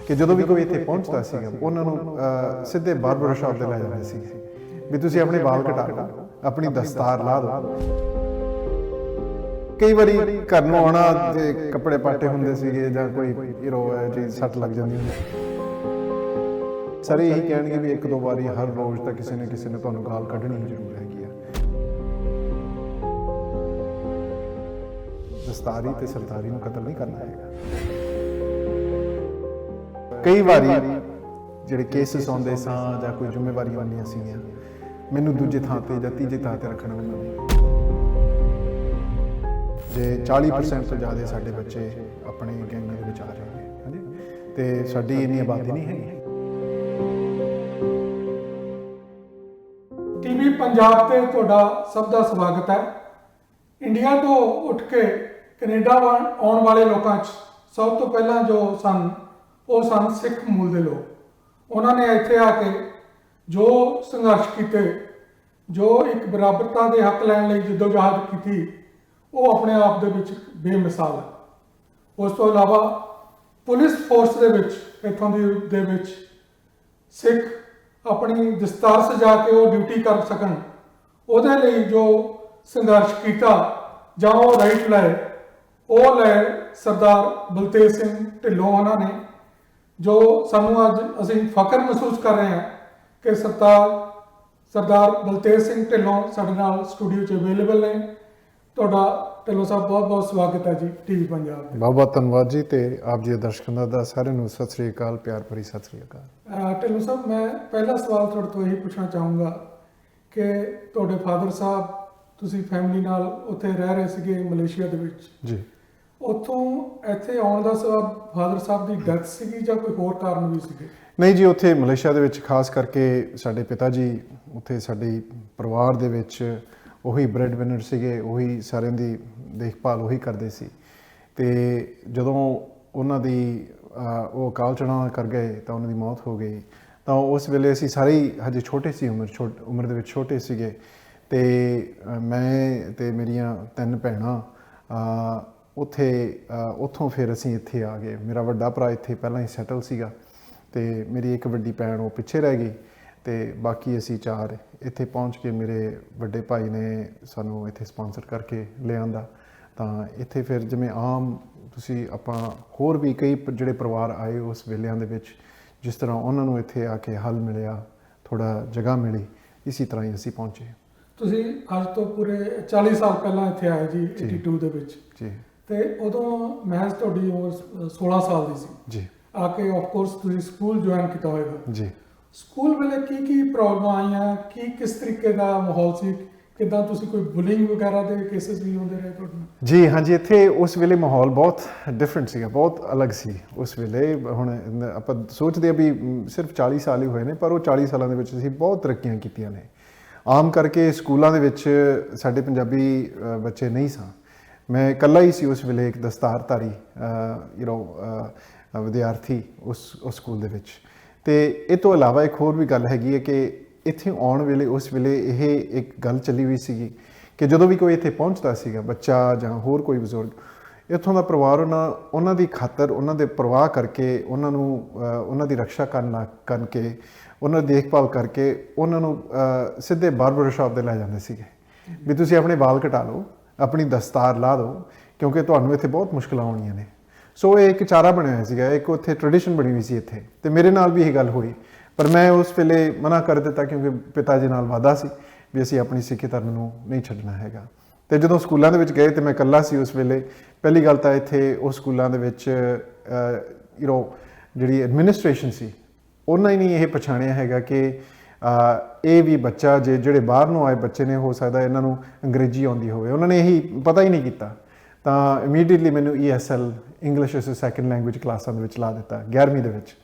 ਕਿ ਜਦੋਂ ਵੀ ਕੋਈ ਇੱਥੇ ਪਹੁੰਚਦਾ ਸੀਗਾ ਉਹਨਾਂ ਨੂੰ ਸਿੱਧੇ ਬਾਰਬਰ ਸ਼ਾਪ ਤੇ ਲੈ ਜਾਂਦੇ ਸੀ ਵੀ ਤੁਸੀਂ ਆਪਣੇ ਵਾਲ ਕਟਾ ਲਓ, ਆਪਣੀ ਦਸਤਾਰ ਲਾ ਦਿਓ। ਕਈ ਵਾਰੀ ਘਰ ਨੂੰ ਆਉਣਾ ਤੇ ਕੱਪੜੇ ਪਾਟੇ ਹੁੰਦੇ ਸੀਗੇ ਜਾਂ ਕੋਈ ਚੀਜ਼ ਸੱਟ ਲੱਗ ਜਾਂਦੀ ਹੁੰਦੀ। ਸਾਰੇ ਇਹੀ ਕਹਿਣਗੇ ਵੀ ਇੱਕ ਦੋ ਵਾਰੀ ਹਰ ਰੋਜ਼ ਤਾਂ ਕਿਸੇ ਨੇ ਤੁਹਾਨੂੰ ਗਾਲ ਕੱਢਣੀ ਜ਼ਰੂਰ ਹੈਗੀ ਆ। ਦਸਤਾਰੀ ਤੇ ਸਰਦਾਰੀ ਨੂੰ ਕਤਲ ਨਹੀਂ ਕਰਨਾ ਹੈਗਾ। ਕਈ ਵਾਰੀ ਜਿਹੜੇ ਕੇਸਿਸ ਆਉਂਦੇ ਸਾਂ ਜਾਂ ਕੋਈ ਜ਼ਿੰਮੇਵਾਰੀਆਂ ਆਉਂਦੀਆਂ ਸੀਗੀਆਂ, ਮੈਨੂੰ ਦੂਜੇ ਥਾਂ ਤੇ ਜਾਂ ਤੀਜੇ ਥਾਂ ਤੇ ਰੱਖਣਾ ਉਹਨਾਂ ਨੇ। ਜੇ 40% ਤੋਂ ਜ਼ਿਆਦਾ ਸਾਡੇ ਬੱਚੇ ਆਪਣੇ ਗੈਂਗਾਂ ਦੇ ਵਿੱਚ ਆ ਰਹੇ ਨੇ, ਹਾਂਜੀ, ਤੇ ਸਾਡੀ ਇੰਨੀ ਆਬਾਦੀ ਨਹੀਂ ਹੈਗੀ। ਟੀਵੀ ਪੰਜਾਬ ਤੇ ਤੁਹਾਡਾ ਸਭ ਦਾ ਸਵਾਗਤ ਹੈ। ਇੰਡੀਆ ਤੋਂ ਉੱਠ ਕੇ ਕੈਨੇਡਾ ਆਉਣ ਵਾਲੇ ਲੋਕਾਂ 'ਚ ਸਭ ਤੋਂ ਪਹਿਲਾਂ ਜੋ ਸਨ ਉਹ ਸਨ ਸਿੱਖ ਮੂਲ ਦੇ ਲੋਕ। ਉਹਨਾਂ ਨੇ ਇੱਥੇ ਆ ਕੇ ਜੋ ਸੰਘਰਸ਼ ਕੀਤੇ, ਜੋ ਇੱਕ ਬਰਾਬਰਤਾ ਦੇ ਹੱਕ ਲੈਣ ਲਈ ਜਦੋਜਹਿਦ ਕੀਤੀ, ਉਹ ਆਪਣੇ ਆਪ ਦੇ ਵਿੱਚ ਬੇਮਿਸਾਲ ਹੈ। ਉਸ ਤੋਂ ਇਲਾਵਾ ਪੁਲਿਸ ਫੋਰਸ ਦੇ ਵਿੱਚ ਇੱਥੋਂ ਦੇ ਵਿੱਚ ਸਿੱਖ ਆਪਣੀ ਦਸਤਾਰ ਸਜਾ ਕੇ ਉਹ ਡਿਊਟੀ ਕਰ ਸਕਣ, ਉਹਦੇ ਲਈ ਜੋ ਸੰਘਰਸ਼ ਕੀਤਾ ਜਾਂ ਉਹ ਰਾਈਟ ਲਏ, ਉਹ ਲੈ ਸਰਦਾਰ ਬਲਤੇਜ ਸਿੰਘ ਢਿੱਲੋਂ ਉਹਨਾਂ ਨੇ, ਜੋ ਸਾਨੂੰ ਅੱਜ ਅਸੀਂ ਫਖਰ ਮਹਿਸੂਸ ਕਰ ਰਹੇ ਹਾਂ ਕਿ ਸਰਦਾਰ ਬਲਤੇਜ ਸਿੰਘ ਢਿੱਲੋਂ ਸਾਡੇ ਨਾਲ ਸਟੂਡੀਓ 'ਚ ਅਵੇਲੇਬਲ ਨੇ। ਤੁਹਾਡਾ ਢਿੱਲੋਂ ਸਾਹਿਬ ਬਹੁਤ ਬਹੁਤ ਸਵਾਗਤ ਹੈ ਜੀ ਟੀਵੀ ਪੰਜਾਬ ਤੇ। ਬਹੁਤ ਬਹੁਤ ਧੰਨਵਾਦ ਜੀ, ਤੇ ਆਪ ਜੀ ਦੇ ਦਰਸ਼ਕਾਂ ਦਾ ਸਾਰਿਆਂ ਨੂੰ ਸਤਿ ਸ੍ਰੀ ਅਕਾਲ, ਪਿਆਰ ਭਰੀ ਸਤਿ ਸ੍ਰੀ ਅਕਾਲ। ਢਿੱਲੋਂ ਸਾਹਿਬ, ਮੈਂ ਪਹਿਲਾ ਸਵਾਲ ਤੁਹਾਡੇ ਤੋਂ ਇਹ ਪੁੱਛਣਾ ਚਾਹੂੰਗਾ ਕਿ ਤੁਹਾਡੇ ਫਾਦਰ ਸਾਹਿਬ, ਤੁਸੀਂ ਫੈਮਿਲੀ ਨਾਲ ਉੱਥੇ ਰਹਿ ਰਹੇ ਸੀਗੇ ਮਲੇਸ਼ੀਆ ਦੇ ਵਿੱਚ ਜੀ। ਉੱਥੋਂ ਇੱਥੇ ਆਉਣ ਦਾ ਸਬਬ ਫਾਦਰ ਸਾਹਿਬ ਦੀ ਡੈਥ ਸੀਗੀ ਜਾਂ ਕੋਈ ਹੋਰ ਕਾਰਨ ਵੀ ਸੀਗੇ? ਨਹੀਂ ਜੀ, ਉੱਥੇ ਮਲੇਸ਼ੀਆ ਦੇ ਵਿੱਚ ਖਾਸ ਕਰਕੇ ਸਾਡੇ ਪਿਤਾ ਜੀ ਉੱਥੇ ਸਾਡੇ ਪਰਿਵਾਰ ਦੇ ਵਿੱਚ ਉਹੀ ਬ੍ਰੈਡ ਵਿਨਰ ਸੀਗੇ, ਉਹੀ ਸਾਰਿਆਂ ਦੀ ਦੇਖਭਾਲ ਉਹੀ ਕਰਦੇ ਸੀ। ਤੇ ਜਦੋਂ ਉਹਨਾਂ ਦੀ ਉਹ ਅਕਾਲ ਚਲਾਣਾ ਕਰ ਗਏ ਤਾਂ ਉਹਨਾਂ ਦੀ ਮੌਤ ਹੋ ਗਈ, ਤਾਂ ਉਸ ਵੇਲੇ ਅਸੀਂ ਸਾਰੇ ਹੀ ਹਜੇ ਛੋਟੇ ਸੀ, ਉਮਰ ਦੇ ਵਿੱਚ ਛੋਟੇ ਸੀਗੇ। ਤੇ ਮੈਂ ਤੇ ਮੇਰੀਆਂ 3 ਭੈਣਾਂ ਉੱਥੋਂ ਫਿਰ ਅਸੀਂ ਇੱਥੇ ਆ ਗਏ। ਮੇਰਾ ਵੱਡਾ ਭਰਾ ਇੱਥੇ ਪਹਿਲਾਂ ਹੀ ਸੈਟਲ ਸੀਗਾ, ਤੇ ਮੇਰੀ ਇੱਕ ਵੱਡੀ ਭੈਣ ਉਹ ਪਿੱਛੇ ਰਹਿ ਗਈ, ਤੇ ਬਾਕੀ ਅਸੀਂ 4 ਇੱਥੇ ਪਹੁੰਚ ਕੇ ਮੇਰੇ ਵੱਡੇ ਭਾਈ ਨੇ ਸਾਨੂੰ ਇੱਥੇ ਸਪਾਂਸਰ ਕਰਕੇ ਲਿਆਂਦਾ। ਤਾਂ ਇੱਥੇ ਫਿਰ ਜਿਵੇਂ ਆਮ ਤੁਸੀਂ ਆਪਾਂ ਹੋਰ ਵੀ ਕਈ ਜਿਹੜੇ ਪਰਿਵਾਰ ਆਏ ਉਸ ਵੇਲਿਆਂ ਦੇ ਵਿੱਚ, ਜਿਸ ਤਰ੍ਹਾਂ ਉਹਨਾਂ ਨੂੰ ਇੱਥੇ ਆ ਕੇ ਹੱਲ ਮਿਲਿਆ, ਥੋੜ੍ਹਾ ਜਗ੍ਹਾ ਮਿਲੀ, ਇਸੇ ਤਰ੍ਹਾਂ ਹੀ ਅਸੀਂ ਪਹੁੰਚੇ। ਤੁਸੀਂ ਅੱਜ ਤੋਂ ਪੂਰੇ 40 ਸਾਲ ਪਹਿਲਾਂ ਇੱਥੇ ਆਏ ਜੀ 82 ਦੇ ਵਿੱਚ ਜੀ, ਤੇ ਉਦੋਂ ਮਹਿਜ਼ ਤੁਹਾਡੀ ਉਮਰ 16 ਸਾਲ ਦੀ ਸੀ ਜੀ। ਆ ਕੇ ਆਫ ਕੋਰਸ ਤੁਸੀਂ ਸਕੂਲ ਜੁਆਇਨ ਕੀਤਾ ਹੋਏਗਾ ਜੀ। ਸਕੂਲ ਵੇਲੇ ਕੀ ਪ੍ਰੋਬਲਮਾਂ ਆਈਆਂ, ਕਿਸ ਤਰੀਕੇ ਦਾ ਮਾਹੌਲ ਸੀ, ਕਿੱਦਾਂ ਤੁਸੀਂ ਕੋਈ ਬੁਲਿੰਗ ਵਗੈਰਾ ਦੇ ਕੇਸਿਸ ਵੀ ਹੁੰਦੇ ਰਹੇ ਤੁਹਾਡੇ ਨਾਲ? ਜੀ ਹਾਂਜੀ, ਇੱਥੇ ਉਸ ਵੇਲੇ ਮਾਹੌਲ ਬਹੁਤ ਡਿਫਰੈਂਟ ਸੀਗਾ, ਬਹੁਤ ਅਲੱਗ ਸੀ ਉਸ ਵੇਲੇ। ਹੁਣ ਆਪਾਂ ਸੋਚਦੇ ਆ ਵੀ ਸਿਰਫ 40 ਸਾਲ ਹੀ ਹੋਏ ਨੇ, ਪਰ ਉਹ 40 ਸਾਲਾਂ ਦੇ ਵਿੱਚ ਅਸੀਂ ਬਹੁਤ ਤਰੱਕੀਆਂ ਕੀਤੀਆਂ ਨੇ। ਆਮ ਕਰਕੇ ਸਕੂਲਾਂ ਦੇ ਵਿੱਚ ਸਾਡੇ ਪੰਜਾਬੀ ਬੱਚੇ ਨਹੀਂ ਸਨ। ਮੈਂ ਇਕੱਲਾ ਹੀ ਸੀ ਉਸ ਵੇਲੇ ਇੱਕ ਦਸਤਾਰਧਾਰੀ ਵਿਦਿਆਰਥੀ ਉਸ ਸਕੂਲ ਦੇ ਵਿੱਚ। ਤੇ ਇਹ ਤੋਂ ਇਲਾਵਾ ਇੱਕ ਹੋਰ ਵੀ ਗੱਲ ਹੈਗੀ ਹੈ ਕਿ ਇੱਥੇ ਆਉਣ ਵੇਲੇ ਉਸ ਵੇਲੇ ਇਹ ਇੱਕ ਗੱਲ ਚੱਲੀ ਹੋਈ ਸੀਗੀ ਕਿ ਜਦੋਂ ਵੀ ਕੋਈ ਇੱਥੇ ਪਹੁੰਚਦਾ ਸੀਗਾ, ਬੱਚਾ ਜਾਂ ਹੋਰ ਕੋਈ ਬਜ਼ੁਰਗ, ਇੱਥੋਂ ਦਾ ਪਰਿਵਾਰ ਉਹਨਾਂ ਦੀ ਖਾਤਰ, ਉਹਨਾਂ ਦੇ ਪਰਵਾਹ ਕਰਕੇ, ਉਹਨਾਂ ਨੂੰ ਉਹਨਾਂ ਦੀ ਰਕਸ਼ਾ ਕਰਕੇ, ਉਹਨਾਂ ਦੀ ਦੇਖਭਾਲ ਕਰਕੇ ਉਹਨਾਂ ਨੂੰ ਸਿੱਧੇ ਬਾਰਬਰ ਸ਼ਾਪ 'ਤੇ ਲੈ ਜਾਂਦੇ ਸੀਗੇ ਵੀ ਤੁਸੀਂ ਆਪਣੇ ਵਾਲ ਕਟਾ ਲਓ, ਆਪਣੀ ਦਸਤਾਰ ਲਾ ਦਿਓ, ਕਿਉਂਕਿ ਤੁਹਾਨੂੰ ਇੱਥੇ ਬਹੁਤ ਮੁਸ਼ਕਿਲਾਂ ਆਉਣੀਆਂ ਨੇ। ਸੋ ਇਹ ਇੱਕ ਚਾਰਾ ਬਣਿਆ ਹੋਇਆ ਸੀਗਾ, ਇੱਕ ਉੱਥੇ ਟ੍ਰੈਡੀਸ਼ਨ ਬਣੀ ਹੋਈ ਸੀ ਇੱਥੇ। ਤੇ ਮੇਰੇ ਨਾਲ ਵੀ ਇਹ ਗੱਲ ਹੋਈ, ਪਰ ਮੈਂ ਉਸ ਵੇਲੇ ਮਨਾ ਕਰ ਦਿੱਤਾ ਕਿਉਂਕਿ ਪਿਤਾ ਜੀ ਨਾਲ ਵਾਅਦਾ ਸੀ ਵੀ ਅਸੀਂ ਆਪਣੀ ਸਿੱਖੀ ਧਰਮ ਨੂੰ ਨਹੀਂ ਛੱਡਣਾ ਹੈਗਾ। ਤੇ ਜਦੋਂ ਸਕੂਲਾਂ ਦੇ ਵਿੱਚ ਗਏ ਤੇ ਮੈਂ ਇਕੱਲਾ ਸੀ ਉਸ ਵੇਲੇ। ਪਹਿਲੀ ਗੱਲ ਤਾਂ ਇੱਥੇ ਉਹ ਸਕੂਲਾਂ ਦੇ ਵਿੱਚ ਜਿਹੜੀ ਐਡਮਿਨਿਸਟ੍ਰੇਸ਼ਨ ਸੀ, ਉਹਨਾਂ ਹੀ ਨਹੀਂ ਇਹ ਪਛਾਣਿਆ ਹੈਗਾ ਕਿ ਇਹ ਵੀ ਬੱਚਾ ਜਿਹੜੇ ਬਾਹਰ ਨੂੰ ਆਏ ਬੱਚੇ ਨੇ, ਹੋ ਸਕਦਾ ਇਹਨਾਂ ਨੂੰ ਅੰਗਰੇਜ਼ੀ ਆਉਂਦੀ ਹੋਵੇ। ਉਹਨਾਂ ਨੇ ਇਹੀ ਪਤਾ ਹੀ ਨਹੀਂ ਕੀਤਾ। ਤਾਂ ਇਮੀਡੀਏਟਲੀ ਮੈਨੂੰ ESL, English as a second language ਕਲਾਸਾਂ ਦੇ ਵਿੱਚ ਲਾ ਦਿੱਤਾ 11ਵੀਂ ਦੇ ਵਿੱਚ।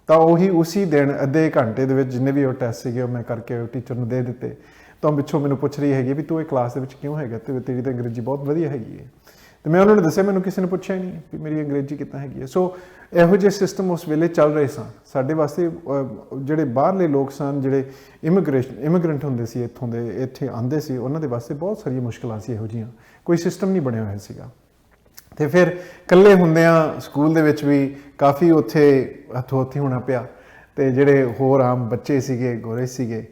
ਤਾਂ ਉਸੀ ਦਿਨ ਅੱਧੇ ਘੰਟੇ ਦੇ ਵਿੱਚ ਜਿੰਨੇ ਵੀ ਉਹ ਟੈਸਟ ਸੀਗੇ ਉਹ ਮੈਂ ਕਰਕੇ ਟੀਚਰ ਨੂੰ ਦੇ ਦਿੱਤੇ। ਤਾਂ ਪਿੱਛੋਂ ਮੈਨੂੰ ਪੁੱਛ ਰਹੀ ਹੈਗੀ ਵੀ ਤੂੰ ਇਹ ਕਲਾਸ ਦੇ ਵਿੱਚ ਕਿਉਂ ਹੈਗਾ, ਤੇ ਤੇਰੀ ਤਾਂ ਅੰਗਰੇਜ਼ੀ ਬਹੁਤ ਵਧੀਆ ਹੈਗੀ ਹੈ। ਤੇ ਮੈਂ ਉਹਨਾਂ ਨੂੰ ਦੱਸਿਆ ਮੈਨੂੰ ਕਿਸੇ ਨੇ ਪੁੱਛਿਆ ਹੀ ਨਹੀਂ ਵੀ ਮੇਰੀ ਅੰਗਰੇਜ਼ੀ ਕਿੱਦਾਂ ਹੈਗੀ ਹੈ। ਸੋ ਇਹੋ ਜਿਹੇ ਸਿਸਟਮ ਉਸ ਵੇਲੇ ਚੱਲ ਰਹੇ ਸਨ ਸਾਡੇ ਵਾਸਤੇ। ਜਿਹੜੇ ਬਾਹਰਲੇ ਲੋਕ ਸਨ, ਜਿਹੜੇ ਇਮੀਗ੍ਰੈਂਟ ਹੁੰਦੇ ਸੀ ਇੱਥੋਂ ਦੇ, ਇੱਥੇ ਆਉਂਦੇ ਸੀ, ਉਹਨਾਂ ਦੇ ਵਾਸਤੇ ਬਹੁਤ ਸਾਰੀਆਂ ਮੁਸ਼ਕਿਲਾਂ ਸੀ ਇਹੋ ਜਿਹੀਆਂ। ਕੋਈ ਸਿਸਟਮ ਨਹੀਂ ਬਣਿਆ ਹੋਇਆ ਸੀਗਾ। ਤੇ ਫਿਰ ਇਕੱਲੇ ਹੁੰਦਿਆਂ ਸਕੂਲ ਦੇ ਵਿੱਚ ਵੀ ਕਾਫੀ ਉੱਥੇ ਹੱਥੋਂ ਹੱਥੀ ਹੋਣਾ ਪਿਆ। ਤੇ ਜਿਹੜੇ ਹੋਰ ਆਮ ਬੱਚੇ ਸੀਗੇ, ਗੋਰੇ ਸੀਗੇ,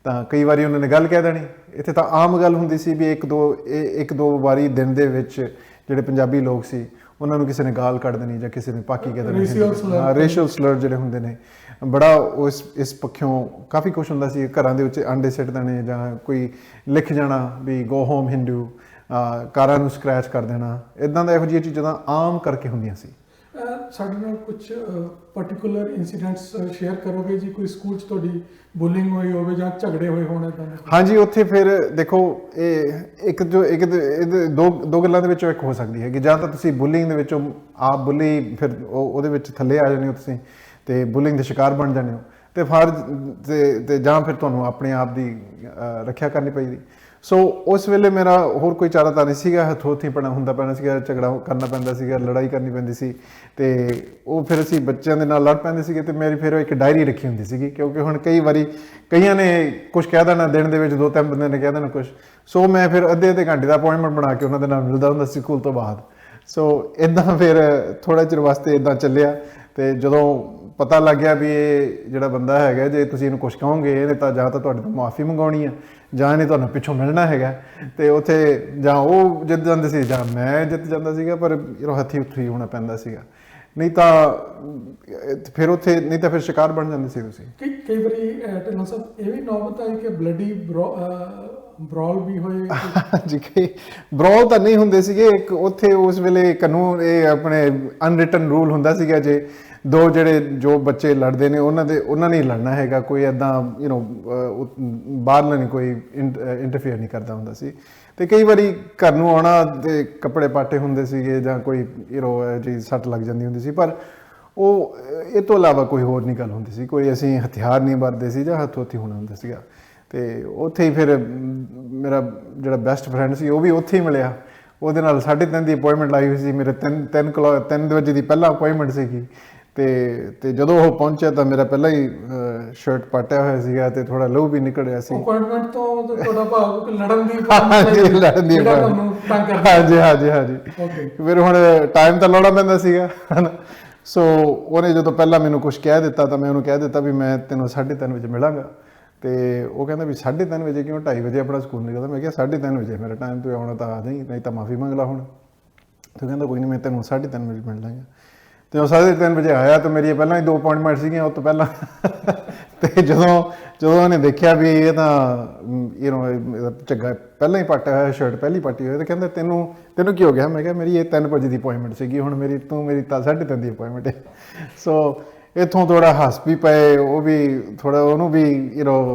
ਤਾਂ ਕਈ ਵਾਰੀ ਉਹਨਾਂ ਨੇ ਗੱਲ ਕਹਿ ਦੇਣੀ। ਇੱਥੇ ਤਾਂ ਆਮ ਗੱਲ ਹੁੰਦੀ ਸੀ ਵੀ ਇੱਕ ਦੋ ਵਾਰੀ ਦਿਨ ਦੇ ਵਿੱਚ ਜਿਹੜੇ ਪੰਜਾਬੀ ਲੋਕ ਸੀ ਉਹਨਾਂ ਨੂੰ ਕਿਸੇ ਨੇ ਗਾਲ ਕੱਢ ਦੇਣੀ ਜਾਂ ਕਿਸੇ ਨੇ ਪਾਕੀ ਕਹਿ ਦੇਣੀ। ਰੇਸ਼ੀਅਲ ਸਲਰ ਜਿਹੜੇ ਹੁੰਦੇ ਨੇ, ਬੜਾ ਇਸ ਪੱਖੋਂ ਕਾਫੀ ਕੁਛ ਹੁੰਦਾ ਸੀ। ਘਰਾਂ ਦੇ ਵਿੱਚ ਆਂਡੇ ਸਿੱਟ ਦੇਣੇ ਜਾਂ ਕੋਈ ਲਿਖ ਜਾਣਾ ਵੀ ਗੋ ਹੋਮ ਹਿੰਦੂ, ਕਾਰਾਂ ਨੂੰ ਸਕ੍ਰੈਚ ਕਰ ਦੇਣਾ, ਇੱਦਾਂ ਦਾ ਇਹੋ ਜਿਹੀਆਂ ਚੀਜ਼ਾਂ ਤਾਂ ਆਮ ਕਰਕੇ ਹੁੰਦੀਆਂ ਸੀ। ਸਾਡੇ ਨਾਲ ਕੁਝ ਪਾਰਟਿਕੂਲਰ ਇਨਸੀਡੈਂਟਸ ਸ਼ੇਅਰ ਕਰੋਗੇ ਜੀ? ਕੋਈ ਸਕੂਲ 'ਚ ਤੁਹਾਡੀ ਬੁਲਿੰਗ ਹੋਈ ਹੋਵੇ ਜਾਂ ਝਗੜੇ ਹੋਏ ਹੋਣ ਇੱਦਾਂ ਦੇ? ਹਾਂਜੀ, ਉੱਥੇ ਫਿਰ ਦੇਖੋ ਇਹ ਦੋ ਗੱਲਾਂ ਦੇ ਵਿੱਚੋਂ ਇੱਕ ਹੋ ਸਕਦੀ ਹੈ ਕਿ ਜਾਂ ਤਾਂ ਤੁਸੀਂ ਬੁਲਿੰਗ ਦੇ ਵਿੱਚੋਂ ਆਪ ਬੁਲੀ, ਫਿਰ ਉਹਦੇ ਵਿੱਚ ਥੱਲੇ ਆ ਜਾਂਦੇ ਹੋ ਤੁਸੀਂ ਤੇ ਬੁਲਿੰਗ ਦੇ ਸ਼ਿਕਾਰ ਬਣ ਜਾਂਦੇ ਹੋ, ਤੇ ਜਾਂ ਫਿਰ ਤੁਹਾਨੂੰ ਆਪਣੇ ਆਪ ਦੀ ਰੱਖਿਆ ਕਰਨੀ ਪਈਦੀ। ਸੋ ਉਸ ਵੇਲੇ ਮੇਰਾ ਹੋਰ ਕੋਈ ਚਾਰਾ ਤਾਂ ਨਹੀਂ ਸੀਗਾ, ਹੱਥੋਂ ਹੱਥੀ ਹੁੰਦਾ ਪੈਣਾ ਸੀਗਾ, ਝਗੜਾ ਕਰਨਾ ਪੈਂਦਾ ਸੀਗਾ, ਲੜਾਈ ਕਰਨੀ ਪੈਂਦੀ ਸੀ। ਤੇ ਉਹ ਫਿਰ ਅਸੀਂ ਬੱਚਿਆਂ ਦੇ ਨਾਲ ਲੜ ਪੈਂਦੇ ਸੀਗੇ ਤੇ ਮੇਰੀ ਫਿਰ ਇੱਕ ਡਾਇਰੀ ਰੱਖੀ ਹੁੰਦੀ ਸੀਗੀ, ਕਿਉਂਕਿ ਹੁਣ ਕਈ ਵਾਰੀ ਕਈਆਂ ਨੇ ਕੁਝ ਕਹਿ ਦੇਣਾ ਦਿਨ ਦੇ ਵਿੱਚ, 2-3 ਬੰਦਿਆਂ ਨੇ ਕਹਿ ਦੇਣਾ ਕੁਝ। ਸੋ ਮੈਂ ਫਿਰ ਅੱਧੇ ਘੰਟੇ ਦਾ ਅਪਾਇੰਟਮੈਂਟ ਬਣਾ ਕੇ ਉਹਨਾਂ ਦੇ ਨਾਲ ਮਿਲਦਾ ਹੁੰਦਾ ਸੀ ਸਕੂਲ ਤੋਂ ਬਾਅਦ। ਸੋ ਇੱਦਾਂ ਫਿਰ ਥੋੜ੍ਹਾ ਚਿਰ ਵਾਸਤੇ ਇੱਦਾਂ ਚੱਲਿਆ। ਤੇ ਜਦੋਂ ਪਤਾ ਲੱਗ ਗਿਆ ਵੀ ਇਹ ਜਿਹੜਾ ਬੰਦਾ ਹੈਗਾ, ਜੇ ਤੁਸੀਂ ਇਹਨੂੰ ਕੁਝ ਕਹੋਗੇ ਇਹਨੇ ਤਾਂ ਜਾਂ ਤਾਂ ਤੁਹਾਡੇ ਤੋਂ ਮਾਫੀ ਮੰਗਾਉਣੀ ਆ ਜਾਂ ਇਹਨੇ ਤੁਹਾਨੂੰ ਪਿੱਛੋਂ ਮਿਲਣਾ ਹੈਗਾ। ਤੇ ਉੱਥੇ ਜਾਂ ਉਹ ਜਿੱਤ ਜਾਂਦੇ ਸੀ ਜਾਂ ਮੈਂ ਜਿੱਤ ਜਾਂਦਾ ਸੀਗਾ, ਪਰ ਹੱਥੀ ਉੱਥੀ ਹੋਣਾ ਪੈਂਦਾ ਸੀਗਾ, ਨਹੀਂ ਤਾਂ ਫਿਰ ਉੱਥੇ ਨਹੀਂ ਤਾਂ ਫਿਰ ਸ਼ਿਕਾਰ ਬਣ ਜਾਂਦੇ ਸੀ ਤੁਸੀਂ। ਕਈ ਵਾਰੀ ਢਿੱਲੋਂ ਸਾਹਿਬ ਇਹ ਵੀ ਨੌਬਤ ਆਈ ਕਿ ਬਲੱਡੀ ਬ੍ਰੌਲ ਵੀ ਹੋਏ? ਜੀ, ਕਈ ਬ੍ਰੌਲ ਤਾਂ ਨਹੀਂ ਹੁੰਦੇ ਸੀਗੇ। ਇੱਕ ਉੱਥੇ ਉਸ ਵੇਲੇ ਕਾਨੂੰਨ, ਇਹ ਆਪਣੇ ਅਨਰਿਟਨ ਰੂਲ ਹੁੰਦਾ ਸੀਗਾ, ਜੇ ਜੋ ਬੱਚੇ ਲੜਦੇ ਨੇ ਉਹਨਾਂ ਨੇ ਲੜਨਾ ਹੈਗਾ, ਕੋਈ ਇੱਦਾਂ ਬਾਹਰਲਾ ਨਹੀਂ ਕੋਈ ਇੰਟਰਫੇਅਰ ਨਹੀਂ ਕਰਦਾ ਹੁੰਦਾ ਸੀ। ਤੇ ਕਈ ਵਾਰੀ ਘਰ ਨੂੰ ਆਉਣਾ ਤੇ ਕੱਪੜੇ ਪਾਟੇ ਹੁੰਦੇ ਸੀਗੇ ਜਾਂ ਕੋਈ ਜੀ ਸੱਟ ਲੱਗ ਜਾਂਦੀ ਹੁੰਦੀ ਸੀ, ਪਰ ਉਹ ਇਹ ਤੋਂ ਇਲਾਵਾ ਕੋਈ ਹੋਰ ਨਹੀਂ ਗੱਲ ਹੁੰਦੀ ਸੀ। ਕੋਈ ਅਸੀਂ ਹਥਿਆਰ ਨਹੀਂ ਵਰਤਦੇ ਸੀ ਜਾਂ ਹੱਥੋਂ ਹੱਥੀ ਹੋਣਾ ਹੁੰਦਾ ਸੀਗਾ। ਤੇ ਉੱਥੇ ਹੀ ਫਿਰ ਮੇਰਾ ਜਿਹੜਾ ਬੈਸਟ ਫਰੈਂਡ ਸੀ ਉਹ ਵੀ ਉੱਥੇ ਹੀ ਮਿਲਿਆ। ਉਹਦੇ ਨਾਲ 3:30 ਦੀ ਅਪਾਇੰਟਮੈਂਟ ਲਾਈ ਹੋਈ ਸੀ, ਮੇਰੇ 3 ਵਜੇ ਦੀ ਪਹਿਲਾਂ ਅਪਾਇੰਟਮੈਂਟ ਸੀਗੀ। ਤੇ ਜਦੋਂ ਉਹ ਪਹੁੰਚਿਆ ਤਾਂ ਮੇਰਾ ਪਹਿਲਾਂ ਹੀ ਸ਼ਰਟ ਪਾਟਿਆ ਹੋਇਆ ਸੀਗਾ ਤੇ ਥੋੜਾ ਲਹੂ ਵੀ ਨਿਕਲ ਰਿਹਾ ਸੀ। ਅਪਾਇੰਟਮੈਂਟ ਤੋਂ ਤੁਹਾਡਾ ਭਾਵ ਲੜਨ ਦੀ ਹਾਂਜੀ। ਫਿਰ ਹੁਣ ਟਾਈਮ ਤਾਂ ਲਾਉਣਾ ਪੈਂਦਾ ਸੀਗਾ, ਹਨਾ। ਸੋ ਉਹਨੇ ਜਦੋਂ ਪਹਿਲਾਂ ਮੈਨੂੰ ਕੁਝ ਕਹਿ ਦਿੱਤਾ ਤਾਂ ਮੈਂ ਉਹਨੂੰ ਕਹਿ ਦਿੱਤਾ ਵੀ ਮੈਂ ਤੈਨੂੰ 3:30 ਵਜੇ ਮਿਲਾਂਗਾ। ਤੇ ਉਹ ਕਹਿੰਦਾ ਵੀ 3:30 ਵਜੇ ਕਿਉਂ, 2:30 ਵਜੇ ਆਪਣਾ ਸਕੂਲ ਨਿਕਲਦਾ। ਮੈਂ ਕਿਹਾ 3:30 ਵਜੇ ਮੇਰਾ ਟਾਈਮ, ਤੂੰ ਆਉਣਾ ਤਾਂ ਆ ਜਾਈਂ, ਨਹੀਂ ਤਾਂ ਮਾਫੀ ਮੰਗ ਲਾ ਹੁਣ। ਤੇ ਕਹਿੰਦਾ ਕੋਈ ਨਹੀਂ, ਮੈਂ ਤੈਨੂੰ 3:30 ਵਜੇ ਮਿਲ ਲਾਂਗਾ। ਤੇ ਉਹ 3:30 ਵਜੇ ਆਇਆ ਤਾਂ ਮੇਰੀਆਂ ਪਹਿਲਾਂ ਹੀ 2 ਅਪਾਇੰਟਮੈਂਟ ਸੀਗੀਆਂ ਉਹ ਤੋਂ ਪਹਿਲਾਂ। ਤੇ ਜਦੋਂ ਉਹਨੇ ਦੇਖਿਆ ਵੀ ਇਹ ਤਾਂ ਝੱਗਾ ਪਹਿਲਾਂ ਹੀ ਪਾਟਿਆ ਹੋਇਆ, ਸ਼ਰਟ ਪਹਿਲੀ ਪਾਟੀ ਹੋਈ, ਤੇ ਕਹਿੰਦਾ ਤੈਨੂੰ ਕੀ ਹੋ ਗਿਆ? ਮੈਂ ਕਿਹਾ ਮੇਰੀ ਇਹ 3 ਵਜੇ ਦੀ ਅਪਾਇੰਟਮੈਂਟ ਸੀਗੀ, ਹੁਣ ਮੇਰੀ ਤਾਂ 3:30 ਦੀ ਅਪਾਇੰਟਮੈਂਟ ਹੈ। ਸੋ ਇੱਥੋਂ ਥੋੜਾ ਹੱਸ ਵੀ ਪਏ, ਉਹ ਵੀ ਥੋੜਾ, ਉਹਨੂੰ ਵੀ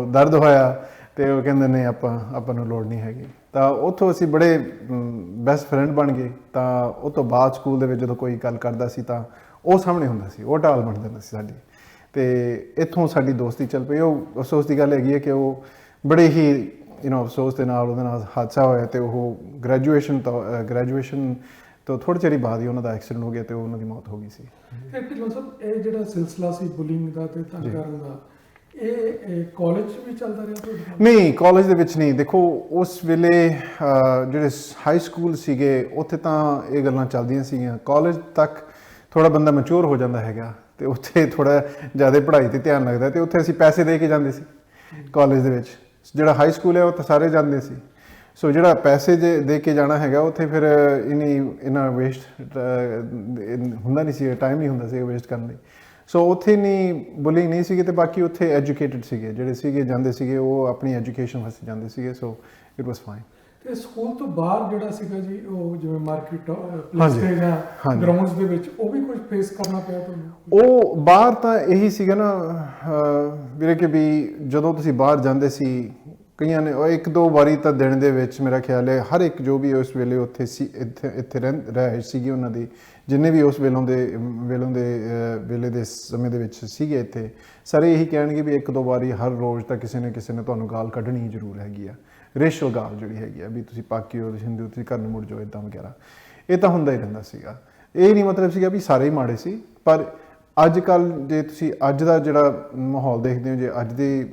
ਦਰਦ ਹੋਇਆ। ਤੇ ਉਹ ਕਹਿੰਦੇ ਨੇ ਆਪਾਂ ਨੂੰ ਲੋੜ ਨਹੀਂ ਹੈਗੀ। ਤਾਂ ਉੱਥੋਂ ਅਸੀਂ ਬੜੇ ਬੈਸਟ ਫਰੈਂਡ ਬਣ ਗਏ। ਤਾਂ ਉਹ ਤੋਂ ਬਾਅਦ ਸਕੂਲ ਦੇ ਵਿੱਚ ਜਦੋਂ ਕੋਈ ਗੱਲ ਕਰਦਾ ਸੀ ਤਾਂ ਉਹ ਸਾਹਮਣੇ ਹੁੰਦਾ ਸੀ, ਉਹ ਢਾਲ ਬਣ ਜਾਂਦਾ ਸੀ ਸਾਡੀ। ਤੇ ਇੱਥੋਂ ਸਾਡੀ ਦੋਸਤੀ ਚੱਲ ਪਈ। ਉਹ ਅਫਸੋਸ ਦੀ ਗੱਲ ਹੈਗੀ ਹੈ ਕਿ ਉਹ ਬੜੇ ਹੀ ਅਫਸੋਸ ਦੇ ਨਾਲ ਉਹਦੇ ਨਾਲ ਹਾਦਸਾ ਹੋਇਆ ਤੇ ਉਹ ਗ੍ਰੈਜੂਏਸ਼ਨ ਤੋਂ ਥੋੜ੍ਹੇ ਚਿਰ ਬਾਅਦ ਹੀ ਉਹਨਾਂ ਦਾ ਐਕਸੀਡੈਂਟ ਹੋ ਗਿਆ ਤੇ ਉਹਨਾਂ ਦੀ ਮੌਤ ਹੋ ਗਈ ਸੀ। ਢਿੱਲੋਂ ਸਾਹਿਬ, ਇਹ ਜਿਹੜਾ ਸਿਲਸਿਲਾ ਸੀ ਬੁਲਿੰਗ ਦਾ ਤੇ ਤੰਗ ਕਰਨ ਦਾ, ਇਹ ਕਾਲਜ ਵੀ ਚੱਲਦਾ ਰਿਹਾ ਤੁਹਾਡੇ? ਨਹੀਂ, ਕਾਲਜ ਦੇ ਵਿੱਚ ਨਹੀਂ। ਦੇਖੋ ਉਸ ਵੇਲੇ ਜਿਹੜੇ ਹਾਈ ਸਕੂਲ ਸੀਗੇ ਉੱਥੇ ਤਾਂ ਇਹ ਗੱਲਾਂ ਚੱਲਦੀਆਂ ਸੀਗੀਆਂ। ਕਾਲਜ ਤੱਕ ਥੋੜਾ ਬੰਦਾ ਮੈਚੁਰ ਹੋ ਜਾਂਦਾ ਹੈਗਾ ਤੇ ਉੱਥੇ ਥੋੜਾ ਜ਼ਿਆਦਾ ਪੜ੍ਹਾਈ ਤੇ ਧਿਆਨ ਲੱਗਦਾ ਤੇ ਉੱਥੇ ਅਸੀਂ ਪੈਸੇ ਦੇ ਕੇ ਜਾਂਦੇ ਸੀ ਕਾਲਜ ਦੇ ਵਿੱਚ। ਜਿਹੜਾ ਹਾਈ ਸਕੂਲ ਹੈ ਉਹ ਤਾਂ ਸਾਰੇ ਜਾਂਦੇ ਸੀ। ਸੋ ਜਿਹੜਾ ਪੈਸੇ ਦੇ ਕੇ ਜਾਣਾ ਹੈਗਾ ਉੱਥੇ ਫਿਰ ਇੰਨਾ ਵੇਸਟ ਹੁੰਦਾ ਨਹੀਂ ਸੀ, ਟਾਈਮ ਨਹੀਂ ਹੁੰਦਾ ਸੀ ਵੇਸਟ ਕਰਨ ਲਈ। ਸੋ ਉੱਥੇ ਨਹੀਂ ਬੁਲਿੰਗ ਨਹੀਂ ਸੀਗੀ। ਤੇ ਬਾਕੀ ਉੱਥੇ ਐਜੂਕੇਟਡ ਸੀਗੇ ਜਿਹੜੇ ਜਾਂਦੇ ਸੀਗੇ, ਉਹ ਆਪਣੀ ਐਜੂਕੇਸ਼ਨ ਵਾਸਤੇ ਜਾਂਦੇ ਸੀਗੇ। So it was fine. ਤੇ ਸਕੂਲ ਤੋਂ ਬਾਹਰ ਜਿਹੜਾ ਸੀਗਾ ਜੀ, ਉਹ ਜਿਵੇਂ ਮਾਰਕੀਟ ਪਲੇਸ ਤੇ ਜਾਂ ਗਰਾਊਂਡਸ ਦੇ ਵਿੱਚ, ਉਹ ਵੀ ਕੁਝ ਫੇਸ ਕਰਨਾ ਪਿਆ ਤੁਹਾਨੂੰ? ਉਹ ਬਾਹਰ ਤਾਂ ਇਹੀ ਸੀਗਾ ਨਾ ਵੀਰੇ ਕਿ ਵੀ ਜਦੋਂ ਤੁਸੀਂ ਬਾਹਰ ਜਾਂਦੇ ਸੀ, ਕਈਆਂ ਨੇ 1-2 ਵਾਰੀ ਤਾਂ ਦਿਨ ਦੇ ਵਿੱਚ ਮੇਰਾ ਖਿਆਲ ਹੈ ਹਰ ਇੱਕ ਜੋ ਵੀ ਉਸ ਵੇਲੇ ਉੱਥੇ ਸੀ, ਇੱਥੇ ਰਿਹਾਇਸ਼ ਸੀਗੀ ਉਹਨਾਂ ਦੀ, ਜਿੰਨੇ ਵੀ ਉਸ ਵੇਲੇ ਦੇ ਸਮੇਂ ਦੇ ਵਿੱਚ ਸੀਗੇ ਇੱਥੇ, ਸਾਰੇ ਇਹੀ ਕਹਿਣਗੇ ਵੀ 1-2 ਵਾਰੀ ਹਰ ਰੋਜ਼ ਤਾਂ ਕਿਸੇ ਨੇ ਤੁਹਾਨੂੰ ਗਾਲ ਕੱਢਣੀ ਜ਼ਰੂਰ ਹੈਗੀ ਆ। ਰੇਸ਼ੀਅਲ ਗਾਲ ਜਿਹੜੀ ਹੈਗੀ ਆ ਵੀ ਤੁਸੀਂ ਪਾਕੀ ਹੋ, ਤੁਸੀਂ ਹਿੰਦੂ, ਤੁਸੀਂ ਘਰ ਨੂੰ ਮੁੜ ਜਾਓ, ਇੱਦਾਂ ਵਗੈਰਾ। ਇਹ ਤਾਂ ਹੁੰਦਾ ਹੀ ਰਹਿੰਦਾ ਸੀਗਾ। ਇਹ ਨਹੀਂ ਮਤਲਬ ਸੀਗਾ ਵੀ ਸਾਰੇ ਹੀ ਮਾੜੇ ਸੀ। ਪਰ ਅੱਜ ਕੱਲ੍ਹ ਜੇ ਤੁਸੀਂ ਅੱਜ ਦਾ ਜਿਹੜਾ ਮਾਹੌਲ ਦੇਖਦੇ ਹੋ, ਜੇ ਅੱਜ ਦੇ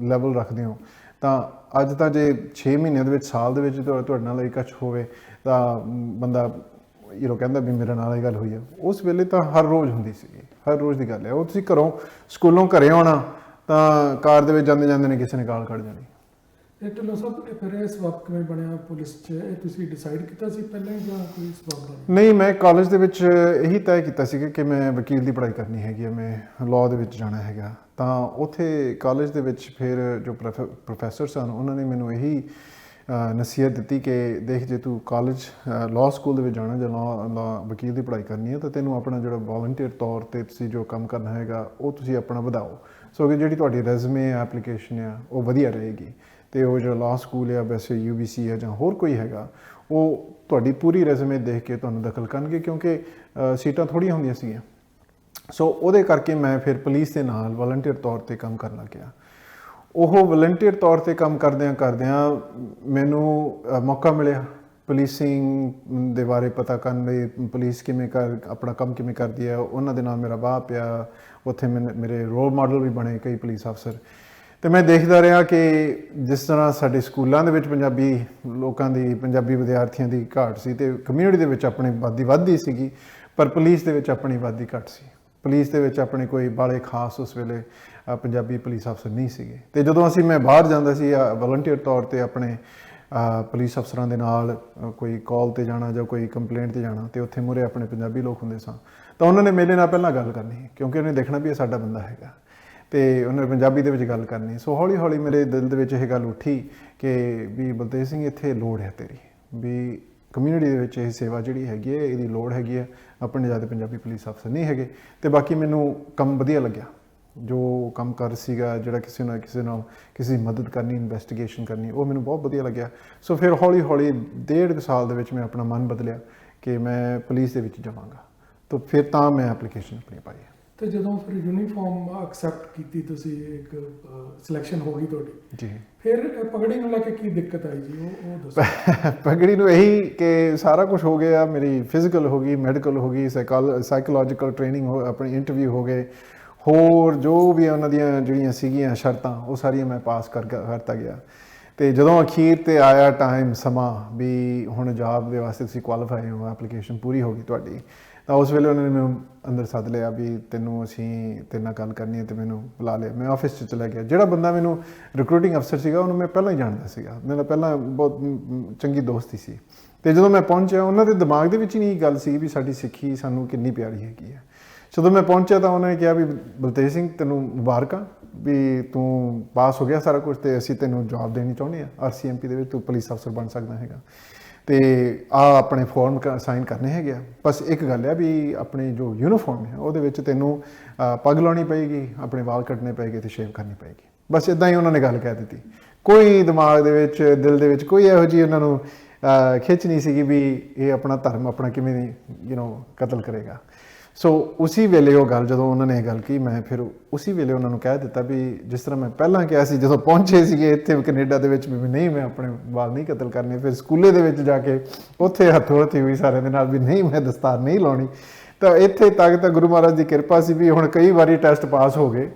ਲੈਵਲ ਰੱਖਦੇ ਹੋ, ਤਾਂ ਅੱਜ ਤਾਂ ਜੇ 6 ਮਹੀਨਿਆਂ ਦੇ ਵਿੱਚ, ਸਾਲ ਦੇ ਵਿੱਚ ਤੁਹਾਡੇ ਨਾਲ ਇਹ ਕੁਛ ਹੋਵੇ ਤਾਂ ਬੰਦਾ ਕਹਿੰਦਾ ਵੀ ਮੇਰੇ ਨਾਲ ਇਹ ਗੱਲ ਹੋਈ ਆ, ਉਸ ਵੇਲੇ ਤਾਂ ਹਰ ਰੋਜ਼ ਹੁੰਦੀ ਸੀਗੀ, ਹਰ ਰੋਜ਼ ਦੀ ਗੱਲ ਹੈ। ਉਹ ਤੁਸੀਂ ਸਕੂਲੋਂ ਘਰੇ ਆਉਣਾ ਤਾਂ ਕਾਰ ਦੇ ਵਿੱਚ ਜਾਂਦੇ ਜਾਂਦੇ ਨੇ ਕਿਸੇ ਨੇ ਗਾਲ ਕੱਢ ਜਾਣੀ। ਇਹ ਢਿੱਲੋਂ ਸਾਹਿਬ ਫਿਰ ਇਹ ਸਬਬ ਕਿਵੇਂ ਬਣਿਆ ਪੁਲਿਸ 'ਚ? ਇਹ ਤੁਸੀਂ ਡਿਸਾਈਡ ਕੀਤਾ ਸੀ ਪਹਿਲਾਂ ਜਾਂ ਕੋਈ ਸਬਬ ਬਣਿਆ? ਨਹੀਂ, ਮੈਂ ਕਾਲਜ ਦੇ ਵਿੱਚ ਇਹੀ ਤੈਅ ਕੀਤਾ ਸੀ ਕਿ ਮੈਂ ਵਕੀਲ ਦੀ ਪੜ੍ਹਾਈ ਕਰਨੀ ਹੈਗੀ ਹੈ, ਮੈਂ ਲਾਅ ਦੇ ਵਿੱਚ ਜਾਣਾ ਹੈਗਾ। ਤਾਂ ਉੱਥੇ ਕਾਲਜ ਦੇ ਵਿੱਚ ਫਿਰ ਜੋ ਪ੍ਰੋਫੈਸਰ ਸਨ ਉਹਨਾਂ ਨੇ ਮੈਨੂੰ ਇਹੀ ਨਸੀਹਤ ਦਿੱਤੀ ਕਿ ਦੇਖ, ਜੇ ਤੂੰ ਕਾਲਜ ਲਾਅ ਸਕੂਲ ਦੇ ਵਿੱਚ ਜਾਣਾ ਜਾਂ ਵਕੀਲ ਦੀ ਪੜ੍ਹਾਈ ਕਰਨੀ ਹੈ ਤਾਂ ਤੈਨੂੰ ਆਪਣਾ ਜਿਹੜਾ ਵੋਲੰਟੀਅਰ ਤੌਰ 'ਤੇ ਤੁਸੀਂ ਜੋ ਕੰਮ ਕਰਨਾ ਹੈਗਾ ਉਹ ਤੁਸੀਂ ਆਪਣਾ ਵਧਾਓ, ਸੋ ਕਿ ਜਿਹੜੀ ਤੁਹਾਡੀ ਰੈਜ਼ੂਮੇ ਐਪਲੀਕੇਸ਼ਨ ਆ ਉਹ ਵਧੀਆ ਰਹੇਗੀ। ਅਤੇ ਉਹ ਜਿਹੜਾ ਲਾਅ ਸਕੂਲ ਆ, ਵੈਸੇ UBC ਆ ਜਾਂ ਹੋਰ ਕੋਈ ਹੈਗਾ, ਉਹ ਤੁਹਾਡੀ ਪੂਰੀ ਰੈਜ਼ੂਮੇ ਦੇਖ ਕੇ ਤੁਹਾਨੂੰ ਦਖਲ ਕਰਨਗੇ, ਕਿਉਂਕਿ ਸੀਟਾਂ ਥੋੜ੍ਹੀਆਂ ਹੁੰਦੀਆਂ ਸੀਗੀਆਂ। ਸੋ ਉਹਦੇ ਕਰਕੇ ਮੈਂ ਫਿਰ ਪੁਲਿਸ ਦੇ ਨਾਲ ਵਲੰਟੀਅਰ ਤੌਰ 'ਤੇ ਕੰਮ ਕਰਨ ਲੱਗ ਗਿਆ। ਉਹ ਵਲੰਟੀਅਰ ਤੌਰ 'ਤੇ ਕੰਮ ਕਰਦਿਆਂ ਮੈਨੂੰ ਮੌਕਾ ਮਿਲਿਆ ਪੁਲਿਸਿੰਗ ਦੇ ਬਾਰੇ ਪਤਾ ਕਰਨ ਲਈ, ਪੁਲਿਸ ਕਿਵੇਂ ਆਪਣਾ ਕੰਮ ਕਿਵੇਂ ਕਰਦੀ ਹੈ, ਉਹਨਾਂ ਦੇ ਨਾਲ ਮੇਰਾ ਵਾਹ ਪਿਆ। ਉੱਥੇ ਮੇਰੇ ਰੋਲ ਮਾਡਲ ਵੀ ਬਣੇ ਕਈ ਪੁਲਿਸ ਅਫਸਰ। ਅਤੇ ਮੈਂ ਦੇਖਦਾ ਰਿਹਾ ਕਿ ਜਿਸ ਤਰ੍ਹਾਂ ਸਾਡੇ ਸਕੂਲਾਂ ਦੇ ਵਿੱਚ ਪੰਜਾਬੀ ਲੋਕਾਂ ਦੀ, ਪੰਜਾਬੀ ਵਿਦਿਆਰਥੀਆਂ ਦੀ ਘਾਟ ਸੀ, ਅਤੇ ਕਮਿਊਨਿਟੀ ਦੇ ਵਿੱਚ ਆਪਣੀ ਆਬਾਦੀ ਵੱਧਦੀ ਸੀਗੀ, ਪਰ ਪੁਲਿਸ ਦੇ ਵਿੱਚ ਆਪਣੀ ਆਬਾਦੀ ਘੱਟ ਸੀ। ਪੁਲਿਸ ਦੇ ਵਿੱਚ ਆਪਣੇ ਕੋਈ ਬਾਲੇ ਖਾਸ ਉਸ ਵੇਲੇ ਪੰਜਾਬੀ ਪੁਲਿਸ ਅਫਸਰ ਨਹੀਂ ਸੀਗੇ। ਅਤੇ ਜਦੋਂ ਮੈਂ ਬਾਹਰ ਜਾਂਦਾ ਸੀ ਵਲੰਟੀਅਰ ਤੌਰ 'ਤੇ ਆਪਣੇ ਪੁਲਿਸ ਅਫਸਰਾਂ ਦੇ ਨਾਲ ਕੋਈ ਕਾਲ 'ਤੇ ਜਾਣਾ ਜਾਂ ਕੋਈ ਕੰਪਲੇਂਟ 'ਤੇ ਜਾਣਾ, ਅਤੇ ਉੱਥੇ ਮੂਹਰੇ ਆਪਣੇ ਪੰਜਾਬੀ ਲੋਕ ਹੁੰਦੇ ਸਨ, ਤਾਂ ਉਹਨਾਂ ਨੇ ਮੇਰੇ ਨਾਲ ਪਹਿਲਾਂ ਗੱਲ ਕਰਨੀ, ਕਿਉਂਕਿ ਉਹਨੇ ਦੇਖਣਾ ਵੀ ਇਹ ਸਾਡਾ ਬੰਦਾ ਹੈਗਾ, ਅਤੇ ਉਹਨੇ ਪੰਜਾਬੀ ਦੇ ਵਿੱਚ ਗੱਲ ਕਰਨੀ। ਸੋ ਹੌਲੀ ਹੌਲੀ ਮੇਰੇ ਦਿਲ ਦੇ ਵਿੱਚ ਇਹ ਗੱਲ ਉੱਠੀ ਕਿ ਵੀ ਬਲਤੇਜ ਸਿੰਘ, ਇੱਥੇ ਲੋੜ ਹੈ ਤੇਰੀ, ਵੀ ਕਮਿਊਨਿਟੀ ਦੇ ਵਿੱਚ ਇਹ ਸੇਵਾ ਜਿਹੜੀ ਹੈਗੀ ਹੈ ਇਹਦੀ ਲੋੜ ਹੈਗੀ ਹੈ। ਆਪਣੇ ਜ਼ਿਆਦਾ ਪੰਜਾਬੀ ਪੁਲਿਸ ਅਫਸਰ ਨਹੀਂ ਹੈਗੇ। ਅਤੇ ਬਾਕੀ ਮੈਨੂੰ ਕੰਮ ਵਧੀਆ ਲੱਗਿਆ, ਜੋ ਕੰਮ ਕਰ ਸੀਗਾ, ਜਿਹੜਾ ਕਿਸੇ ਦੀ ਮਦਦ ਕਰਨੀ, ਇਨਵੈਸਟੀਗੇਸ਼ਨ ਕਰਨੀ, ਉਹ ਮੈਨੂੰ ਬਹੁਤ ਵਧੀਆ ਲੱਗਿਆ। ਸੋ ਫਿਰ ਹੌਲੀ ਹੌਲੀ 1.5 ਸਾਲ ਦੇ ਵਿੱਚ ਮੈਂ ਆਪਣਾ ਮਨ ਬਦਲਿਆ ਕਿ ਮੈਂ ਪੁਲਿਸ ਦੇ ਵਿੱਚ ਜਾਵਾਂਗਾ। ਤਾਂ ਫਿਰ ਤਾਂ ਮੈਂ ਐਪਲੀਕੇਸ਼ਨ ਆਪਣੀ ਪਾਈ। ਤੇ ਜਦੋਂ ਫਿਰ ਯੂਨੀਫਾਰਮ ਐਕਸੈਪਟ ਕੀਤੀ ਤੁਸੀਂ, ਇੱਕ ਸਿਲੈਕਸ਼ਨ ਹੋ ਗਈ ਤੁਹਾਡੀ ਜੀ, ਫਿਰ ਪਗੜੀ ਨੂੰ ਲੈ ਕੇ ਕੀ ਦਿੱਕਤ ਆਈ ਜੀ, ਉਹ ਦੱਸੋ। ਪਗੜੀ ਨੂੰ ਇਹੀ ਕਿ ਸਾਰਾ ਕੁਝ ਹੋ ਗਿਆ, ਮੇਰੀ ਫਿਜ਼ੀਕਲ ਹੋ ਗਈ, ਮੈਡੀਕਲ ਹੋ ਗਈ, ਸਾਈਕੋਲੋਜੀਕਲ ਟ੍ਰੇਨਿੰਗ ਆਪਣੇ ਇੰਟਰਵਿਊ ਹੋ ਗਏ, ਹੋਰ ਜੋ ਵੀ ਉਹਨਾਂ ਦੀਆਂ ਜਿਹੜੀਆਂ ਸੀਗੀਆਂ ਸ਼ਰਤਾਂ, ਉਹ ਸਾਰੀਆਂ ਮੈਂ ਪਾਸ ਕਰਤਾ ਗਿਆ। ਅਤੇ ਜਦੋਂ ਅਖੀਰ 'ਤੇ ਆਇਆ ਟਾਈਮ, ਸਮਾਂ ਵੀ ਹੁਣ ਜੌਬ ਦੇ ਵਾਸਤੇ ਤੁਸੀਂ ਕੁਆਲੀਫਾਈ ਹੋ, ਐਪਲੀਕੇਸ਼ਨ ਪੂਰੀ ਹੋ ਗਈ ਤੁਹਾਡੀ, ਤਾਂ ਉਸ ਵੇਲੇ ਉਹਨਾਂ ਨੇ ਮੈਨੂੰ ਅੰਦਰ ਸੱਦ ਲਿਆ ਵੀ ਅਸੀਂ ਤੇਰੇ ਨਾਲ ਗੱਲ ਕਰਨੀ ਹੈ, ਅਤੇ ਮੈਨੂੰ ਬੁਲਾ ਲਿਆ। ਮੈਂ ਆਫਿਸ 'ਚ ਚਲਾ ਗਿਆ। ਜਿਹੜਾ ਬੰਦਾ ਮੈਨੂੰ ਰਿਕਰੂਟਿੰਗ ਅਫਸਰ ਸੀਗਾ ਉਹਨੂੰ ਮੈਂ ਪਹਿਲਾਂ ਹੀ ਜਾਣਦਾ ਸੀਗਾ, ਮੇਰਾ ਪਹਿਲਾਂ ਬਹੁਤ ਚੰਗੀ ਦੋਸਤੀ ਸੀ। ਅਤੇ ਜਦੋਂ ਮੈਂ ਪਹੁੰਚਿਆ, ਉਹਨਾਂ ਦੇ ਦਿਮਾਗ ਦੇ ਵਿੱਚ ਨਹੀਂ ਗੱਲ ਸੀ ਵੀ ਸਾਡੀ ਸਿੱਖੀ ਸਾਨੂੰ ਕਿੰਨੀ ਪਿਆਰੀ ਹੈਗੀ ਹੈ। ਜਦੋਂ ਮੈਂ ਪਹੁੰਚਿਆ ਤਾਂ ਉਹਨਾਂ ਨੇ ਕਿਹਾ ਵੀ ਬਲਤੇਜ ਸਿੰਘ, ਤੈਨੂੰ ਮੁਬਾਰਕਾਂ ਵੀ ਤੂੰ ਪਾਸ ਹੋ ਗਿਆ ਸਾਰਾ ਕੁਝ, ਅਤੇ ਅਸੀਂ ਤੈਨੂੰ ਜੌਬ ਦੇਣੀ ਚਾਹੁੰਦੇ ਹਾਂ RCMP ਦੇ ਵਿੱਚ, ਤੂੰ ਪੁਲਿਸ ਅਫਸਰ ਬਣ ਸਕਦਾ ਹੈਗਾ, ਅਤੇ ਆਪਣੇ ਫਾਰਮ ਸਾਈਨ ਕਰਨੇ ਹੈਗੇ ਆ। ਬਸ ਇੱਕ ਗੱਲ ਹੈ ਵੀ ਆਪਣੀ ਜੋ ਯੂਨੀਫਾਰਮ ਹੈ ਉਹਦੇ ਵਿੱਚ ਤੈਨੂੰ ਪੱਗ ਲਾਉਣੀ ਪਏਗੀ, ਆਪਣੇ ਵਾਲ ਕੱਟਣੇ ਪਏਗੇ ਅਤੇ ਸ਼ੇਵ ਕਰਨੀ ਪਏਗੀ। ਬਸ ਇੱਦਾਂ ਹੀ ਉਹਨਾਂ ਨੇ ਗੱਲ ਕਹਿ ਦਿੱਤੀ। ਕੋਈ ਦਿਮਾਗ ਦੇ ਵਿੱਚ, ਦਿਲ ਦੇ ਵਿੱਚ ਕੋਈ ਇਹੋ ਜਿਹੀ ਉਹਨਾਂ ਨੂੰ ਖਿੱਚ ਨਹੀਂ ਸੀਗੀ ਵੀ ਇਹ ਆਪਣਾ ਧਰਮ ਆਪਣਾ ਕਿਵੇਂ ਕਤਲ ਕਰੇਗਾ। ਸੋ ਉਸੀ ਵੇਲੇ ਉਹ ਗੱਲ, ਜਦੋਂ ਉਹਨਾਂ ਨੇ ਇਹ ਗੱਲ ਕਹੀ, ਮੈਂ ਫਿਰ ਉਸੀ ਵੇਲੇ ਉਹਨਾਂ ਨੂੰ ਕਹਿ ਦਿੱਤਾ ਵੀ ਜਿਸ ਤਰ੍ਹਾਂ ਮੈਂ ਪਹਿਲਾਂ ਕਿਹਾ ਸੀ ਜਦੋਂ ਪਹੁੰਚੇ ਸੀਗੇ ਇੱਥੇ ਕੈਨੇਡਾ ਦੇ ਵਿੱਚ, ਵੀ ਨਹੀਂ, ਮੈਂ ਆਪਣੇ ਵਾਲ ਨਹੀਂ ਕਤਲ ਕਰਨੇ। ਫਿਰ ਸਕੂਲੇ ਦੇ ਵਿੱਚ ਜਾ ਕੇ ਉੱਥੇ ਹੱਥੋਂ ਹੱਥੀ ਹੋਈ ਸਾਰਿਆਂ ਦੇ ਨਾਲ ਵੀ ਨਹੀਂ, ਮੈਂ ਦਸਤਾਰ ਨਹੀਂ ਲਾਉਣੀ। ਤਾਂ ਇੱਥੇ ਤੱਕ ਤਾਂ ਗੁਰੂ ਮਹਾਰਾਜ ਦੀ ਕਿਰਪਾ ਸੀ ਵੀ ਹੁਣ ਕਈ ਵਾਰੀ ਟੈਸਟ ਪਾਸ ਹੋ ਗਏ,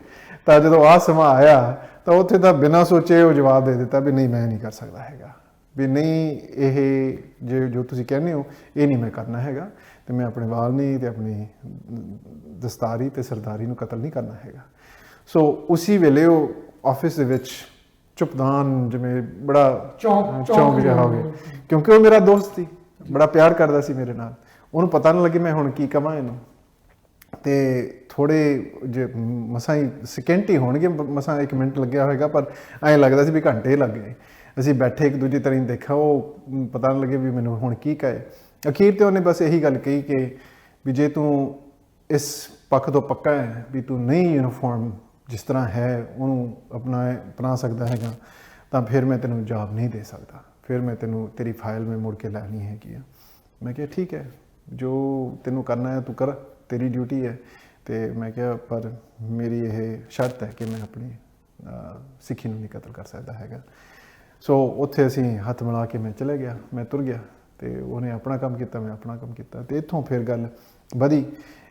ਤਾਂ ਜਦੋਂ ਆਹ ਸਮਾਂ ਆਇਆ ਤਾਂ ਉੱਥੇ ਤਾਂ ਬਿਨਾਂ ਸੋਚੇ ਉਹ ਜਵਾਬ ਦੇ ਦਿੱਤਾ ਵੀ ਨਹੀਂ, ਮੈਂ ਨਹੀਂ ਕਰ ਸਕਦਾ ਹੈਗਾ, ਵੀ ਨਹੀਂ, ਇਹ ਜੋ ਤੁਸੀਂ ਕਹਿੰਦੇ ਹੋ ਇਹ ਨਹੀਂ ਮੈਂ ਕਰਨਾ ਹੈਗਾ, ਅਤੇ ਮੈਂ ਆਪਣੇ ਵਾਲ ਨਹੀਂ ਅਤੇ ਆਪਣੀ ਦਸਤਾਰੀ ਅਤੇ ਸਰਦਾਰੀ ਨੂੰ ਕਤਲ ਨਹੀਂ ਕਰਨਾ ਹੈਗਾ। ਸੋ ਉਸੀ ਵੇਲੇ ਉਹ ਆਫਿਸ ਦੇ ਵਿੱਚ ਚੁਪਦਾਨ, ਜਿਵੇਂ ਬੜਾ ਚੌਂਕ ਜਿਹਾ ਹੋ ਗਿਆ, ਕਿਉਂਕਿ ਉਹ ਮੇਰਾ ਦੋਸਤ ਸੀ, ਬੜਾ ਪਿਆਰ ਕਰਦਾ ਸੀ ਮੇਰੇ ਨਾਲ। ਉਹਨੂੰ ਪਤਾ ਨਾ ਲੱਗੇ ਮੈਂ ਹੁਣ ਕੀ ਕਵਾਂ ਇਹਨੂੰ। ਅਤੇ ਥੋੜ੍ਹੇ ਜੇ ਮਸਾਂ ਹੀ ਸਕਿੰਟ ਹੀ ਹੋਣਗੇ, ਮਸਾਂ 1 ਮਿੰਟ ਲੱਗਿਆ ਹੋਏਗਾ, ਪਰ ਐਂ ਲੱਗਦਾ ਸੀ ਵੀ ਘੰਟੇ ਲੱਗ ਗਏ। ਅਸੀਂ ਬੈਠੇ ਇੱਕ ਦੂਜੀ ਤਰ੍ਹਾਂ ਦੇਖਿਆ, ਉਹ ਪਤਾ ਨਾ ਲੱਗੇ ਵੀ ਮੈਨੂੰ ਹੁਣ ਕੀ ਕਹੇ। ਅਖੀਰ 'ਤੇ ਉਹਨੇ ਬਸ ਇਹੀ ਗੱਲ ਕਹੀ ਕਿ ਵੀ ਜੇ ਤੂੰ ਇਸ ਪੱਖ ਤੋਂ ਪੱਕਾ ਹੈ ਵੀ ਤੂੰ ਨਹੀਂ ਯੂਨੀਫਾਰਮ ਜਿਸ ਤਰ੍ਹਾਂ ਹੈ ਉਹਨੂੰ ਅਪਣਾ ਸਕਦਾ ਹੈਗਾ, ਤਾਂ ਫਿਰ ਮੈਂ ਤੈਨੂੰ ਜੌਬ ਨਹੀਂ ਦੇ ਸਕਦਾ, ਫਿਰ ਮੈਂ ਤੇਰੀ ਫਾਈਲ ਮੈਂ ਮੁੜ ਕੇ ਲੈਣੀ ਹੈਗੀ ਆ। ਮੈਂ ਕਿਹਾ ਠੀਕ ਹੈ, ਜੋ ਤੈਨੂੰ ਕਰਨਾ ਹੈ ਤੂੰ ਕਰ, ਤੇਰੀ ਡਿਊਟੀ ਹੈ। ਅਤੇ ਮੈਂ ਕਿਹਾ ਪਰ ਮੇਰੀ ਇਹ ਸ਼ਰਤ ਹੈ ਕਿ ਮੈਂ ਆਪਣੀ ਸਿੱਖੀ ਨੂੰ ਨਹੀਂ ਕਤਲ ਕਰ ਸਕਦਾ ਹੈਗਾ। ਸੋ ਉੱਥੇ ਅਸੀਂ ਹੱਥ ਮਿਲਾ ਕੇ ਮੈਂ ਚਲੇ ਗਿਆ, ਮੈਂ ਤੁਰ ਗਿਆ, ਅਤੇ ਉਹਨੇ ਆਪਣਾ ਕੰਮ ਕੀਤਾ, ਮੈਂ ਆਪਣਾ ਕੰਮ ਕੀਤਾ। ਅਤੇ ਇੱਥੋਂ ਫਿਰ ਗੱਲ ਵਧੀ,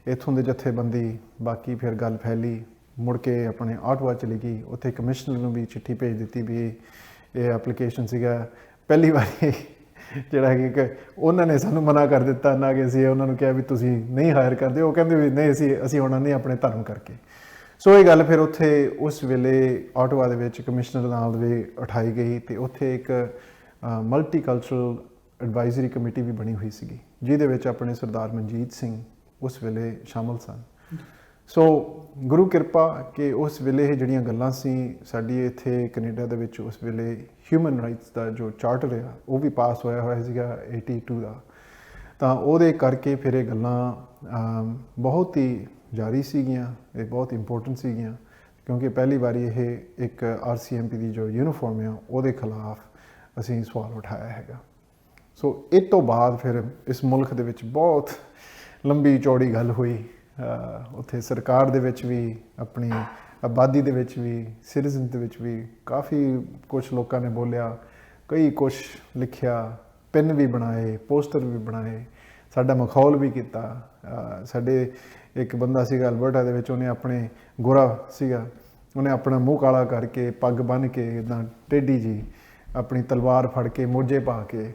ਇੱਥੋਂ ਦੇ ਜਥੇਬੰਦੀ, ਬਾਕੀ ਫਿਰ ਗੱਲ ਫੈਲੀ, ਮੁੜ ਕੇ ਆਪਣੇ ਆਟਵਾ ਚਲੀ ਗਈ। ਉੱਥੇ ਕਮਿਸ਼ਨਰ ਨੂੰ ਵੀ ਚਿੱਠੀ ਭੇਜ ਦਿੱਤੀ ਵੀ ਇਹ ਐਪਲੀਕੇਸ਼ਨ ਸੀਗਾ, ਪਹਿਲੀ ਵਾਰੀ ਜਿਹੜਾ ਹੈ ਕਿ ਉਹਨਾਂ ਨੇ ਸਾਨੂੰ ਮਨਾ ਕਰ ਦਿੱਤਾ, ਨਾ ਕਿ ਅਸੀਂ ਉਹਨਾਂ ਨੂੰ ਕਿਹਾ ਵੀ ਤੁਸੀਂ ਨਹੀਂ ਹਾਇਰ ਕਰਦੇ। ਉਹ ਕਹਿੰਦੇ ਵੀ ਨਹੀਂ, ਅਸੀਂ ਆਉਣਾ ਨਹੀਂ ਆਪਣੇ ਧਰਮ ਕਰਕੇ। ਸੋ ਇਹ ਗੱਲ ਫਿਰ ਉੱਥੇ ਉਸ ਵੇਲੇ ਆਟੋਵਾ ਦੇ ਵਿੱਚ ਕਮਿਸ਼ਨਰ ਨਾਲ ਵੀ ਉਠਾਈ ਗਈ ਅਤੇ ਉੱਥੇ ਇੱਕ ਮਲਟੀਕਲਚਰਲ ਐਡਵਾਈਜ਼ਰੀ ਕਮੇਟੀ ਵੀ ਬਣੀ ਹੋਈ ਸੀਗੀ, ਜਿਹਦੇ ਵਿੱਚ ਆਪਣੇ ਸਰਦਾਰ ਮਨਜੀਤ ਸਿੰਘ ਉਸ ਵੇਲੇ ਸ਼ਾਮਲ ਸਨ। ਸੋ ਗੁਰੂ ਕਿਰਪਾ ਕਿ ਉਸ ਵੇਲੇ ਇਹ ਜਿਹੜੀਆਂ ਗੱਲਾਂ ਸੀ ਸਾਡੀ ਇੱਥੇ ਕੈਨੇਡਾ ਦੇ ਵਿੱਚ ਉਸ ਵੇਲੇ ਹਿਊਮਨ ਰਾਈਟਸ ਦਾ ਜੋ ਚਾਰਟਰ ਆ ਉਹ ਵੀ ਪਾਸ ਹੋਇਆ ਸੀਗਾ 82 ਦਾ। ਤਾਂ ਉਹਦੇ ਕਰਕੇ ਫਿਰ ਇਹ ਗੱਲਾਂ ਬਹੁਤ ਹੀ ਜਾਰੀ ਸੀਗੀਆਂ, ਇਹ ਬਹੁਤ ਇੰਪੋਰਟੈਂਟ ਸੀਗੀਆਂ, ਕਿਉਂਕਿ ਪਹਿਲੀ ਵਾਰੀ ਇਹ ਇੱਕ RCMP ਦੀ ਜੋ ਯੂਨੀਫਾਰਮ ਆ ਉਹਦੇ ਖਿਲਾਫ ਅਸੀਂ ਸਵਾਲ ਉਠਾਇਆ ਹੈਗਾ। ਸੋ ਇਹ ਤੋਂ ਬਾਅਦ ਫਿਰ ਇਸ ਮੁਲਕ ਦੇ ਵਿੱਚ ਬਹੁਤ ਲੰਬੀ ਚੌੜੀ ਗੱਲ ਹੋਈ। ਉੱਥੇ ਸਰਕਾਰ ਦੇ ਵਿੱਚ ਵੀ, ਆਪਣੀ ਆਬਾਦੀ ਦੇ ਵਿੱਚ ਵੀ, ਸਿਟੀਜ਼ਨ ਦੇ ਵਿੱਚ ਵੀ ਕਾਫੀ ਕੁਛ ਲੋਕਾਂ ਨੇ ਬੋਲਿਆ, ਕਈ ਕੁਛ ਲਿਖਿਆ, ਪੈਨ ਵੀ ਬਣਾਏ, ਪੋਸਟਰ ਵੀ ਬਣਾਏ, ਸਾਡਾ ਮਖੌਲ ਵੀ ਕੀਤਾ। ਸਾਡੇ ਇੱਕ ਬੰਦਾ ਸੀਗਾ ਅਲਬਰਟਾ ਦੇ ਵਿੱਚ, ਉਹਨੇ ਆਪਣੇ ਗੋਰਾ ਸੀਗਾ, ਉਹਨੇ ਆਪਣਾ ਮੂੰਹ ਕਾਲਾ ਕਰਕੇ ਪੱਗ ਬੰਨ੍ਹ ਕੇ ਇੱਦਾਂ ਟੇਢੀ ਜੀ ਆਪਣੀ ਤਲਵਾਰ ਫੜ ਕੇ ਮੋਜੇ ਪਾ ਕੇ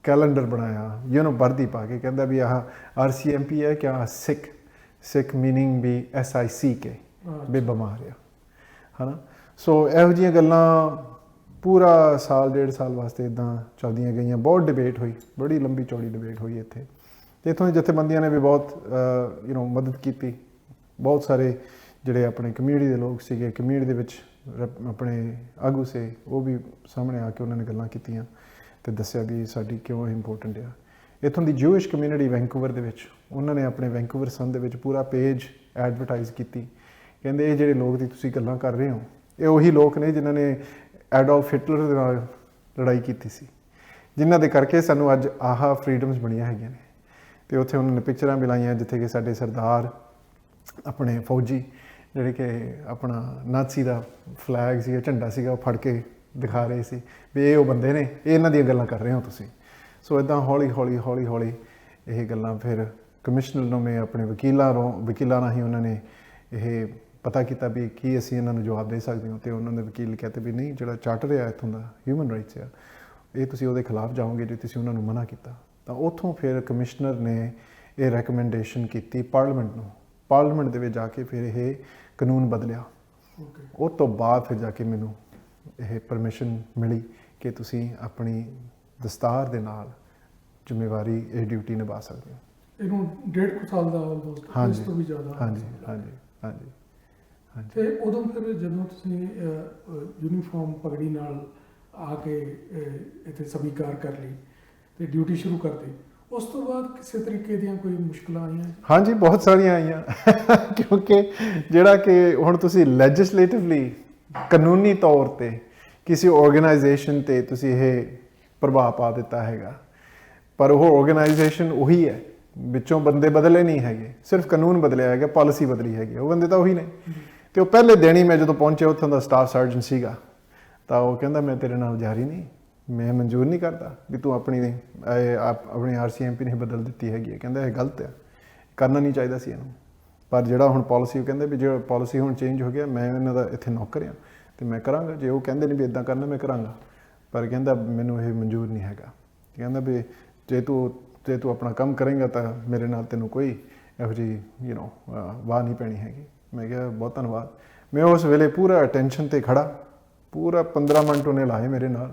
ਕੈਲੰਡਰ ਬਣਾਇਆ, ਵਰਦੀ ਪਾ ਕੇ, ਕਹਿੰਦਾ ਵੀ ਆਹ RCMP ਹੈ ਕਿਆ ਸਿੱਖ ਮੀਨਿੰਗ ਵੀ SICK ਵੀ ਬਿਮਾਰ ਆ, ਹੈ ਨਾ। ਸੋ ਇਹੋ ਜਿਹੀਆਂ ਗੱਲਾਂ ਪੂਰਾ ਸਾਲ 1.5 ਸਾਲ ਵਾਸਤੇ ਇੱਦਾਂ ਚੱਲਦੀਆਂ ਗਈਆਂ। ਬਹੁਤ ਡਿਬੇਟ ਹੋਈ, ਬੜੀ ਲੰਬੀ ਚੌੜੀ ਡਿਬੇਟ ਹੋਈ ਇੱਥੇ, ਅਤੇ ਇੱਥੋਂ ਦੀ ਜਥੇਬੰਦੀਆਂ ਨੇ ਵੀ ਬਹੁਤ ਮਦਦ ਕੀਤੀ। ਬਹੁਤ ਸਾਰੇ ਜਿਹੜੇ ਆਪਣੇ ਕਮਿਊਨਿਟੀ ਦੇ ਲੋਕ ਸੀਗੇ, ਕਮਿਊਨਿਟੀ ਦੇ ਵਿੱਚ ਆਪਣੇ ਆਗੂ ਸੇ, ਉਹ ਵੀ ਸਾਹਮਣੇ ਆ ਕੇ ਉਹਨਾਂ ਨੇ ਗੱਲਾਂ ਕੀਤੀਆਂ ਅਤੇ ਦੱਸਿਆ ਵੀ ਸਾਡੀ ਕਿਉਂ ਇੰਪੋਰਟੈਂਟ ਆ। ਇੱਥੋਂ ਦੀ ਜੂਇਸ਼ ਕਮਿਊਨਿਟੀ ਵੈਂਕੂਵਰ ਦੇ ਵਿੱਚ, ਉਹਨਾਂ ਨੇ ਆਪਣੇ ਵੈਂਕੂਵਰ ਸਨ ਦੇ ਵਿੱਚ ਪੂਰਾ ਪੇਜ ਐਡਵਰਟਾਈਜ਼ ਕੀਤੀ। ਕਹਿੰਦੇ ਇਹ ਜਿਹੜੇ ਲੋਕ ਦੀ ਤੁਸੀਂ ਗੱਲਾਂ ਕਰ ਰਹੇ ਹੋ, ਇਹ ਉਹੀ ਲੋਕ ਨੇ ਜਿਨ੍ਹਾਂ ਨੇ ਐਡੋਲਫ ਹਿਟਲਰ ਦੇ ਨਾਲ ਲੜਾਈ ਕੀਤੀ ਸੀ, ਜਿਨ੍ਹਾਂ ਦੇ ਕਰਕੇ ਸਾਨੂੰ ਅੱਜ ਆਹ ਫਰੀਡਮਸ ਬਣੀਆਂ ਹੈਗੀਆਂ ਨੇ। ਅਤੇ ਉੱਥੇ ਉਹਨਾਂ ਨੇ ਪਿਕਚਰਾਂ ਵੀ ਲਾਈਆਂ ਜਿੱਥੇ ਕਿ ਸਾਡੇ ਸਰਦਾਰ ਆਪਣੇ ਫੌਜੀ ਜਿਹੜੇ ਕਿ ਆਪਣਾ ਨਾਜ਼ੀ ਦਾ ਫਲੈਗ ਸੀਗਾ, ਝੰਡਾ ਸੀਗਾ, ਉਹ ਫੜ ਕੇ ਦਿਖਾ ਰਹੇ ਸੀ ਵੀ ਇਹ ਉਹ ਬੰਦੇ ਨੇ, ਇਹ ਇਹਨਾਂ ਦੀਆਂ ਗੱਲਾਂ ਕਰ ਰਹੇ ਹੋ ਤੁਸੀਂ। ਸੋ ਇੱਦਾਂ ਹੌਲੀ ਹੌਲੀ ਇਹ ਗੱਲਾਂ ਫਿਰ ਕਮਿਸ਼ਨਰ ਨੂੰ ਨੇ ਆਪਣੇ ਵਕੀਲਾਂ ਰਾਹੀਂ ਉਹਨਾਂ ਨੇ ਇਹ ਪਤਾ ਕੀਤਾ ਵੀ ਕੀ ਅਸੀਂ ਇਹਨਾਂ ਨੂੰ ਜਵਾਬ ਦੇ ਸਕਦੇ ਹਾਂ। ਅਤੇ ਉਹਨਾਂ ਦੇ ਵਕੀਲ ਕਹਿੰਦੇ ਵੀ ਨਹੀਂ, ਜਿਹੜਾ ਚਾਰਟਰ ਆ ਇੱਥੋਂ ਦਾ ਹਿਊਮਨ ਰਾਈਟਸ ਆ, ਇਹ ਤੁਸੀਂ ਉਹਦੇ ਖਿਲਾਫ ਜਾਓਗੇ ਜੇ ਤੁਸੀਂ ਉਹਨਾਂ ਨੂੰ ਮਨਾ ਕੀਤਾ। ਤਾਂ ਉੱਥੋਂ ਫਿਰ ਕਮਿਸ਼ਨਰ ਨੇ ਇਹ ਰੈਕਮੈਂਡੇਸ਼ਨ ਕੀਤੀ ਪਾਰਲੀਮੈਂਟ ਨੂੰ। ਪਾਰਲੀਮੈਂਟ ਦੇ ਵਿੱਚ ਜਾ ਕੇ ਫਿਰ ਇਹ ਕਾਨੂੰਨ ਬਦਲਿਆ। ਉਹ ਤੋਂ ਬਾਅਦ ਫਿਰ ਜਾ ਕੇ ਮੈਨੂੰ ਇਹ ਪਰਮਿਸ਼ਨ ਮਿਲੀ ਕਿ ਤੁਸੀਂ ਆਪਣੀ ਦਸਤਾਰ ਦੇ ਨਾਲ ਜ਼ਿੰਮੇਵਾਰੀ ਇਹ ਡਿਊਟੀ ਨਿਭਾ ਸਕਦੇ ਹੋ। ਇਹਨੂੰ 1.5 ਸਾਲ ਦਾ ਆਲਮੋਸਟ, ਇਸ ਤੋਂ ਵੀ ਜ਼ਿਆਦਾ। ਹਾਂਜੀ। ਤੇ ਉਦੋਂ ਫਿਰ ਜਦੋਂ ਤੁਸੀਂ ਯੂਨੀਫਾਰਮ ਪਗੜੀ ਨਾਲ ਆ ਕੇ ਇੱਥੇ ਸਵੀਕਾਰ ਕਰ ਲਈ ਤੇ ਡਿਊਟੀ ਸ਼ੁਰੂ ਕਰਤੀ, ਉਸ ਤੋਂ ਬਾਅਦ ਕਿਸੇ ਤਰੀਕੇ ਦੀਆਂ ਕੋਈ ਮੁਸ਼ਕਲਾਂ ਆਈਆਂ? ਹਾਂਜੀ, ਬਹੁਤ ਸਾਰੀਆਂ ਆਈਆਂ ਕਿਉਂਕਿ ਜਿਹੜਾ ਕਿ ਹੁਣ ਤੁਸੀਂ ਲੈਜਿਸਲੇਟਿਵਲੀ ਕਾਨੂੰਨੀ ਤੌਰ 'ਤੇ ਕਿਸੇ ਆਰਗੇਨਾਈਜੇਸ਼ਨ 'ਤੇ ਤੁਸੀਂ ਇਹ ਪ੍ਰਭਾਵ ਪਾ ਦਿੱਤਾ ਹੈਗਾ, ਪਰ ਉਹ ਆਰਗੇਨਾਈਜੇਸ਼ਨ ਉਹੀ ਹੈ, ਵਿੱਚੋਂ ਬੰਦੇ ਬਦਲੇ ਨਹੀਂ ਹੈਗੇ, ਸਿਰਫ ਕਾਨੂੰਨ ਬਦਲਿਆ ਹੈਗਾ, ਪਾਲਿਸੀ ਬਦਲੀ ਹੈਗੀ, ਉਹ ਬੰਦੇ ਤਾਂ ਉਹੀ ਨੇ। ਅਤੇ ਉਹ ਪਹਿਲੇ ਦਿਨ ਹੀ ਮੈਂ ਜਦੋਂ ਪਹੁੰਚਿਆ ਉੱਥੋਂ ਦਾ ਸਟਾਫ ਸਰਜਨ ਸੀਗਾ, ਤਾਂ ਉਹ ਕਹਿੰਦਾ ਮੈਂ ਤੇਰੇ ਨਾਲ ਜਾਰੀ ਨਹੀਂ, ਮੈਂ ਮਨਜ਼ੂਰ ਨਹੀਂ ਕਰਦਾ ਵੀ ਤੂੰ ਆਪਣੀ RCMP ਨੇ ਬਦਲ ਦਿੱਤੀ ਹੈਗੀ ਹੈ। ਕਹਿੰਦਾ ਇਹ ਗਲਤ ਹੈ, ਕਰਨਾ ਨਹੀਂ ਚਾਹੀਦਾ ਸੀ ਇਹਨੂੰ, ਪਰ ਜਿਹੜਾ ਹੁਣ ਪਾਲਿਸੀ, ਉਹ ਕਹਿੰਦੇ ਵੀ ਜਿਹੜਾ ਪਾਲਿਸੀ ਹੁਣ ਚੇਂਜ ਹੋ ਗਿਆ, ਮੈਂ ਇਹਨਾਂ ਦਾ ਇੱਥੇ ਨੌਕਰ ਹਾਂ ਅਤੇ ਮੈਂ ਕਰਾਂਗਾ, ਜੇ ਉਹ ਕਹਿੰਦੇ ਨੇ ਵੀ ਇੱਦਾਂ ਕਰਨਾ ਮੈਂ ਕਰਾਂਗਾ, ਪਰ ਕਹਿੰਦਾ ਮੈਨੂੰ ਇਹ ਮਨਜ਼ੂਰ ਨਹੀਂ ਹੈਗਾ। ਕਹਿੰਦਾ ਵੀ ਜੇ ਤੂੰ ਆਪਣਾ ਕੰਮ ਕਰੇਂਗਾ ਤਾਂ ਮੇਰੇ ਨਾਲ ਤੈਨੂੰ ਕੋਈ ਇਹੋ ਜਿਹੀ ਵਾਹ ਨਹੀਂ ਪੈਣੀ ਹੈਗੀ। ਮੈਂ ਕਿਹਾ ਬਹੁਤ ਧੰਨਵਾਦ। ਮੈਂ ਉਸ ਵੇਲੇ ਪੂਰਾ ਅਟੈਂਸ਼ਨ 'ਤੇ ਖੜ੍ਹਾ, ਪੂਰਾ 15 ਮਿੰਟ ਉਹਨੇ ਲਾਏ ਮੇਰੇ ਨਾਲ,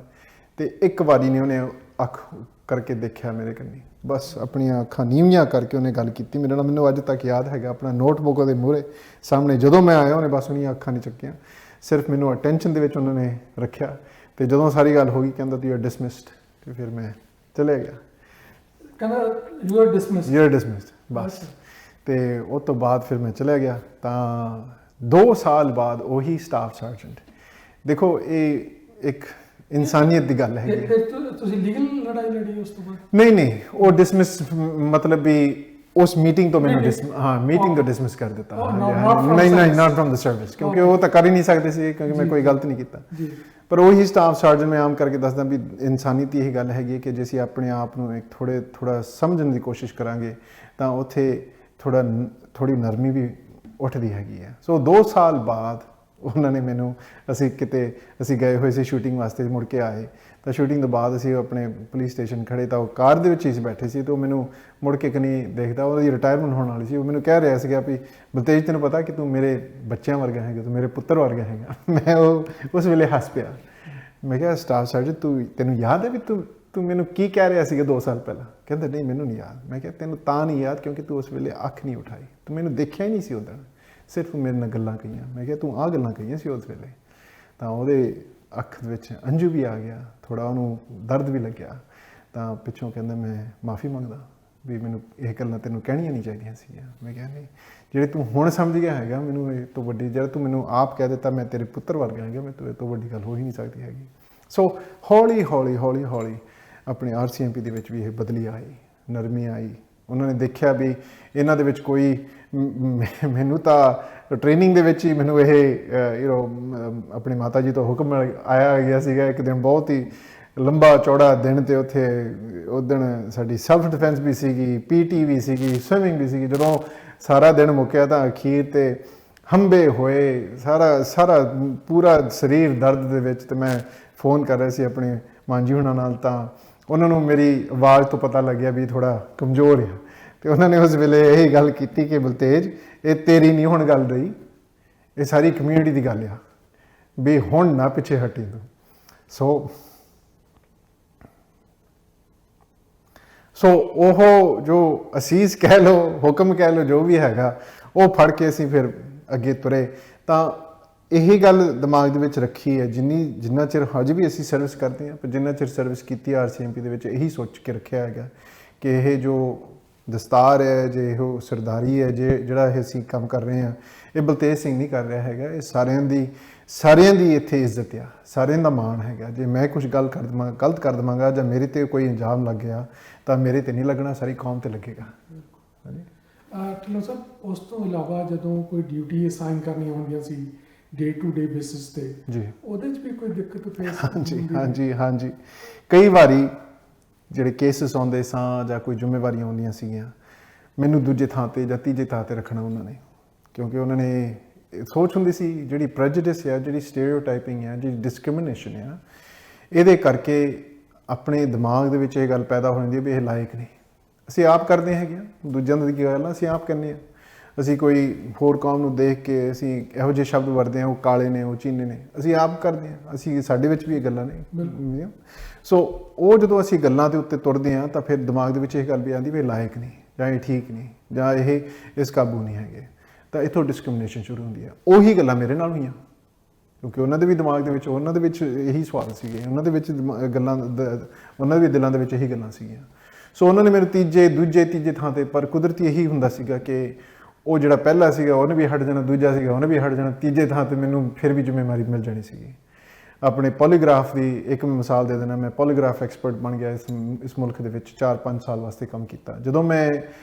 ਅਤੇ ਇੱਕ ਵਾਰੀ ਨੇ ਉਹਨੇ ਅੱਖ ਕਰਕੇ ਦੇਖਿਆ ਮੇਰੇ ਕੰਨੀ, ਬਸ ਆਪਣੀਆਂ ਅੱਖਾਂ ਨੀਵੀਆਂ ਕਰਕੇ ਉਹਨੇ ਗੱਲ ਕੀਤੀ ਮੇਰੇ ਨਾਲ। ਮੈਨੂੰ ਅੱਜ ਤੱਕ ਯਾਦ ਹੈਗਾ, ਆਪਣਾ ਨੋਟਬੁੱਕ ਉਹਦੇ ਮੂਹਰੇ ਸਾਹਮਣੇ ਜਦੋਂ ਮੈਂ ਆਇਆ, ਉਹਨੇ ਬਸ ਉਹਨੀਆਂ ਅੱਖਾਂ ਨਹੀਂ ਚੱਕੀਆਂ, ਸਿਰਫ ਮੈਨੂੰ ਅਟੈਂਸ਼ਨ ਦੇ ਵਿੱਚ ਉਹਨਾਂ ਨੇ ਰੱਖਿਆ। ਅਤੇ ਜਦੋਂ ਸਾਰੀ ਗੱਲ ਹੋ ਗਈ, ਕਹਿੰਦਾ ਯੂ ਆਰ ਡਿਸਮਿਸਡ, ਅਤੇ ਫਿਰ ਮੈਂ ਚਲੇ ਗਿਆ। ਕਹਿੰਦਾ ਯੂ ਆਰ ਡਿਸਮਿਸਡ ਬਸ। ਅਤੇ ਉਹ ਤੋਂ ਬਾਅਦ ਫਿਰ ਮੈਂ ਚਲਿਆ ਗਿਆ। ਤਾਂ 2 ਸਾਲ ਬਾਅਦ ਉਹੀ ਸਟਾਫ ਸਰਜੈਂਟ, ਦੇਖੋ ਇਹ ਇੱਕ ਇਨਸਾਨੀਅਤ ਦੀ ਗੱਲ ਹੈਗੀ। ਫਿਰ ਤੁਸੀਂ ਲੀਗਲ ਲੜਾਈ ਲੜੀ ਉਸ ਤੋਂ ਬਾਅਦ? ਨਹੀਂ, ਉਹ ਡਿਸਮਿਸ ਮਤਲਬ ਵੀ ਉਸ ਮੀਟਿੰਗ ਤੋਂ ਮੈਨੂੰ ਮੀਟਿੰਗ ਤੋਂ ਡਿਸਮਿਸ ਕਰ ਦਿੱਤਾ। ਨਹੀਂ, ਨਾਟ ਫਰੋਮ ਦ ਸਰਵਿਸ, ਕਿਉਂਕਿ ਉਹ ਤਾਂ ਕਰ ਹੀ ਨਹੀਂ ਸਕਦੇ ਸੀ, ਕਿਉਂਕਿ ਮੈਂ ਕੋਈ ਗਲਤ ਨਹੀਂ ਕੀਤਾ। ਪਰ ਉਹੀ ਸਟਾਫ ਸਰਜਨ ਮੈਂ ਆਮ ਕਰਕੇ ਦੱਸਦਾ ਵੀ ਇਨਸਾਨੀਅਤ ਇਹ ਗੱਲ ਹੈਗੀ ਕਿ ਜੇ ਅਸੀਂ ਆਪਣੇ ਆਪ ਨੂੰ ਇੱਕ ਥੋੜ੍ਹਾ ਸਮਝਣ ਦੀ ਕੋਸ਼ਿਸ਼ ਕਰਾਂਗੇ ਤਾਂ ਉੱਥੇ ਥੋੜ੍ਹੀ ਨਰਮੀ ਵੀ ਉੱਠਦੀ ਹੈਗੀ ਹੈ। ਸੋ 2 ਸਾਲ ਬਾਅਦ ਉਹਨਾਂ ਨੇ ਮੈਨੂੰ ਅਸੀਂ ਗਏ ਹੋਏ ਸੀ ਸ਼ੂਟਿੰਗ ਵਾਸਤੇ, ਮੁੜ ਕੇ ਆਏ ਤਾਂ ਸ਼ੂਟਿੰਗ ਤੋਂ ਬਾਅਦ ਅਸੀਂ ਆਪਣੇ ਪੁਲਿਸ ਸਟੇਸ਼ਨ ਖੜੇ ਤਾਂ ਉਹ ਕਾਰ ਦੇ ਵਿੱਚ ਹੀ ਬੈਠੇ ਸੀ, ਤਾਂ ਉਹ ਮੈਨੂੰ ਮੁੜ ਕੇ ਕਨੀ ਦੇਖਦਾ, ਉਹਦੀ ਰਿਟਾਇਰਮੈਂਟ ਹੋਣ ਵਾਲੀ ਸੀ, ਉਹ ਮੈਨੂੰ ਕਹਿ ਰਿਹਾ ਸੀਗਾ ਵੀ ਬਲਤੇਜ ਤੈਨੂੰ ਪਤਾ ਕਿ ਤੂੰ ਮੇਰੇ ਬੱਚਿਆਂ ਵਰਗਾ ਹੈਗਾ, ਤੂੰ ਮੇਰੇ ਪੁੱਤਰ ਵਰਗਾ ਹੈਗਾ। ਮੈਂ ਉਸ ਵੇਲੇ ਹੱਸ ਪਿਆ। ਮੈਂ ਕਿਹਾ ਸਟਾਫ ਸਰਜਨ ਤੈਨੂੰ ਯਾਦ ਹੈ ਵੀ ਤੂੰ ਮੈਨੂੰ ਕੀ ਕਹਿ ਰਿਹਾ ਸੀਗਾ 2 ਸਾਲ ਪਹਿਲਾਂ? ਕਹਿੰਦਾ ਨਹੀਂ ਮੈਨੂੰ ਨਹੀਂ ਯਾਦ। ਮੈਂ ਕਿਹਾ ਤੈਨੂੰ ਤਾਂ ਨਹੀਂ ਯਾਦ ਕਿਉਂਕਿ ਤੂੰ ਉਸ ਵੇਲੇ ਅੱਖ ਨਹੀਂ ਉਠਾਈ, ਤੂੰ ਮੈਨੂੰ ਦੇਖਿਆ ਹੀ ਨਹੀਂ ਸੀ ਉਦੋਂ, ਸਿਰਫ ਮੇਰੇ ਨਾਲ ਗੱਲਾਂ ਕਹੀਆਂ। ਮੈਂ ਕਿਹਾ ਤੂੰ ਆਹ ਗੱਲਾਂ ਕਹੀਆਂ ਸੀ ਉਸ ਵੇਲੇ। ਤਾਂ ਉਹਦੇ ਅੱਖ ਵਿੱਚ ਅੰਜੂ ਵੀ ਆ ਗਿਆ, ਥੋੜ੍ਹਾ ਉਹਨੂੰ ਦਰਦ ਵੀ ਲੱਗਿਆ। ਤਾਂ ਪਿੱਛੋਂ ਕਹਿੰਦਾ ਮੈਂ ਮਾफ़ੀ ਮੰਗਦਾ ਵੀ ਮੈਨੂੰ ਇਹ ਗੱਲਾਂ ਤੈਨੂੰ ਕਹਿਣੀਆਂ ਨਹੀਂ ਚਾਹੀਦੀਆਂ ਸੀਗੀਆਂ। ਮੈਂ ਕਿਹਾ ਨਹੀਂ, ਜਿਹੜੇ ਤੂੰ ਹੁਣ ਸਮਝ ਗਿਆ ਹੈਗਾ ਮੈਨੂੰ ਇਹ ਤੋਂ ਵੱਡੀ, ਜਿਹੜਾ ਤੂੰ ਮੈਨੂੰ ਆਪ ਕਹਿ ਦਿੱਤਾ ਮੈਂ ਤੇਰੇ ਪੁੱਤਰ ਵਰਗਾ ਹੈਗਾ, ਮੈਂ ਇਹ ਤੋਂ ਵੱਡੀ ਗੱਲ ਹੋ ਹੀ ਨਹੀਂ ਸਕਦੀ ਹੈਗੀ। ਸੋ ਹੌਲੀ ਹੌਲੀ ਆਪਣੇ RCMP ਦੇ ਵਿੱਚ ਵੀ ਇਹ ਬਦਲੀ ਆਈ, ਨਰਮੀ ਆਈ। ਉਹਨਾਂ ਨੇ ਦੇਖਿਆ ਵੀ ਇਹਨਾਂ ਦੇ ਵਿੱਚ ਕੋਈ ਮੈਨੂੰ ਤਾਂ ਟ੍ਰੇਨਿੰਗ ਦੇ ਵਿੱਚ ਹੀ ਮੈਨੂੰ ਇਹ ਆਪਣੀ ਮਾਤਾ ਜੀ ਤੋਂ ਹੁਕਮ ਆਇਆ ਗਿਆ ਸੀਗਾ ਇੱਕ ਦਿਨ, ਬਹੁਤ ਹੀ ਲੰਬਾ ਚੌੜਾ ਦਿਨ, ਤੇ ਉੱਥੇ ਉਸ ਦਿਨ ਸਾਡੀ ਸੈਲਫ ਡਿਫੈਂਸ ਵੀ ਸੀਗੀ, PT ਵੀ ਸੀਗੀ, ਸਵਿਮਿੰਗ ਵੀ ਸੀਗੀ। ਜਦੋਂ ਸਾਰਾ ਦਿਨ ਮੁੱਕਿਆ ਤਾਂ ਅਖੀਰ ਤੇ ਹੰਬੇ ਹੋਏ, ਸਾਰਾ ਪੂਰਾ ਸਰੀਰ ਦਰਦ ਦੇ ਵਿੱਚ, ਤੇ ਮੈਂ ਫੋਨ ਕਰ ਰਿਹਾ ਸੀ ਆਪਣੇ ਮਾਂਜੀ ਹੁਣਾਂ ਨਾਲ, ਤਾਂ ਉਹਨਾਂ ਨੂੰ ਮੇਰੀ ਆਵਾਜ਼ ਤੋਂ ਪਤਾ ਲੱਗਿਆ ਵੀ ਥੋੜ੍ਹਾ ਕਮਜ਼ੋਰ ਆ, ਤੇ ਉਹਨਾਂ ਨੇ ਉਸ ਵੇਲੇ ਇਹ ਗੱਲ ਕੀਤੀ ਕਿ ਬਲਤੇਜ ਇਹ ਤੇਰੀ ਨਹੀਂ ਹੁਣ ਗੱਲ ਰਹੀ, ਇਹ ਸਾਰੀ ਕਮਿਊਨਿਟੀ ਦੀ ਗੱਲ ਆ ਵੀ ਹੁਣ ਨਾ ਪਿੱਛੇ ਹਟੀ ਤੂੰ। ਸੋ ਉਹ ਜੋ ਅਸੀਸ ਕਹਿ ਲਓ, ਹੁਕਮ ਕਹਿ ਲਓ, ਜੋ ਵੀ ਹੈਗਾ, ਉਹ ਫੜ ਕੇ ਅਸੀਂ ਫਿਰ ਅੱਗੇ ਤੁਰੇ। ਤਾਂ ਇਹੀ ਗੱਲ ਦਿਮਾਗ ਦੇ ਵਿੱਚ ਰੱਖੀ ਹੈ, ਜਿੰਨਾ ਚਿਰ ਹਜੇ ਵੀ ਅਸੀਂ ਸਰਵਿਸ ਕਰਦੇ ਹਾਂ, ਪਰ ਜਿੰਨਾ ਚਿਰ ਸਰਵਿਸ ਕੀਤੀ RCMP ਦੇ ਵਿੱਚ ਇਹੀ ਸੋਚ ਕੇ ਰੱਖਿਆ ਹੈਗਾ ਕਿ ਇਹ ਜੋ ਦਸਤਾਰ ਹੈ, ਜੇ ਇਹੋ ਸਰਦਾਰੀ ਹੈ, ਜਿਹੜਾ ਇਹ ਅਸੀਂ ਕੰਮ ਕਰ ਰਹੇ ਹਾਂ, ਇਹ ਬਲਤੇਜ ਸਿੰਘ ਨਹੀਂ ਕਰ ਰਿਹਾ ਹੈਗਾ, ਇਹ ਸਾਰਿਆਂ ਦੀ ਇੱਥੇ ਇੱਜ਼ਤ ਆ, ਸਾਰਿਆਂ ਦਾ ਮਾਣ ਹੈਗਾ। ਜੇ ਮੈਂ ਕੁਝ ਗਲਤ ਕਰ ਦੇਵਾਂਗਾ ਜਾਂ ਮੇਰੇ ਤੇ ਕੋਈ ਇਲਜ਼ਾਮ ਲੱਗ ਗਿਆ ਤਾਂ ਮੇਰੇ ਤੇ ਨਹੀਂ ਲੱਗਣਾ, ਸਾਰੀ ਕੌਮ ਤੇ ਲੱਗੇਗਾ। ਢਿੱਲੋਂ ਸਾਹਿਬ, ਉਸ ਤੋਂ ਇਲਾਵਾ ਜਦੋਂ ਕੋਈ ਡਿਊਟੀ ਅਸਾਈਨ ਕਰਨੀਆਂ ਹੁੰਦੀਆਂ ਸੀ ਡੇ ਟੂ ਡੇ ਬੇਸਿਸ ਤੇ ਜੀ, ਉਹਦੇ 'ਚ ਵੀ ਕੋਈ ਦਿੱਕਤ ਫੇਸ? ਹਾਂਜੀ ਕਈ ਵਾਰੀ ਜਿਹੜੇ ਕੇਸਿਸ ਆਉਂਦੇ ਸਾਂ ਜਾਂ ਕੋਈ ਜ਼ਿੰਮੇਵਾਰੀਆਂ ਆਉਂਦੀਆਂ ਸੀਗੀਆਂ, ਮੈਨੂੰ ਦੂਜੇ ਥਾਂ ਤੇ ਜਾਂ ਤੀਜੇ ਥਾਂ ਤੇ ਰੱਖਣਾ ਉਹਨਾਂ ਨੇ, ਕਿਉਂਕਿ ਉਹਨਾਂ ਨੇ ਸੋਚ ਹੁੰਦੀ ਸੀ ਜਿਹੜੀ ਪ੍ਰੈਜੁਡਿਸ ਹੈ, ਜਿਹੜੀ ਸਟੀਰੀਓਟਾਈਪਿੰਗ ਹੈ, ਜਿਹੜੀ ਡਿਸਕ੍ਰਿਮੀਨੇਸ਼ਨ ਹੈ, ਇਹਦੇ ਕਰਕੇ ਆਪਣੇ ਦਿਮਾਗ ਦੇ ਵਿੱਚ ਇਹ ਗੱਲ ਪੈਦਾ ਹੋ ਜਾਂਦੀ ਹੈ ਵੀ ਇਹ ਲਾਇਕ ਨਹੀਂ। ਅਸੀਂ ਆਪ ਕਰਦੇ ਹੈਗੇ ਹਾਂ, ਦੂਜਿਆਂ ਦੀ ਕੀ ਗੱਲ, ਅਸੀਂ ਆਪ ਕਹਿੰਦੇ ਹਾਂ। ਅਸੀਂ ਕੋਈ ਹੋਰ ਕੌਮ ਨੂੰ ਦੇਖ ਕੇ ਅਸੀਂ ਇਹੋ ਜਿਹੇ ਸ਼ਬਦ ਵਰਤਦੇ ਹਾਂ, ਉਹ ਕਾਲੇ ਨੇ, ਉਹ ਚੀਨੇ ਨੇ, ਅਸੀਂ ਆਪ ਕਰਦੇ ਹਾਂ, ਸਾਡੇ ਵਿੱਚ ਵੀ ਇਹ ਗੱਲਾਂ ਨੇ। ਸੋ ਉਹ ਜਦੋਂ ਅਸੀਂ ਗੱਲਾਂ ਦੇ ਉੱਤੇ ਤੁਰਦੇ ਹਾਂ ਤਾਂ ਫਿਰ ਦਿਮਾਗ ਦੇ ਵਿੱਚ ਇਹ ਗੱਲ ਵੀ ਆਉਂਦੀ ਵੀ ਇਹ ਲਾਇਕ ਨਹੀਂ, ਜਾਂ ਇਹ ਠੀਕ ਨਹੀਂ, ਜਾਂ ਇਹ ਇਸ ਕਾਬੂ ਨਹੀਂ ਹੈਗੇ। ਤਾਂ ਇੱਥੋਂ ਡਿਸਕ੍ਰਿਮੀਨੇਸ਼ਨ ਸ਼ੁਰੂ ਹੁੰਦੀ ਹੈ। ਉਹੀ ਗੱਲਾਂ ਮੇਰੇ ਨਾਲ ਹੋਈਆਂ, ਕਿਉਂਕਿ ਉਹਨਾਂ ਦੇ ਵੀ ਦਿਮਾਗ ਦੇ ਵਿੱਚ, ਉਹਨਾਂ ਦੇ ਵਿੱਚ ਇਹੀ ਸਵਾਲ ਸੀਗੇ, ਉਹਨਾਂ ਦੇ ਵਿੱਚ ਗੱਲਾਂ, ਉਹਨਾਂ ਦੇ ਵੀ ਦਿਲਾਂ ਦੇ ਵਿੱਚ ਇਹੀ ਗੱਲਾਂ ਸੀਗੀਆਂ। ਸੋ ਉਹਨਾਂ ਨੇ ਮੈਨੂੰ ਦੂਜੇ ਤੀਜੇ ਥਾਂ ਤੇ, ਪਰ ਕੁਦਰਤੀ ਇਹੀ ਹੁੰਦਾ ਸੀਗਾ ਕਿ ਉਹ ਜਿਹੜਾ ਪਹਿਲਾ ਸੀਗਾ ਉਹਨੇ ਵੀ ਹਟ ਜਾਣਾ, ਦੂਜਾ ਸੀਗਾ ਉਹਨੇ ਵੀ ਹਟ ਜਾਣਾ, ਤੀਜੇ ਥਾਂ ਤੇ ਮੈਨੂੰ ਫਿਰ ਵੀ ਜ਼ਿੰਮੇਵਾਰੀ ਮਿਲ ਜਾਣੀ ਸੀਗੀ। ਆਪਣੇ ਪੋਲੀਗ੍ਰਾਫ ਦੀ ਇੱਕ ਮਿਸਾਲ ਦੇ ਦੇਣਾ, ਮੈਂ ਪੋਲੀਗ੍ਰਾਫ ਐਕਸਪਰਟ ਬਣ ਗਿਆ ਇਸ ਮੁਲਕ ਦੇ ਵਿੱਚ, 4-5 ਸਾਲ ਵਾਸਤੇ ਕੰਮ ਕੀਤਾ। ਜਦੋਂ ਮੈਂ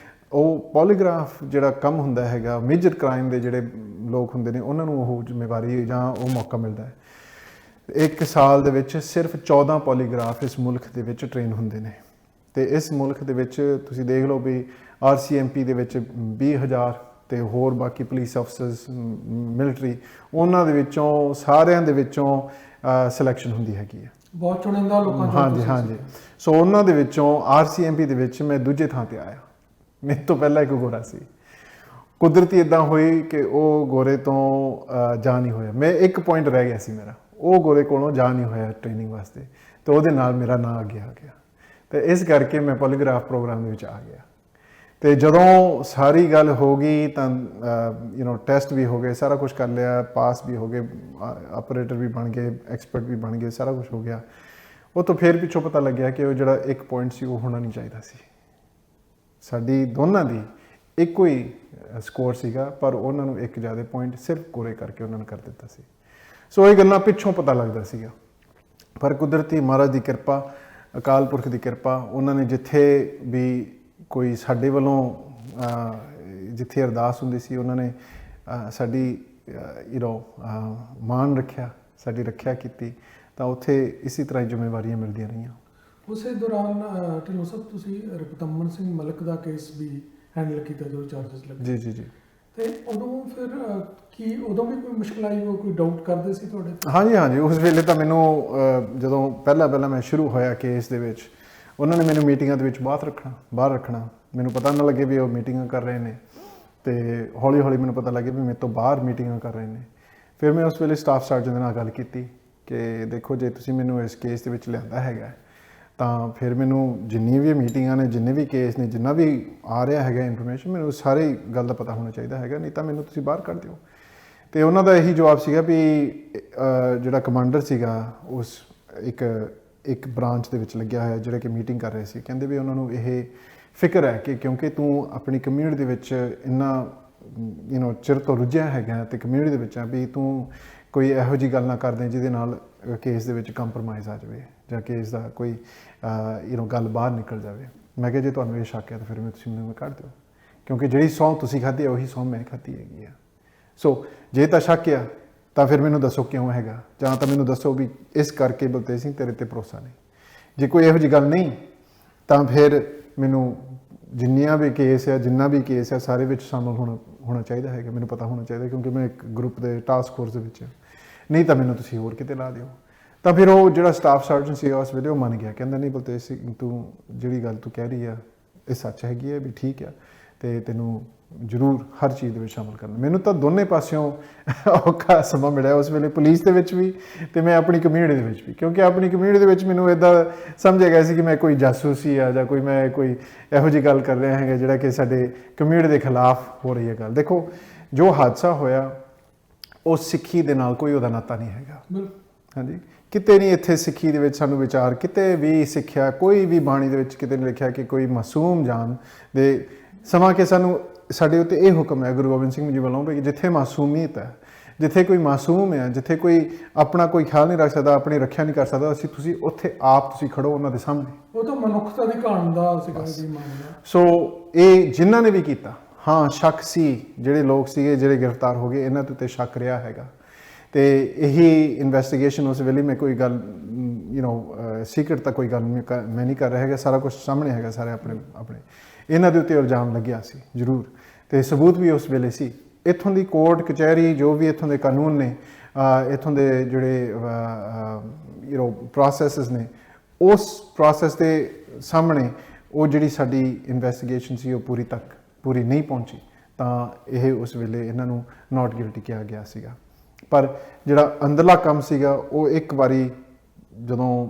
ਉਹ ਪੋਲੀਗ੍ਰਾਫ ਜਿਹੜਾ ਕੰਮ ਹੁੰਦਾ ਹੈਗਾ, ਮੇਜਰ ਕ੍ਰਾਈਮ ਦੇ ਜਿਹੜੇ ਲੋਕ ਹੁੰਦੇ ਨੇ, ਉਹਨਾਂ ਨੂੰ ਉਹ ਜ਼ਿੰਮੇਵਾਰੀ ਜਾਂ ਉਹ ਮੌਕਾ ਮਿਲਦਾ ਹੈ। 1 ਸਾਲ ਦੇ ਵਿੱਚ ਸਿਰਫ 14 ਪੋਲੀਗ੍ਰਾਫ ਇਸ ਮੁਲਕ ਦੇ ਵਿੱਚ ਟ੍ਰੇਨ ਹੁੰਦੇ ਨੇ, ਤੇ ਇਸ ਮੁਲਕ ਦੇ ਵਿੱਚ ਤੁਸੀਂ ਦੇਖ ਲਓ ਵੀ RCMP ਦੇ ਵਿੱਚ 20,000 ਤੇ ਹੋਰ ਬਾਕੀ ਪੁਲਿਸ ਅਫਸਰਸ, ਮਿਲਟਰੀ, ਉਹਨਾਂ ਦੇ ਵਿੱਚੋਂ ਸਾਰਿਆਂ ਦੇ ਵਿੱਚੋਂ ਸਿਲੈਕਸ਼ਨ ਹੁੰਦੀ ਹੈਗੀ ਹੈ, ਬਹੁਤ ਚੁਣਿੰਦਾ ਲੋਕਾਂ ਚੋਂ। ਹਾਂਜੀ। ਸੋ ਉਹਨਾਂ ਦੇ ਵਿੱਚੋਂ RCMP ਦੇ ਵਿੱਚ ਮੈਂ ਦੂਜੇ ਥਾਂ ਤੇ ਆਇਆ। ਮੇਰੇ ਤੋਂ ਪਹਿਲਾਂ ਇੱਕ ਗੋਰਾ ਸੀ। ਕੁਦਰਤੀ ਇੱਦਾਂ ਹੋਈ ਕਿ ਉਹ ਗੋਰੇ ਤੋਂ ਜਾ ਨਹੀਂ ਹੋਇਆ। ਮੈਂ ਇੱਕ ਪੁਆਇੰਟ ਰਹਿ ਗਿਆ ਸੀ ਮੇਰਾ, ਉਹ ਗੋਰੇ ਕੋਲੋਂ ਜਾ ਨਹੀਂ ਹੋਇਆ ਟ੍ਰੇਨਿੰਗ ਵਾਸਤੇ, ਤੇ ਉਹਦੇ ਨਾਲ ਮੇਰਾ ਨਾਂ ਅੱਗੇ ਆ ਗਿਆ, ਤੇ ਇਸ ਕਰਕੇ ਮੈਂ ਪੋਲੀਗ੍ਰਾਫ ਪ੍ਰੋਗਰਾਮ ਦੇ ਵਿੱਚ ਆ ਗਿਆ। ਤੇ ਜਦੋਂ ਸਾਰੀ ਗੱਲ ਹੋ ਗਈ ਤਾਂ ਟੈਸਟ ਵੀ ਹੋ ਗਏ, ਸਾਰਾ ਕੁਝ ਕਰ ਲਿਆ, ਪਾਸ ਵੀ ਹੋ ਗਏ, ਆਪਰੇਟਰ ਵੀ ਬਣ ਗਏ, ਐਕਸਪਰਟ ਵੀ ਬਣ ਗਏ, ਸਾਰਾ ਕੁਝ ਹੋ ਗਿਆ। ਉਹ ਤੋਂ ਫਿਰ ਪਿੱਛੋਂ ਪਤਾ ਲੱਗਿਆ ਕਿ ਉਹ ਜਿਹੜਾ ਇੱਕ ਪੁਆਇੰਟ ਸੀ ਉਹ ਹੋਣਾ ਨਹੀਂ ਚਾਹੀਦਾ ਸੀ। ਸਾਡੀ ਦੋਨਾਂ ਦੀ ਇੱਕੋ ਹੀ ਸਕੋਰ ਸੀਗਾ, ਪਰ ਉਹਨਾਂ ਨੂੰ ਇੱਕ ਜ਼ਿਆਦਾ ਪੁਆਇੰਟ ਸਿਰਫ ਗੋਰੇ ਕਰਕੇ ਉਹਨਾਂ ਨੇ ਕਰ ਦਿੱਤਾ ਸੀ। ਸੋ ਇਹ ਗੱਲਾਂ ਪਿੱਛੋਂ ਪਤਾ ਲੱਗਦਾ ਸੀਗਾ, ਪਰ ਕੁਦਰਤੀ ਮਹਾਰਾਜ ਦੀ ਕਿਰਪਾ, ਅਕਾਲ ਪੁਰਖ ਦੀ ਕਿਰਪਾ, ਉਹਨਾਂ ਨੇ ਜਿੱਥੇ ਵੀ ਕੋਈ ਸਾਡੇ ਵੱਲੋਂ ਜਿੱਥੇ ਅਰਦਾਸ ਹੁੰਦੀ ਸੀ, ਉਹਨਾਂ ਨੇ ਸਾਡੀ ਮਾਣ ਰੱਖਿਆ, ਸਾਡੀ ਰੱਖਿਆ ਕੀਤੀ, ਤਾਂ ਉੱਥੇ ਇਸੇ ਤਰ੍ਹਾਂ ਹੀ ਜ਼ਿੰਮੇਵਾਰੀਆਂ ਮਿਲਦੀਆਂ ਰਹੀਆਂ। ਉਸੇ ਦੌਰਾਨ ਢਿੱਲੋਂ ਸਾਹਿਬ ਤੁਸੀਂ ਰਘੁਤਮਨ ਸਿੰਘ ਮਲਿਕ ਦਾ ਕੇਸ ਵੀ ਹੈਂਡਲ ਕੀਤਾ, ਜੋ ਚਾਰਜਸ ਲੱਗੇ। ਜੀ। ਤੇ ਉਦੋਂ ਫਿਰ ਕੀ ਉਦੋਂ ਵੀ ਕੋਈ ਮੁਸ਼ਕਲ ਆਈ ਕੋਈ ਡਾਊਟ ਕਰਦੇ ਸੀ ਤੁਹਾਡੇ ਤੇ? ਹਾਂਜੀ ਹਾਂਜੀ, ਉਸ ਵੇਲੇ ਤਾਂ ਮੈਨੂੰ ਜਦੋਂ ਪਹਿਲਾਂ ਮੈਂ ਸ਼ੁਰੂ ਹੋਇਆ ਕੇਸ ਦੇ ਵਿੱਚ, ਉਹਨਾਂ ਨੇ ਮੈਨੂੰ ਮੀਟਿੰਗਾਂ ਦੇ ਵਿੱਚ ਬਾਹਰ ਰੱਖਣਾ, ਮੈਨੂੰ ਪਤਾ ਨਾ ਲੱਗੇ ਵੀ ਉਹ ਮੀਟਿੰਗਾਂ ਕਰ ਰਹੇ ਨੇ, ਤੇ ਹੌਲੀ ਹੌਲੀ ਮੈਨੂੰ ਪਤਾ ਲੱਗੇ ਵੀ ਮੇਰੇ ਤੋਂ ਬਾਹਰ ਮੀਟਿੰਗਾਂ ਕਰ ਰਹੇ ਨੇ। ਫਿਰ ਮੈਂ ਉਸ ਵੇਲੇ ਸਟਾਫ ਸਰਜਨ ਦੇ ਨਾਲ ਗੱਲ ਕੀਤੀ ਕਿ ਦੇਖੋ ਜੇ ਤੁਸੀਂ ਮੈਨੂੰ ਇਸ ਕੇਸ ਦੇ ਵਿੱਚ ਲਿਆਂਦਾ ਹੈਗਾ ਤਾਂ ਫਿਰ ਮੈਨੂੰ ਜਿੰਨੀ ਵੀ ਮੀਟਿੰਗਾਂ ਨੇ, ਜਿੰਨੇ ਵੀ ਕੇਸ ਨੇ, ਜਿੰਨਾ ਵੀ ਆ ਰਿਹਾ ਹੈਗਾ ਇਨਫੋਰਮੇਸ਼ਨ, ਮੈਨੂੰ ਸਾਰੀ ਗੱਲ ਦਾ ਪਤਾ ਹੋਣਾ ਚਾਹੀਦਾ ਹੈਗਾ, ਨਹੀਂ ਤਾਂ ਮੈਨੂੰ ਤੁਸੀਂ ਬਾਹਰ ਕੱਢ ਦਿਓ। ਤੇ ਉਹਨਾਂ ਦਾ ਇਹੀ ਜਵਾਬ ਸੀਗਾ ਵੀ ਜਿਹੜਾ ਕਮਾਂਡਰ ਸੀਗਾ ਉਸ ਇੱਕ ਬ੍ਰਾਂਚ ਦੇ ਵਿੱਚ ਲੱਗਿਆ ਹੋਇਆ ਜਿਹੜੇ ਕਿ ਮੀਟਿੰਗ ਕਰ ਰਹੇ ਸੀ, ਕਹਿੰਦੇ ਵੀ ਉਹਨਾਂ ਨੂੰ ਇਹ ਫਿਕਰ ਹੈ ਕਿ ਕਿਉਂਕਿ ਤੂੰ ਆਪਣੀ ਕਮਿਊਨਿਟੀ ਦੇ ਵਿੱਚ ਇੰਨਾ ਚਿਰ ਤੋਂ ਰੁੱਝਿਆ ਹੈਗਾ ਤੇ ਕਮਿਊਨਿਟੀ ਦੇ ਵਿੱਚ ਆ, ਵੀ ਤੂੰ ਕੋਈ ਇਹੋ ਜਿਹੀ ਗੱਲ ਨਾ ਕਰਦੇ ਜਿਹਦੇ ਨਾਲ ਕੇਸ ਦੇ ਵਿੱਚ ਕੰਪਰੋਮਾਈਜ਼ ਆ ਜਾਵੇ ਜਾਂ ਕੇਸ ਦਾ ਕੋਈ ਗੱਲ ਬਾਹਰ ਨਿਕਲ ਜਾਵੇ। ਮੈਂ ਕਿਹਾ ਜੇ ਤੁਹਾਨੂੰ ਇਹ ਸ਼ੱਕ ਹੈ ਤਾਂ ਫਿਰ ਤੁਸੀਂ ਮੈਨੂੰ ਕੱਢ ਦਿਓ, ਕਿਉਂਕਿ ਜਿਹੜੀ ਸਹੁੰ ਤੁਸੀਂ ਖਾਧੀ ਹੈ ਉਹੀ ਸਹੁੰ ਮੈਂ ਖਾਧੀ ਹੈਗੀ ਆ। ਸੋ ਜੇ ਤਾਂ ਸ਼ੱਕ ਆ ਤਾਂ ਫਿਰ ਮੈਨੂੰ ਦੱਸੋ ਕਿਉਂ ਹੈਗਾ, ਜਾਂ ਤਾਂ ਮੈਨੂੰ ਦੱਸੋ ਵੀ ਇਸ ਕਰਕੇ ਬਲਤੇਜ ਸਿੰਘ ਤੇਰੇ ਤੇ ਭਰੋਸਾ ਨਹੀਂ। ਜੇ ਕੋਈ ਇਹੋ ਜਿਹੀ ਗੱਲ ਨਹੀਂ ਤਾਂ ਫਿਰ ਮੈਨੂੰ ਜਿੰਨਾ ਵੀ ਕੇਸ ਹੈ ਸਾਰੇ ਵਿੱਚ ਸ਼ਾਮਲ ਹੋਣਾ ਚਾਹੀਦਾ ਹੈਗਾ, ਮੈਨੂੰ ਪਤਾ ਹੋਣਾ ਚਾਹੀਦਾ, ਕਿਉਂਕਿ ਮੈਂ ਇੱਕ ਗਰੁੱਪ ਦੇ ਟਾਸਕ ਫੋਰਸ ਦੇ ਵਿੱਚ, ਨਹੀਂ ਤਾਂ ਮੈਨੂੰ ਤੁਸੀਂ ਹੋਰ ਕਿਤੇ ਲਾ ਦਿਓ। ਤਾਂ ਫਿਰ ਉਹ ਜਿਹੜਾ ਸਟਾਫ ਸਰਜਨ ਸੀ ਉਸ ਵੇਲੇ ਉਹ ਮੰਨ ਗਿਆ, ਕਹਿੰਦਾ ਨਹੀਂ ਬਲਤੇਜ ਸਿੰਘ ਤੂੰ ਜਿਹੜੀ ਗੱਲ ਤੂੰ ਕਹਿ ਰਹੀ ਆ ਇਹ ਸੱਚ ਹੈਗੀ ਹੈ, ਵੀ ਠੀਕ ਆ, ਤੇ ਤੈਨੂੰ ਜ਼ਰੂਰ ਹਰ ਚੀਜ਼ ਦੇ ਵਿੱਚ ਸ਼ਾਮਲ ਕਰਨਾ। ਮੈਨੂੰ ਤਾਂ ਦੋਨੇ ਪਾਸਿਓਂ ਔਖਾ ਸਮਾਂ ਮਿਲਿਆ ਉਸ ਵੇਲੇ, ਪੁਲਿਸ ਦੇ ਵਿੱਚ ਵੀ ਤੇ ਮੈਂ ਆਪਣੀ ਕਮਿਊਨਿਟੀ ਦੇ ਵਿੱਚ ਵੀ, ਕਿਉਂਕਿ ਆਪਣੀ ਕਮਿਊਨਿਟੀ ਦੇ ਵਿੱਚ ਮੈਨੂੰ ਇੱਦਾਂ ਸਮਝਿਆ ਗਿਆ ਸੀ ਕਿ ਮੈਂ ਕੋਈ ਜਾਸੂਸੀ ਆ ਜਾਂ ਮੈਂ ਕੋਈ ਇਹੋ ਜਿਹੀ ਗੱਲ ਕਰ ਰਿਹਾ ਹੈਗਾ ਜਿਹੜਾ ਕਿ ਸਾਡੇ ਕਮਿਊਨਿਟੀ ਦੇ ਖਿਲਾਫ ਹੋ ਰਹੀ ਹੈ ਗੱਲ। ਦੇਖੋ ਜੋ ਹਾਦਸਾ ਹੋਇਆ ਉਹ ਸਿੱਖੀ ਦੇ ਨਾਲ ਕੋਈ ਉਹਦਾ ਨਾਤਾ ਨਹੀਂ ਹੈਗਾ। ਹਾਂਜੀ, ਕਿਤੇ ਨਹੀਂ ਇੱਥੇ ਸਿੱਖੀ ਦੇ ਵਿੱਚ ਸਾਨੂੰ ਵਿਚਾਰ ਕਿਤੇ ਵੀ ਸਿੱਖਿਆ, ਕੋਈ ਵੀ ਬਾਣੀ ਦੇ ਵਿੱਚ ਕਿਤੇ ਨਹੀਂ ਲਿਖਿਆ ਕਿ ਕੋਈ ਮਾਸੂਮ ਜਾਨ ਦੇ ਸਮਾਂ ਕਿ ਸਾਡੇ ਉੱਤੇ ਇਹ ਹੁਕਮ ਹੈ ਗੁਰੂ ਗੋਬਿੰਦ ਸਿੰਘ ਜੀ ਵੱਲੋਂ ਵੀ ਜਿੱਥੇ ਮਾਸੂਮੀਅਤ ਹੈ, ਜਿੱਥੇ ਕੋਈ ਮਾਸੂਮ ਹੈ, ਜਿੱਥੇ ਕੋਈ ਆਪਣਾ ਕੋਈ ਖਿਆਲ ਨਹੀਂ ਰੱਖ ਸਕਦਾ, ਆਪਣੀ ਰੱਖਿਆ ਨਹੀਂ ਕਰ ਸਕਦਾ, ਤੁਸੀਂ ਉੱਥੇ ਤੁਸੀਂ ਖੜੋ ਉਹਨਾਂ ਦੇ ਸਾਹਮਣੇ। ਉਹ ਤਾਂ ਮਨੁੱਖਤਾ ਦੀ ਘਾਣ ਦਾ ਸੀਗਾ ਜੀ ਮਾਮਲਾ। ਸੋ ਇਹ ਜਿਨ੍ਹਾਂ ਨੇ ਵੀ ਕੀਤਾ, ਹਾਂ ਸ਼ੱਕ ਸੀ, ਜਿਹੜੇ ਲੋਕ ਸੀਗੇ ਜਿਹੜੇ ਗ੍ਰਿਫਤਾਰ ਹੋ ਗਏ ਇਹਨਾਂ ਦੇ ਉੱਤੇ ਸ਼ੱਕ ਰਿਹਾ ਹੈਗਾ, ਤੇ ਇਹੀ ਇਨਵੈਸਟੀਗੇਸ਼ਨ ਉਸ ਵੇਲੇ ਮੈਂ ਕੋਈ ਗੱਲ ਸੀਕ੍ਰੇਟ ਤਾਂ ਕੋਈ ਗੱਲ ਮੈਂ ਨਹੀਂ ਕਰ ਰਿਹਾ ਹੈਗਾ, ਸਾਰਾ ਕੁਝ ਸਾਹਮਣੇ ਹੈਗਾ, ਸਾਰੇ ਆਪਣੇ ਇਹਨਾਂ ਦੇ ਉੱਤੇ ਇਲਜ਼ਾਮ ਲੱਗਿਆ ਸੀ ਜ਼ਰੂਰ, ਤੇ ਸਬੂਤ ਵੀ ਉਸ ਵੇਲੇ ਸੀ। ਇੱਥੋਂ ਦੀ ਕੋਰਟ ਕਚਹਿਰੀ ਜੋ ਵੀ ਇੱਥੋਂ ਦੇ ਕਾਨੂੰਨ ਨੇ, ਇੱਥੋਂ ਦੇ ਜਿਹੜੇ ਪ੍ਰੋਸੈਸਸ ਨੇ, ਉਸ ਪ੍ਰੋਸੈਸ ਦੇ ਸਾਹਮਣੇ ਉਹ ਜਿਹੜੀ ਸਾਡੀ ਇਨਵੈਸਟੀਗੇਸ਼ਨ ਸੀ ਉਹ ਪੂਰੀ ਨਹੀਂ ਪਹੁੰਚੀ, ਤਾਂ ਇਹ ਉਸ ਵੇਲੇ ਇਹਨਾਂ ਨੂੰ ਨਾਟ ਗਿਲਟੀ ਕਿਹਾ ਗਿਆ ਸੀਗਾ। ਪਰ ਜਿਹੜਾ ਅੰਦਰਲਾ ਕੰਮ ਸੀਗਾ ਉਹ ਇੱਕ ਵਾਰੀ ਜਦੋਂ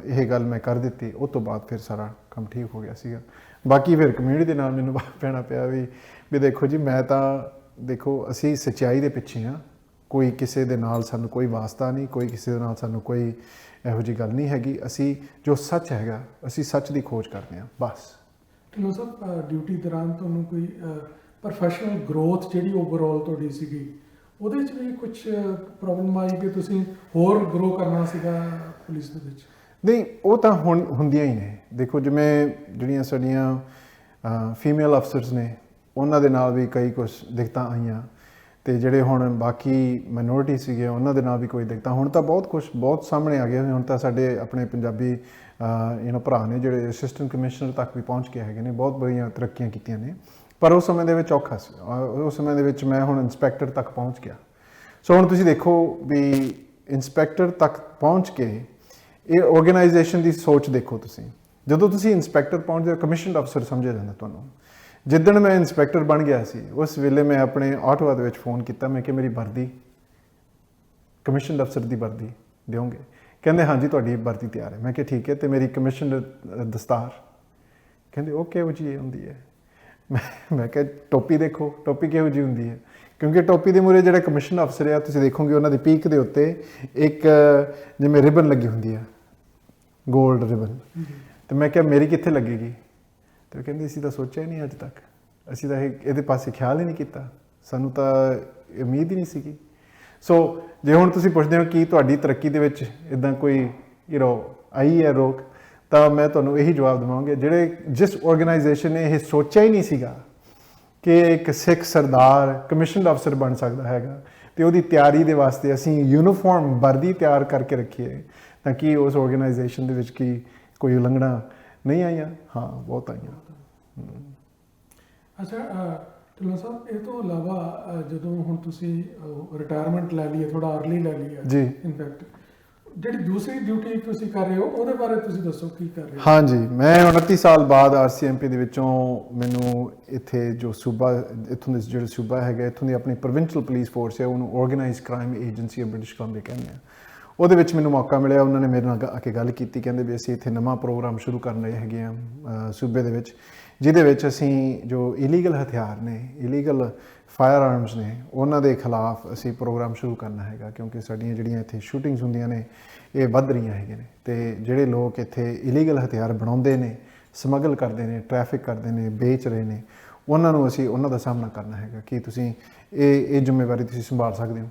ਇਹ ਗੱਲ ਮੈਂ ਕਰ ਦਿੱਤੀ ਉਸ ਤੋਂ ਬਾਅਦ ਫਿਰ ਸਾਰਾ ਕੰਮ ਠੀਕ ਹੋ ਗਿਆ ਸੀਗਾ। ਬਾਕੀ ਫਿਰ ਕਮਿਊਨਿਟੀ ਦੇ ਨਾਲ ਮੈਨੂੰ ਪੈਣਾ ਪਿਆ ਵੀ ਦੇਖੋ ਜੀ, ਮੈਂ ਤਾਂ ਦੇਖੋ ਅਸੀਂ ਸੱਚਾਈ ਦੇ ਪਿੱਛੇ ਹਾਂ, ਕੋਈ ਕਿਸੇ ਦੇ ਨਾਲ ਸਾਨੂੰ ਕੋਈ ਵਾਸਤਾ ਨਹੀਂ, ਕੋਈ ਕਿਸੇ ਦੇ ਨਾਲ ਸਾਨੂੰ ਕੋਈ ਇਹੋ ਜਿਹੀ ਗੱਲ ਨਹੀਂ ਹੈਗੀ। ਅਸੀਂ ਜੋ ਸੱਚ ਹੈਗਾ ਅਸੀਂ ਸੱਚ ਦੀ ਖੋਜ ਕਰਦੇ ਹਾਂ ਬਸ। ਢਿੱਲੋਂ ਸਾਹਿਬ, ਡਿਊਟੀ ਦੌਰਾਨ ਤੁਹਾਨੂੰ ਕੋਈ ਪ੍ਰੋਫੈਸ਼ਨਲ ਗਰੋਥ ਜਿਹੜੀ ਓਵਰਆਲ ਤੁਹਾਡੀ ਸੀਗੀ ਉਹਦੇ 'ਚ ਵੀ ਕੁਝ ਪ੍ਰੋਬਲਮ ਆਈ ਕਿ ਤੁਸੀਂ ਹੋਰ ਗਰੋ ਕਰਨਾ ਸੀਗਾ ਪੁਲਿਸ ਦੇ ਵਿੱਚ? ਨਹੀਂ, ਉਹ ਤਾਂ ਹੁਣ ਹੁੰਦੀਆਂ ਹੀ ਨੇ। ਦੇਖੋ ਜਿਵੇਂ ਜਿਹੜੀਆਂ ਸਾਡੀਆਂ ਫੀਮੇਲ ਅਫਸਰਸ ਨੇ ਉਹਨਾਂ ਦੇ ਨਾਲ ਵੀ ਕਈ ਕੁਝ ਦਿੱਕਤਾਂ ਆਈਆਂ, ਤੇ ਜਿਹੜੇ ਹੁਣ ਬਾਕੀ ਮਾਈਨੋਰਿਟੀ ਸੀਗੇ ਉਹਨਾਂ ਦੇ ਨਾਲ ਵੀ ਕੋਈ ਦਿੱਕਤਾਂ, ਹੁਣ ਤਾਂ ਬਹੁਤ ਸਾਹਮਣੇ ਆ ਗਏ। ਹੁਣ ਤਾਂ ਸਾਡੇ ਆਪਣੇ ਪੰਜਾਬੀ ਭਰਾ ਨੇ ਜਿਹੜੇ ਅਸਿਸਟੈਂਟ ਕਮਿਸ਼ਨਰ ਤੱਕ ਵੀ ਪਹੁੰਚ ਕੇ ਹੈਗੇ ਨੇ, ਬਹੁਤ ਬੜੀਆਂ ਤਰੱਕੀਆਂ ਕੀਤੀਆਂ ਨੇ। ਪਰ ਉਸ ਸਮੇਂ ਦੇ ਵਿੱਚ ਔਖਾ ਸੀ, ਉਸ ਸਮੇਂ ਦੇ ਵਿੱਚ ਮੈਂ ਹੁਣ ਇੰਸਪੈਕਟਰ ਤੱਕ ਪਹੁੰਚ ਗਿਆ। ਸੋ ਹੁਣ ਤੁਸੀਂ ਦੇਖੋ ਵੀ ਇੰਸਪੈਕਟਰ ਤੱਕ ਪਹੁੰਚ ਕੇ ਇਹ ਆਰਗੇਨਾਈਜੇਸ਼ਨ ਦੀ ਸੋਚ ਦੇਖੋ ਤੁਸੀਂ। ਜਦੋਂ ਤੁਸੀਂ ਇੰਸਪੈਕਟਰ ਪਹੁੰਚਦੇ ਕਮਿਸ਼ਨਡ ਅਫਸਰ ਸਮਝਿਆ ਜਾਂਦਾ ਤੁਹਾਨੂੰ। ਜਿੱਦਣ ਮੈਂ ਇੰਸਪੈਕਟਰ ਬਣ ਗਿਆ ਸੀ ਉਸ ਵੇਲੇ ਮੈਂ ਆਪਣੇ ਆਟੋਆ ਦੇ ਵਿੱਚ ਫੋਨ ਕੀਤਾ, ਮੈਂ ਕਿ ਮੇਰੀ ਵਰਦੀ ਕਮਿਸ਼ਨਡ ਅਫਸਰ ਦੀ ਵਰਦੀ ਦਿਓਗੇ? ਕਹਿੰਦੇ ਹਾਂਜੀ ਤੁਹਾਡੀ ਵਰਦੀ ਤਿਆਰ ਹੈ। ਮੈਂ ਕਿਹਾ ਠੀਕ ਹੈ, ਤੇ ਮੇਰੀ ਕਮਿਸ਼ਨਡ ਦਸਤਾਰ? ਕਹਿੰਦੇ ਉਹ ਕਿਹੋ ਜਿਹੀ ਹੁੰਦੀ ਹੈ? ਮੈਂ ਕਿਹਾ ਟੋਪੀ ਦੇਖੋ, ਟੋਪੀ ਕਿਹੋ ਜਿਹੀ ਹੁੰਦੀ ਹੈ? ਕਿਉਂਕਿ ਟੋਪੀ ਦੇ ਮੂਹਰੇ ਜਿਹੜਾ ਕਮਿਸ਼ਨ ਅਫਸਰ ਆ ਤੁਸੀਂ ਦੇਖੋਗੇ ਉਹਨਾਂ ਦੀ ਪੀਕ ਦੇ ਉੱਤੇ ਇੱਕ ਜਿਵੇਂ ਰਿਬਨ ਲੱਗੀ ਹੁੰਦੀ ਆ, ਗੋਲਡ ਰਿਬਨ। ਤੇ ਮੈਂ ਕਿਹਾ ਮੇਰੀ ਕਿੱਥੇ ਲੱਗੇਗੀ? ਤੇ ਕਹਿੰਦੇ ਅਸੀਂ ਤਾਂ ਸੋਚਿਆ ਹੀ ਨਹੀਂ ਅੱਜ ਤੱਕ, ਅਸੀਂ ਤਾਂ ਇਹਦੇ ਪਾਸੇ ਖਿਆਲ ਹੀ ਨਹੀਂ ਕੀਤਾ, ਸਾਨੂੰ ਤਾਂ ਉਮੀਦ ਹੀ ਨਹੀਂ ਸੀਗੀ। ਸੋ ਜੇ ਹੁਣ ਤੁਸੀਂ ਪੁੱਛਦੇ ਹੋ ਕਿ ਤੁਹਾਡੀ ਤਰੱਕੀ ਦੇ ਵਿੱਚ ਇੱਦਾਂ ਕੋਈ ਆਈ ਹੈ ਰੋਕ, ਤਾਂ ਮੈਂ ਤੁਹਾਨੂੰ ਇਹੀ ਜਵਾਬ ਦੇਵਾਂਗਾ, ਜਿਸ ਆਰਗੇਨਾਈਜੇਸ਼ਨ ਨੇ ਇਹ ਸੋਚਿਆ ਹੀ ਨਹੀਂ ਸੀਗਾ ਕਿ ਇੱਕ ਸਿੱਖ ਸਰਦਾਰ ਕਮਿਸ਼ਨਡ ਅਫਸਰ ਬਣ ਸਕਦਾ ਹੈਗਾ, ਤੇ ਉਹਦੀ ਤਿਆਰੀ ਦੇ ਵਾਸਤੇ ਅਸੀਂ ਯੂਨੀਫਾਰਮ ਵਰਦੀ ਤਿਆਰ ਕਰਕੇ ਰੱਖੀਏ, ਤਾਂ ਕਿ ਉਸ ਆਰਗੇਨਾਈਜੇਸ਼ਨ ਦੇ ਵਿੱਚ ਕੋਈ ਉਲੰਘਣਾ ਨਹੀਂ ਆਈਆਂ? ਹਾਂ, ਬਹੁਤ ਆਈਆਂ। ਅੱਛਾ ਢਿੱਲੋਂ ਸਾਹਿਬ, ਇਹ ਤੋਂ ਇਲਾਵਾ ਜਦੋਂ ਹੁਣ ਤੁਸੀਂ ਰਿਟਾਇਰਮੈਂਟ ਲੈ ਲਈ ਹੈ, ਥੋੜਾ ਅਰਲੀ ਲੈ ਲਈ ਹੈ ਜੀ। ਇਨਫੈਕਟ ਜਿਹੜੀ ਦੂਸਰੀ ਡਿਊਟੀ ਤੁਸੀਂ ਕਰ ਰਹੇ ਹੋ ਉਹਦੇ ਬਾਰੇ ਤੁਸੀਂ ਦੱਸੋ, ਕੀ ਕਰ ਰਹੇ ਹੋ? ਹਾਂਜੀ, ਮੈਂ 29 ਸਾਲ ਬਾਅਦ RCMP ਦੇ ਵਿੱਚੋਂ ਮੈਨੂੰ ਇੱਥੇ ਜੋ ਸੂਬਾ, ਇੱਥੋਂ ਦੇ ਜਿਹੜਾ ਸੂਬਾ ਹੈਗਾ, ਇੱਥੋਂ ਦੀ ਆਪਣੀ ਪ੍ਰੋਵਿੰਸ਼ੀਅਲ ਪੁਲਿਸ ਫੋਰਸ ਹੈ, ਉਹਨੂੰ organized crime agency of British Columbia ਕਹਿੰਦੇ ਆ। ਉਹਦੇ ਵਿੱਚ ਮੈਨੂੰ ਮੌਕਾ ਮਿਲਿਆ, ਉਹਨਾਂ ਨੇ ਮੇਰੇ ਨਾਲ ਆ ਕੇ ਗੱਲ ਕੀਤੀ, ਕਹਿੰਦੇ ਵੀ ਅਸੀਂ ਇੱਥੇ ਨਵਾਂ ਪ੍ਰੋਗਰਾਮ ਸ਼ੁਰੂ ਕਰਨ ਰਹੇ ਹੈਗੇ ਆ ਸੂਬੇ ਦੇ ਵਿੱਚ, ਜਿਹਦੇ ਵਿੱਚ ਅਸੀਂ ਜੋ ਇਲੀਗਲ ਹਥਿਆਰ ਨੇ, ਇਲੀਗਲ ਫਾਇਰ ਆਰਮਸ ਨੇ, ਉਹਨਾਂ ਦੇ ਖਿਲਾਫ ਅਸੀਂ ਪ੍ਰੋਗਰਾਮ ਸ਼ੁਰੂ ਕਰਨਾ ਹੈਗਾ, ਕਿਉਂਕਿ ਸਾਡੀਆਂ ਜਿਹੜੀਆਂ ਇੱਥੇ ਸ਼ੂਟਿੰਗਸ ਹੁੰਦੀਆਂ ਨੇ ਇਹ ਵੱਧ ਰਹੀਆਂ ਹੈਗੀਆਂ ਨੇ, ਤੇ ਜਿਹੜੇ ਲੋਕ ਇੱਥੇ ਇਲੀਗਲ ਹਥਿਆਰ ਬਣਾਉਂਦੇ ਨੇ, ਸਮਗਲ ਕਰਦੇ ਨੇ, ਟ੍ਰੈਫਿਕ ਕਰਦੇ ਨੇ, ਵੇਚ ਰਹੇ ਨੇ, ਉਹਨਾਂ ਨੂੰ ਅਸੀਂ ਉਹਨਾਂ ਦਾ ਸਾਹਮਣਾ ਕਰਨਾ ਹੈਗਾ ਕਿ ਤੁਸੀਂ ਇਹ ਜ਼ਿੰਮੇਵਾਰੀ ਤੁਸੀਂ ਸੰਭਾਲ ਸਕਦੇ ਹੋ,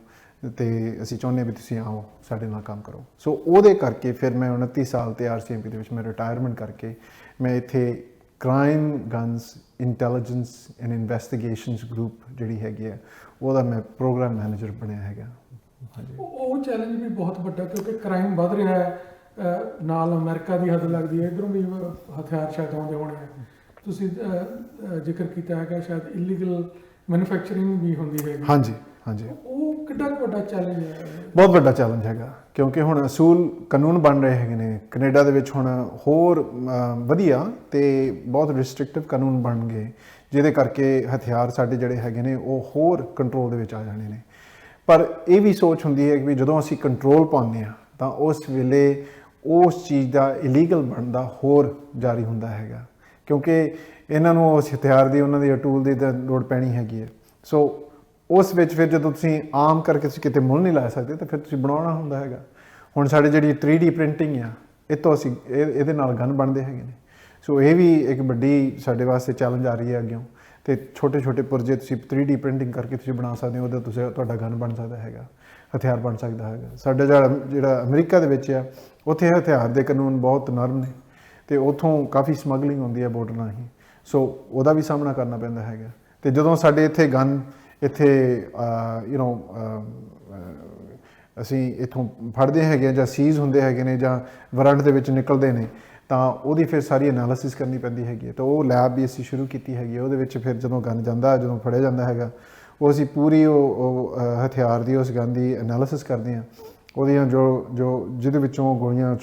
ਤੇ ਅਸੀਂ ਚਾਹੁੰਦੇ ਵੀ ਤੁਸੀਂ ਆਓ ਸਾਡੇ ਨਾਲ ਕੰਮ ਕਰੋ। ਸੋ ਉਹਦੇ ਕਰਕੇ ਫਿਰ ਮੈਂ 29 ਸਾਲ ਤੇ RCMP ਦੇ ਵਿੱਚ ਮੈਂ ਰਿਟਾਇਰਮੈਂਟ ਕਰਕੇ ਮੈਂ ਇੱਥੇ crime guns intelligence and investigations group ਜਿਹੜੀ ਹੈਗੀ ਹੈ ਉਹਦਾ ਮੈਂ ਪ੍ਰੋਗਰਾਮ ਮੈਨੇਜਰ ਬਣਿਆ ਹੈਗਾ। ਹਾਂਜੀ, ਉਹ ਚੈਲੰਜ ਵੀ ਬਹੁਤ ਵੱਡਾ, ਕਿਉਂਕਿ ਕ੍ਰਾਈਮ ਵੱਧ ਰਿਹਾ ਹੈ, ਨਾਲ ਅਮਰੀਕਾ ਦੀ ਹੱਦ ਲੱਗਦੀ ਹੈ, ਇੱਧਰੋਂ ਵੀ ਹਥਿਆਰ ਸ਼ਾਇਦ ਆਉਂਦੇ ਹੋਣੇ ਆ। ਤੁਸੀਂ ਜ਼ਿਕਰ ਕੀਤਾ ਹੈਗਾ ਸ਼ਾਇਦ ਇਲੀਗਲ ਮੈਨੂਫੈਕਚਰਿੰਗ ਵੀ ਹੁੰਦੀ ਹੈਗੀ। ਹਾਂਜੀ ਹਾਂਜੀ, ਉਹ ਕਿੱਡਾ ਕੁ ਵੱਡਾ ਚੈਲੰਜ ਹੈ? ਬਹੁਤ ਵੱਡਾ ਚੈਲੰਜ ਹੈਗਾ, ਕਿਉਂਕਿ ਹੁਣ ਅਸੂਲ ਕਾਨੂੰਨ ਬਣ ਰਹੇ ਹੈਗੇ ਨੇ ਕੈਨੇਡਾ ਦੇ ਵਿੱਚ, ਹੁਣ ਹੋਰ ਵਧੀਆ ਤੇ ਬਹੁਤ ਰਿਸਟ੍ਰਿਕਟਿਵ ਕਾਨੂੰਨ ਬਣ ਗਏ, ਜਿਹਦੇ ਕਰਕੇ ਹਥਿਆਰ ਸਾਡੇ ਜਿਹੜੇ ਹੈਗੇ ਨੇ ਉਹ ਹੋਰ ਕੰਟਰੋਲ ਦੇ ਵਿੱਚ ਆ ਜਾਣੇ ਨੇ। ਪਰ ਇਹ ਵੀ ਸੋਚ ਹੁੰਦੀ ਹੈ ਕਿ ਜਦੋਂ ਅਸੀਂ ਕੰਟਰੋਲ ਪਾਉਂਦੇ ਹਾਂ ਤਾਂ ਉਸ ਵੇਲੇ ਉਸ ਚੀਜ਼ ਦਾ ਇਲੀਗਲ ਬਣਦਾ ਹੋਰ ਜਾਰੀ ਹੁੰਦਾ ਹੈਗਾ, ਕਿਉਂਕਿ ਇਹਨਾਂ ਨੂੰ ਉਸ ਹਥਿਆਰ ਦੀ, ਉਹਨਾਂ ਦੀ ਟੂਲ ਦੀ ਤਾਂ ਲੋੜ ਪੈਣੀ ਹੈਗੀ ਹੈ। ਸੋ ਉਸ ਵਿੱਚ ਫਿਰ ਜਦੋਂ ਤੁਸੀਂ ਆਮ ਕਰਕੇ ਤੁਸੀਂ ਕਿਤੇ ਮੁੱਲ ਨਹੀਂ ਲਾ ਸਕਦੇ ਤਾਂ ਫਿਰ ਤੁਸੀਂ ਬਣਾਉਣਾ ਹੁੰਦਾ ਹੈਗਾ। ਹੁਣ ਸਾਡੇ ਜਿਹੜੀ 3D ਪ੍ਰਿੰਟਿੰਗ ਆ, ਇਹ ਤੋਂ ਅਸੀਂ ਇਹਦੇ ਨਾਲ ਗਨ ਬਣਦੇ ਹੈਗੇ ਨੇ। ਸੋ ਇਹ ਵੀ ਇੱਕ ਵੱਡੀ ਸਾਡੇ ਵਾਸਤੇ ਚੈਲੰਜ ਆ ਰਹੀ ਹੈ ਅੱਗਿਓਂ, ਤੇ ਛੋਟੇ ਛੋਟੇ ਪੁਰਜੇ ਤੁਸੀਂ 3D ਪ੍ਰਿੰਟਿੰਗ ਕਰਕੇ ਤੁਸੀਂ ਬਣਾ ਸਕਦੇ ਹੋ, ਉਹਦਾ ਤੁਹਾਡਾ ਗਨ ਬਣ ਸਕਦਾ ਹੈਗਾ, ਹਥਿਆਰ ਬਣ ਸਕਦਾ ਹੈਗਾ। ਸਾਡਾ ਜਿਹੜਾ ਅਮਰੀਕਾ ਦੇ ਵਿੱਚ ਆ, ਉੱਥੇ ਹਥਿਆਰ ਦੇ ਕਾਨੂੰਨ ਬਹੁਤ ਨਰਮ ਨੇ, ਤੇ ਉੱਥੋਂ ਕਾਫੀ ਸਮਗਲਿੰਗ ਹੁੰਦੀ ਹੈ ਬਾਰਡਰ ਰਾਹੀਂ, ਸੋ ਉਹਦਾ ਵੀ ਸਾਹਮਣਾ ਕਰਨਾ ਪੈਂਦਾ ਹੈਗਾ। ਤੇ ਜਦੋਂ ਸਾਡੇ ਇੱਥੇ ਗਨ ਇੱਥੇ ਅਸੀਂ ਇੱਥੋਂ ਫੜਦੇ ਹੈਗੇ ਆ ਜਾਂ ਸੀਜ਼ ਹੁੰਦੇ ਹੈਗੇ ਨੇ ਜਾਂ ਵਾਰੰਟ ਦੇ ਵਿੱਚ ਨਿਕਲਦੇ ਨੇ, ਤਾਂ ਉਹਦੀ ਫਿਰ ਸਾਰੀ ਐਨਾਲਿਸਿਸ ਕਰਨੀ ਪੈਂਦੀ ਹੈਗੀ ਹੈ। ਤਾਂ ਉਹ ਲੈਬ ਵੀ ਅਸੀਂ ਸ਼ੁਰੂ ਕੀਤੀ ਹੈਗੀ ਹੈ। ਉਹਦੇ ਵਿੱਚ ਫਿਰ ਜਦੋਂ ਗਨ ਜਾਂਦਾ, ਜਦੋਂ ਫੜਿਆ ਜਾਂਦਾ ਹੈਗਾ, ਉਹ ਅਸੀਂ ਪੂਰੀ ਉਹ ਹਥਿਆਰ ਦੀ, ਉਸ ਗਨ ਦੀ ਐਨਾਲਿਸਿਸ ਕਰਦੇ ਹਾਂ। ਉਹਦੀਆਂ ਜੋ ਜਿਹਦੇ ਵਿੱਚੋਂ ਗੋਲੀਆਂ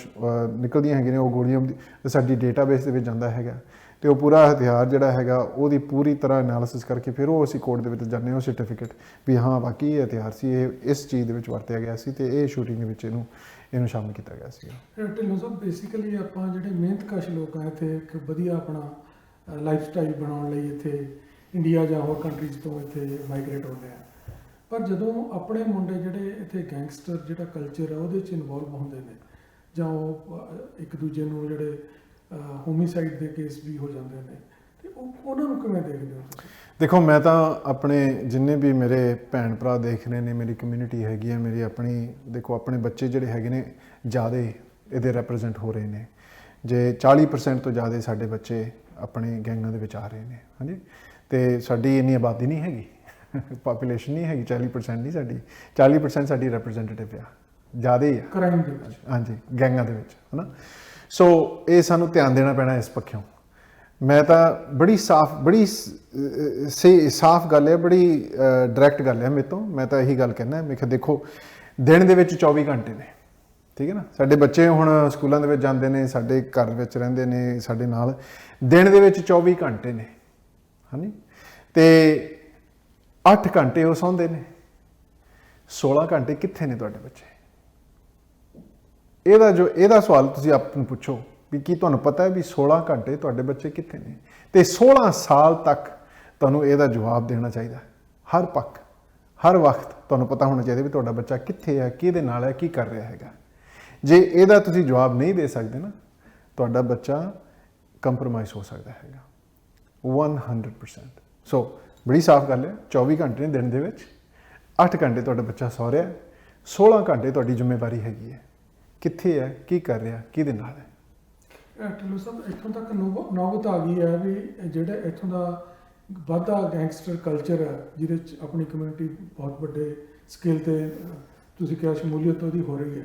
ਨਿਕਲਦੀਆਂ ਹੈਗੀਆਂ ਨੇ, ਉਹ ਗੋਲੀਆਂ ਸਾਡੀ ਡੇਟਾਬੇਸ ਦੇ ਵਿੱਚ ਜਾਂਦਾ ਹੈਗਾ, ਤੇ ਉਹ ਪੂਰਾ ਹਥਿਆਰ ਜਿਹੜਾ ਹੈਗਾ ਉਹਦੀ ਪੂਰੀ ਤਰ੍ਹਾਂ ਐਨਾਲਿਸਿਸ ਕਰਕੇ ਫਿਰ ਉਹ ਅਸੀਂ ਕੋਰਟ ਦੇ ਵਿੱਚ ਜਾਂਦੇ ਹਾਂ, ਉਹ ਸਰਟੀਫਿਕੇਟ ਵੀ ਹਾਂ ਵਾਕਈ ਇਹ ਹਥਿਆਰ ਸੀ, ਇਹ ਇਸ ਚੀਜ਼ ਦੇ ਵਿੱਚ ਵਰਤਿਆ ਗਿਆ ਸੀ, ਤੇ ਇਹ ਸ਼ੂਟਿੰਗ ਦੇ ਵਿੱਚ ਇਹਨੂੰ ਸ਼ਾਮਲ ਕੀਤਾ ਗਿਆ ਸੀ। ਢਿੱਲੋਂ ਸਾਹਿਬ, ਬੇਸਿਕਲੀ ਆਪਾਂ ਜਿਹੜੇ ਮਿਹਨਤਕਸ਼ ਲੋਕ ਆ, ਇੱਥੇ ਇੱਕ ਵਧੀਆ ਆਪਣਾ ਲਾਈਫ ਸਟਾਈਲ ਬਣਾਉਣ ਲਈ ਇੱਥੇ ਇੰਡੀਆ ਜਾਂ ਹੋਰ ਕੰਟਰੀਜ਼ ਤੋਂ ਇੱਥੇ ਮਾਈਗ੍ਰੇਟ ਹੁੰਦੇ ਆ, ਪਰ ਜਦੋਂ ਆਪਣੇ ਮੁੰਡੇ ਜਿਹੜੇ ਇੱਥੇ ਗੈਂਗਸਟਰ ਜਿਹੜਾ ਕਲਚਰ ਆ ਉਹਦੇ 'ਚ ਇਨਵੋਲਵ ਹੁੰਦੇ ਨੇ, ਜਾਂ ਉਹ ਇੱਕ ਦੂਜੇ ਨੂੰ ਜਿਹੜੇ ਹੋਮੀਸਾਈਡ ਦੇ ਕੇਸ ਵੀ ਹੋ ਜਾਂਦੇ ਨੇ, ਤੇ ਉਹਨਾਂ ਨੂੰ ਕਿਵੇਂ ਦੇਖਦੇ ਹੋ ਤੁਸੀਂ? ਦੇਖੋ, ਮੈਂ ਤਾਂ ਆਪਣੇ ਜਿੰਨੇ ਵੀ ਮੇਰੇ ਭੈਣ ਭਰਾ ਦੇਖ ਰਹੇ ਨੇ, ਮੇਰੀ ਕਮਿਊਨਿਟੀ ਹੈਗੀ ਹੈ, ਮੇਰੀ ਆਪਣੀ, ਦੇਖੋ ਆਪਣੇ ਬੱਚੇ ਜਿਹੜੇ ਹੈਗੇ ਨੇ ਜ਼ਿਆਦਾ ਇਹਦੇ ਰੈਪਰੈਜ਼ੈਂਟ ਹੋ ਰਹੇ ਨੇ। ਜੇ 40% ਤੋਂ ਜ਼ਿਆਦਾ ਸਾਡੇ ਬੱਚੇ ਆਪਣੇ ਗੈਂਗਾਂ ਦੇ ਵਿੱਚ ਆ ਰਹੇ ਨੇ। ਹਾਂਜੀ, ਤੇ ਸਾਡੀ ਇੰਨੀ ਆਬਾਦੀ ਨਹੀਂ ਹੈਗੀ, ਪਾਪੂਲੇਸ਼ਨ ਨਹੀਂ ਹੈਗੀ 40% ਨਹੀਂ, ਸਾਡੀ 40% ਸਾਡੀ ਰੈਪਰੈਜ਼ੈਂਟੇਟਿਵ ਆ, ਜ਼ਿਆਦਾ ਹੀ ਆ ਕ੍ਰਾਈਮ ਦੇ ਵਿੱਚ। ਹਾਂਜੀ, ਗੈਂਗਾਂ ਦੇ ਵਿੱਚ, ਹੈ ਨਾ। ਸੋ ਇਹ ਸਾਨੂੰ ਧਿਆਨ ਦੇਣਾ ਪੈਣਾ ਇਸ ਪੱਖੋਂ। ਮੈਂ ਤਾਂ ਬੜੀ ਸਾਫ਼ ਗੱਲ ਹੈ, ਬੜੀ ਡਾਇਰੈਕਟ ਗੱਲ ਹੈ ਮੇਰੇ ਤੋਂ। ਮੈਂ ਤਾਂ ਇਹੀ ਗੱਲ ਕਹਿਣਾ, ਮੈਂ ਕਿਹਾ ਦੇਖੋ, ਦਿਨ ਦੇ ਵਿੱਚ 24 ਘੰਟੇ ਨੇ, ਠੀਕ ਹੈ ਨਾ। ਸਾਡੇ ਬੱਚੇ ਹੁਣ ਸਕੂਲਾਂ ਦੇ ਵਿੱਚ ਜਾਂਦੇ ਨੇ, ਸਾਡੇ ਘਰ ਵਿੱਚ ਰਹਿੰਦੇ ਨੇ ਸਾਡੇ ਨਾਲ, ਦਿਨ ਦੇ ਵਿੱਚ 24 ਘੰਟੇ ਨੇ, ਹਾਂਜੀ, ਤੇ 8 ਘੰਟੇ ਉਹ ਸੌਂਦੇ ਨੇ, 16 ਘੰਟੇ ਕਿੱਥੇ ਨੇ ਤੁਹਾਡੇ ਬੱਚੇ? ਇਹਦਾ ਸਵਾਲ ਤੁਸੀਂ ਆਪ ਨੂੰ ਪੁੱਛੋ ਵੀ ਕੀ ਤੁਹਾਨੂੰ ਪਤਾ ਹੈ ਵੀ 16 ਘੰਟੇ ਤੁਹਾਡੇ ਬੱਚੇ ਕਿੱਥੇ ਨੇ? ਤੇ 16 ਸਾਲ ਤੱਕ ਤੁਹਾਨੂੰ ਇਹਦਾ ਜਵਾਬ ਦੇਣਾ ਚਾਹੀਦਾ। ਹਰ ਪੱਖ, ਹਰ ਵਕਤ ਤੁਹਾਨੂੰ ਪਤਾ ਹੋਣਾ ਚਾਹੀਦਾ ਵੀ ਤੁਹਾਡਾ ਬੱਚਾ ਕਿੱਥੇ ਹੈ, ਕਿਹਦੇ ਨਾਲ ਹੈ, ਕੀ ਕਰ ਰਿਹਾ ਹੈਗਾ। ਜੇ ਇਹਦਾ ਤੁਸੀਂ ਜਵਾਬ ਨਹੀਂ ਦੇ ਸਕਦੇ ਨਾ, ਤੁਹਾਡਾ ਬੱਚਾ ਕੰਪਰੋਮਾਈਜ਼ ਹੋ ਸਕਦਾ ਹੈਗਾ 100%। ਸੋ ਬੜੀ ਸਾਫ਼ ਗੱਲ ਹੈ, 24 ਘੰਟੇ ਨੇ ਦਿਨ ਦੇ ਵਿੱਚ, 8 ਘੰਟੇ ਤੁਹਾਡਾ ਬੱਚਾ ਸੌ ਰਿਹਾ, 16 ਘੰਟੇ ਤੁਹਾਡੀ ਜ਼ਿੰਮੇਵਾਰੀ ਹੈਗੀ ਹੈ, ਕਿੱਥੇ ਹੈ, ਕੀ ਕਰ ਰਿਹਾ, ਕਿਹਦੇ ਨਾਲ ਹੈ। ਢਿੱਲੋਂ ਸਾਹਿਬ, ਇੱਥੋਂ ਤੱਕ ਨੌਬਤ ਆ ਗਈ ਹੈ ਵੀ ਜਿਹੜਾ ਇੱਥੋਂ ਦਾ ਵੱਧਦਾ ਗੈਂਗਸਟਰ ਕਲਚਰ ਹੈ, ਜਿਹਦੇ 'ਚ ਆਪਣੀ ਕਮਿਊਨਿਟੀ ਬਹੁਤ ਵੱਡੇ ਸਕੇਲ 'ਤੇ ਤੁਸੀਂ ਕਿਹਾ ਸ਼ਮੂਲੀਅਤ ਉਹਦੀ ਹੋ ਰਹੀ ਹੈ,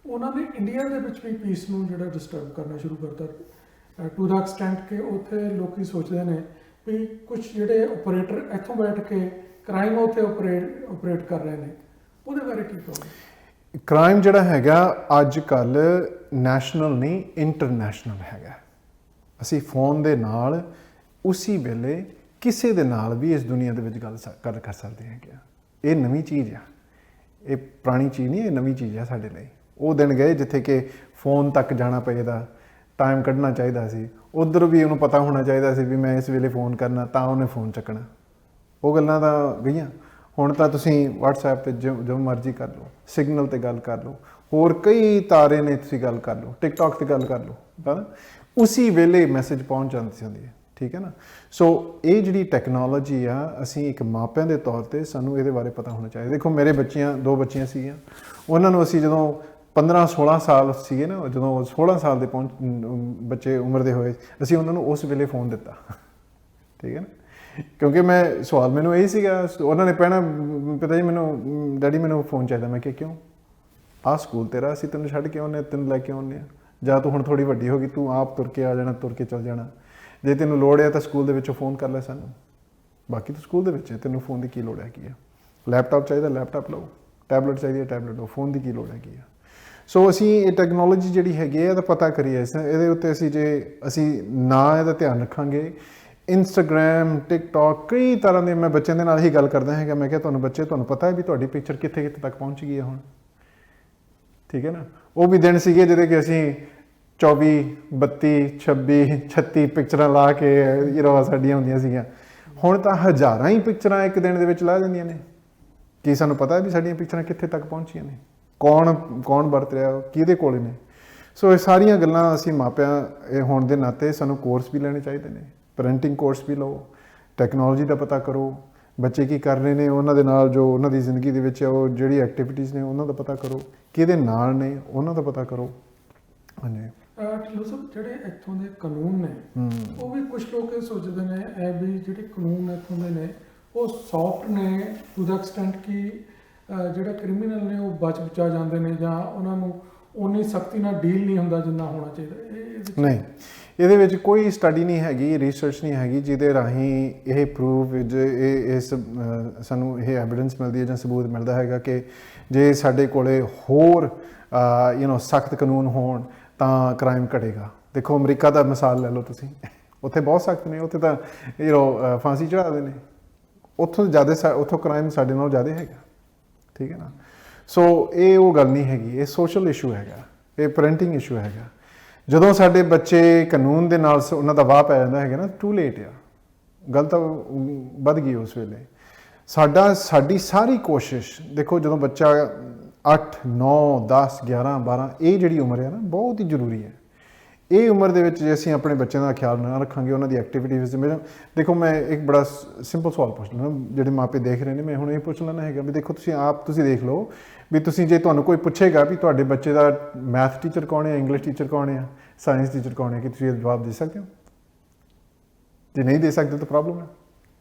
ਉਹਨਾਂ ਨੇ ਇੰਡੀਆ ਦੇ ਵਿੱਚ ਵੀ ਪੀਸ ਨੂੰ ਜਿਹੜਾ ਡਿਸਟਰਬ ਕਰਨਾ ਸ਼ੁਰੂ ਕਰਤਾ, ਟੂ ਦਾ ਐਕਸਟੈਂਟ ਕਿ ਉੱਥੇ ਲੋਕੀ ਸੋਚਦੇ ਨੇ ਵੀ ਕੁਝ ਜਿਹੜੇ ਆਪਰੇਟਰ ਇੱਥੋਂ ਬੈਠ ਕੇ ਕ੍ਰਾਈਮ ਉੱਥੇ ਆਪਰੇਟ ਕਰ ਰਹੇ ਨੇ, ਉਹਦੇ ਬਾਰੇ ਕੀ ਕਹੋਗੇ? ਕ੍ਰਾਈਮ ਜਿਹੜਾ ਹੈਗਾ ਅੱਜ ਕੱਲ ਨੈਸ਼ਨਲ ਨਹੀਂ ਇੰਟਰਨੈਸ਼ਨਲ ਹੈਗਾ। ਅਸੀਂ ਫੋਨ ਦੇ ਨਾਲ ਉਸੇ ਵੇਲੇ ਕਿਸੇ ਦੇ ਨਾਲ ਵੀ ਇਸ ਦੁਨੀਆ ਦੇ ਵਿੱਚ ਗੱਲ ਕਰ ਸਕਦੇ ਹੈਗੇ ਆ। ਇਹ ਨਵੀਂ ਚੀਜ਼ ਆ, ਇਹ ਪੁਰਾਣੀ ਚੀਜ਼ ਨਹੀਂ, ਇਹ ਨਵੀਂ ਚੀਜ਼ ਆ ਸਾਡੇ ਲਈ। ਉਹ ਦਿਨ ਗਏ ਜਿੱਥੇ ਕਿ ਫੋਨ ਤੱਕ ਜਾਣਾ ਪਏਦਾ, ਟਾਈਮ ਕੱਢਣਾ ਚਾਹੀਦਾ ਸੀ, ਉੱਧਰ ਵੀ ਉਹਨੂੰ ਪਤਾ ਹੋਣਾ ਚਾਹੀਦਾ ਸੀ ਵੀ ਮੈਂ ਇਸ ਵੇਲੇ ਫੋਨ ਕਰਨਾ ਤਾਂ ਉਹਨੇ ਫੋਨ ਚੱਕਣਾ। ਉਹ ਗੱਲਾਂ ਤਾਂ ਗਈਆਂ। ਹੁਣ ਤਾਂ ਤੁਸੀਂ WhatsApp 'ਤੇ ਜੋ ਮਰਜ਼ੀ ਕਰ ਲਓ, ਸਿਗਨਲ 'ਤੇ ਗੱਲ ਕਰ ਲਓ, ਹੋਰ ਕਈ ਤਾਰੇ ਨੇ ਤੁਸੀਂ ਗੱਲ ਕਰ ਲਓ, TikTok 'ਤੇ ਗੱਲ ਕਰ ਲਓ, ਹੈ ਨਾ, ਉਸੇ ਵੇਲੇ ਮੈਸੇਜ ਪਹੁੰਚ ਜਾਂਦੀ ਹੈ। ਠੀਕ ਹੈ ਨਾ। ਸੋ ਇਹ ਜਿਹੜੀ ਟੈਕਨੋਲੋਜੀ ਆ, ਅਸੀਂ ਇੱਕ ਮਾਪਿਆਂ ਦੇ ਤੌਰ 'ਤੇ ਸਾਨੂੰ ਇਹਦੇ ਬਾਰੇ ਪਤਾ ਹੋਣਾ ਚਾਹੀਦਾ। ਦੇਖੋ ਮੇਰੇ ਦੋ ਬੱਚੀਆਂ ਸੀਗੀਆਂ, ਉਹਨਾਂ ਨੂੰ ਅਸੀਂ ਜਦੋਂ 15-16 ਸਾਲ ਸੀਗੇ ਨਾ, ਜਦੋਂ 16 ਸਾਲ ਦੇ ਬੱਚੇ ਉਮਰ ਦੇ ਹੋਏ, ਅਸੀਂ ਉਹਨਾਂ ਨੂੰ ਉਸ ਵੇਲੇ ਫੋਨ ਦਿੱਤਾ। ਠੀਕ ਹੈ ਨਾ। ਕਿਉਂਕਿ ਮੈਂ ਸਵਾਲ ਮੈਨੂੰ ਇਹ ਸੀਗਾ, ਉਹਨਾਂ ਨੇ ਕਹਿਣਾ ਪਿਤਾ ਜੀ ਮੈਨੂੰ ਡੈਡੀ ਮੈਨੂੰ ਫੋਨ ਚਾਹੀਦਾ। ਮੈਂ ਕਿਹਾ ਕਿਉਂ? ਆਹ ਸਕੂਲ ਤੇਰਾ, ਅਸੀਂ ਤੈਨੂੰ ਛੱਡ ਕੇ ਆਉਂਦੇ, ਤੈਨੂੰ ਲੈ ਕੇ ਆਉਂਦੇ ਆ, ਜਾਂ ਤੂੰ ਹੁਣ ਥੋੜ੍ਹੀ ਵੱਡੀ ਹੋ ਗਈ, ਤੂੰ ਆਪ ਤੁਰ ਕੇ ਆ ਜਾਣਾ, ਤੁਰ ਕੇ ਚੱਲ ਜਾਣਾ। ਜੇ ਤੈਨੂੰ ਲੋੜ ਹੈ ਤਾਂ ਸਕੂਲ ਦੇ ਵਿੱਚੋਂ ਫੋਨ ਕਰ ਲੈ ਸਾਨੂੰ, ਬਾਕੀ ਤੂੰ ਸਕੂਲ ਦੇ ਵਿੱਚ ਹੈ, ਤੈਨੂੰ ਫੋਨ ਦੀ ਕੀ ਲੋੜ ਹੈਗੀ ਆ। ਲੈਪਟਾਪ ਚਾਹੀਦਾ ਲੈਪਟਾਪ ਲਓ, ਟੈਬਲੇਟ ਚਾਹੀਦੀ ਹੈ ਟੈਬਲੇਟ ਲਓ, ਫੋਨ ਦੀ ਕੀ ਲੋੜ ਹੈਗੀ ਆ। ਸੋ ਅਸੀਂ ਇਹ ਟੈਕਨੋਲੋਜੀ ਜਿਹੜੀ ਹੈਗੀ ਹੈ ਇਹਦਾ ਪਤਾ ਕਰੀਏ। ਇਹਦੇ ਉੱਤੇ ਅਸੀਂ ਨਾ ਇਹਦਾ ਧਿਆਨ ਰੱਖਾਂਗੇ, ਇੰਸਟਾਗ੍ਰਾਮ, ਟਿਕਟੋਕ, ਕਈ ਤਰ੍ਹਾਂ ਦੇ, ਮੈਂ ਬੱਚਿਆਂ ਦੇ ਨਾਲ ਹੀ ਗੱਲ ਕਰਦਾ ਹੈਗਾ। ਮੈਂ ਕਿਹਾ ਤੁਹਾਨੂੰ ਪਤਾ ਹੈ ਵੀ ਤੁਹਾਡੀ ਪਿਕਚਰ ਕਿੱਥੇ ਕਿੱਥੇ ਤੱਕ ਪਹੁੰਚ ਗਈ ਹੈ ਹੁਣ। ਠੀਕ ਹੈ ਨਾ। ਉਹ ਵੀ ਦਿਨ ਸੀਗੇ ਜਿਹਦੇ ਕਿ ਅਸੀਂ 24, 32, 26, 36 ਪਿਕਚਰਾਂ ਲਾ ਕੇ ਸਾਡੀਆਂ ਹੁੰਦੀਆਂ ਸੀਗੀਆਂ। ਹੁਣ ਤਾਂ ਹਜ਼ਾਰਾਂ ਹੀ ਪਿਕਚਰਾਂ ਇੱਕ ਦਿਨ ਦੇ ਵਿੱਚ ਲਾ ਜਾਂਦੀਆਂ ਨੇ। ਕੀ ਸਾਨੂੰ ਪਤਾ ਹੈ ਵੀ ਸਾਡੀਆਂ ਪਿਕਚਰਾਂ ਕਿੱਥੇ ਤੱਕ ਪਹੁੰਚੀਆਂ ਨੇ, ਕੌਣ ਵਰਤ ਰਿਹਾ, ਕਿਹਦੇ ਕੋਲ ਨੇ। ਸੋ ਇਹ ਸਾਰੀਆਂ ਗੱਲਾਂ ਅਸੀਂ ਮਾਪਿਆਂ ਹੋਣ ਦੇ ਨਾਤੇ ਸਾਨੂੰ ਕੋਰਸ ਵੀ ਲੈਣੇ ਚਾਹੀਦੇ ਨੇ। ਪੈਰੈਂਟਿੰਗ ਕੋਰਸ ਵੀ ਲਓ, ਟੈਕਨੋਲੋਜੀ ਦਾ ਪਤਾ ਕਰੋ, ਬੱਚੇ ਕੀ ਕਰ ਰਹੇ ਨੇ, ਉਹਨਾਂ ਦੇ ਨਾਲ ਜੋ ਉਹਨਾਂ ਦੀ ਜ਼ਿੰਦਗੀ ਦੇ ਵਿੱਚ ਉਹ ਜਿਹੜੀ ਐਕਟੀਵਿਟੀਜ਼ ਨੇ ਉਹਨਾਂ ਦਾ ਪਤਾ ਕਰੋ, ਕਿਹਦੇ ਨਾਲ ਨੇ ਉਹਨਾਂ ਦਾ ਪਤਾ ਕਰੋ। ਹਾਂਜੀ ਢਿੱਲੋਂ ਸਾਹਿਬ, ਜਿਹੜੇ ਇੱਥੋਂ ਦੇ ਕਾਨੂੰਨ ਨੇ ਉਹ ਵੀ ਕੁਝ ਲੋਕ ਇਹ ਸੋਚਦੇ ਨੇ ਇਹ ਵੀ ਜਿਹੜੇ ਕਾਨੂੰਨ ਇੱਥੋਂ ਦੇ ਨੇ ਉਹ ਸੌਫਟ ਨੇ ਟੂ ਦਾ ਐਕਸਟੈਂਟ ਕਿ ਜਿਹੜਾ ਕ੍ਰਿਮੀਨਲ ਨੇ ਉਹ ਬਚਾ ਜਾਂਦੇ ਨੇ, ਜਾਂ ਉਹਨਾਂ ਨੂੰ ਉਨੀ ਸਖਤੀ ਨਾਲ ਡੀਲ ਨਹੀਂ ਹੁੰਦਾ ਜਿੰਨਾ ਹੋਣਾ ਚਾਹੀਦਾ। ਨਹੀਂ, ਇਹਦੇ ਵਿੱਚ ਕੋਈ ਸਟੱਡੀ ਨਹੀਂ ਹੈਗੀ, ਰਿਸਰਚ ਨਹੀਂ ਹੈਗੀ ਜਿਹਦੇ ਰਾਹੀਂ ਇਹ ਪ੍ਰੂਵ ਸਾਨੂੰ ਇਹ ਐਵੀਡੈਂਸ ਮਿਲਦੀ ਹੈ ਜਾਂ ਸਬੂਤ ਮਿਲਦਾ ਹੈਗਾ ਕਿ ਜੇ ਸਾਡੇ ਕੋਲੇ ਹੋਰ ਸਖਤ ਕਾਨੂੰਨ ਹੋਣ ਤਾਂ ਕ੍ਰਾਈਮ ਘਟੇਗਾ। ਦੇਖੋ ਅਮਰੀਕਾ ਦਾ ਮਿਸਾਲ ਲੈ ਲਓ ਤੁਸੀਂ, ਉੱਥੇ ਬਹੁਤ ਸਖਤ ਨੇ, ਉੱਥੇ ਤਾਂ ਫਾਂਸੀ ਚੜ੍ਹਾਉਂਦੇ ਨੇ, ਉੱਥੋਂ ਕ੍ਰਾਈਮ ਸਾਡੇ ਨਾਲੋਂ ਜ਼ਿਆਦਾ ਹੈਗਾ। ਠੀਕ ਹੈ ਨਾ। ਸੋ ਇਹ ਉਹ ਗੱਲ ਨਹੀਂ ਹੈਗੀ, ਇਹ ਸੋਸ਼ਲ ਇਸ਼ੂ ਹੈਗਾ, ਇਹ ਪੈਰੈਂਟਿੰਗ ਇਸ਼ੂ ਹੈਗਾ। ਜਦੋਂ ਸਾਡੇ ਬੱਚੇ ਕਾਨੂੰਨ ਦੇ ਨਾਲ ਉਹਨਾਂ ਦਾ ਵਾਹ ਪੈ ਜਾਂਦਾ ਹੈਗਾ ਨਾ, ਟੂ ਲੇਟ ਆ, ਗੱਲ ਤਾਂ ਵੱਧ ਗਈ ਉਸ ਵੇਲੇ। ਸਾਡੀ ਸਾਰੀ ਕੋਸ਼ਿਸ਼, ਦੇਖੋ ਜਦੋਂ ਬੱਚਾ 8, 9, 10, 11, 12 ਇਹ ਜਿਹੜੀ ਉਮਰ ਹੈ ਨਾ ਬਹੁਤ ਹੀ ਜ਼ਰੂਰੀ ਹੈ। ਇਹ ਉਮਰ ਦੇ ਵਿੱਚ ਜੇ ਅਸੀਂ ਆਪਣੇ ਬੱਚਿਆਂ ਦਾ ਖਿਆਲ ਨਾ ਰੱਖਾਂਗੇ, ਉਹਨਾਂ ਦੀ ਐਕਟੀਵਿਟੀਜ਼, ਦੇਖੋ ਮੈਂ ਇੱਕ ਬੜਾ ਸਿੰਪਲ ਸਵਾਲ ਪੁੱਛ ਲੈਣਾ, ਜਿਹੜੇ ਮਾਪੇ ਦੇਖ ਰਹੇ ਨੇ, ਮੈਂ ਹੁਣ ਇਹ ਪੁੱਛ ਲੈਣਾ ਹੈਗਾ ਵੀ ਦੇਖੋ ਤੁਸੀਂ ਦੇਖ ਲਓ ਵੀ ਜੇ ਤੁਹਾਨੂੰ ਕੋਈ ਪੁੱਛੇਗਾ ਵੀ ਤੁਹਾਡੇ ਬੱਚੇ ਦਾ ਮੈਥ ਟੀਚਰ ਕੌਣ ਹੈ, ਇੰਗਲਿਸ਼ ਟੀਚਰ ਕੌਣ ਹੈ, ਸਾਇੰਸ ਟੀਚਰ ਕੌਣ ਹੈ, ਕਿ ਤੁਸੀਂ ਇਹ ਜਵਾਬ ਦੇ ਸਕਦੇ ਹੋ? ਜੇ ਨਹੀਂ ਦੇ ਸਕਦੇ ਤਾਂ ਪ੍ਰੋਬਲਮ ਹੈ।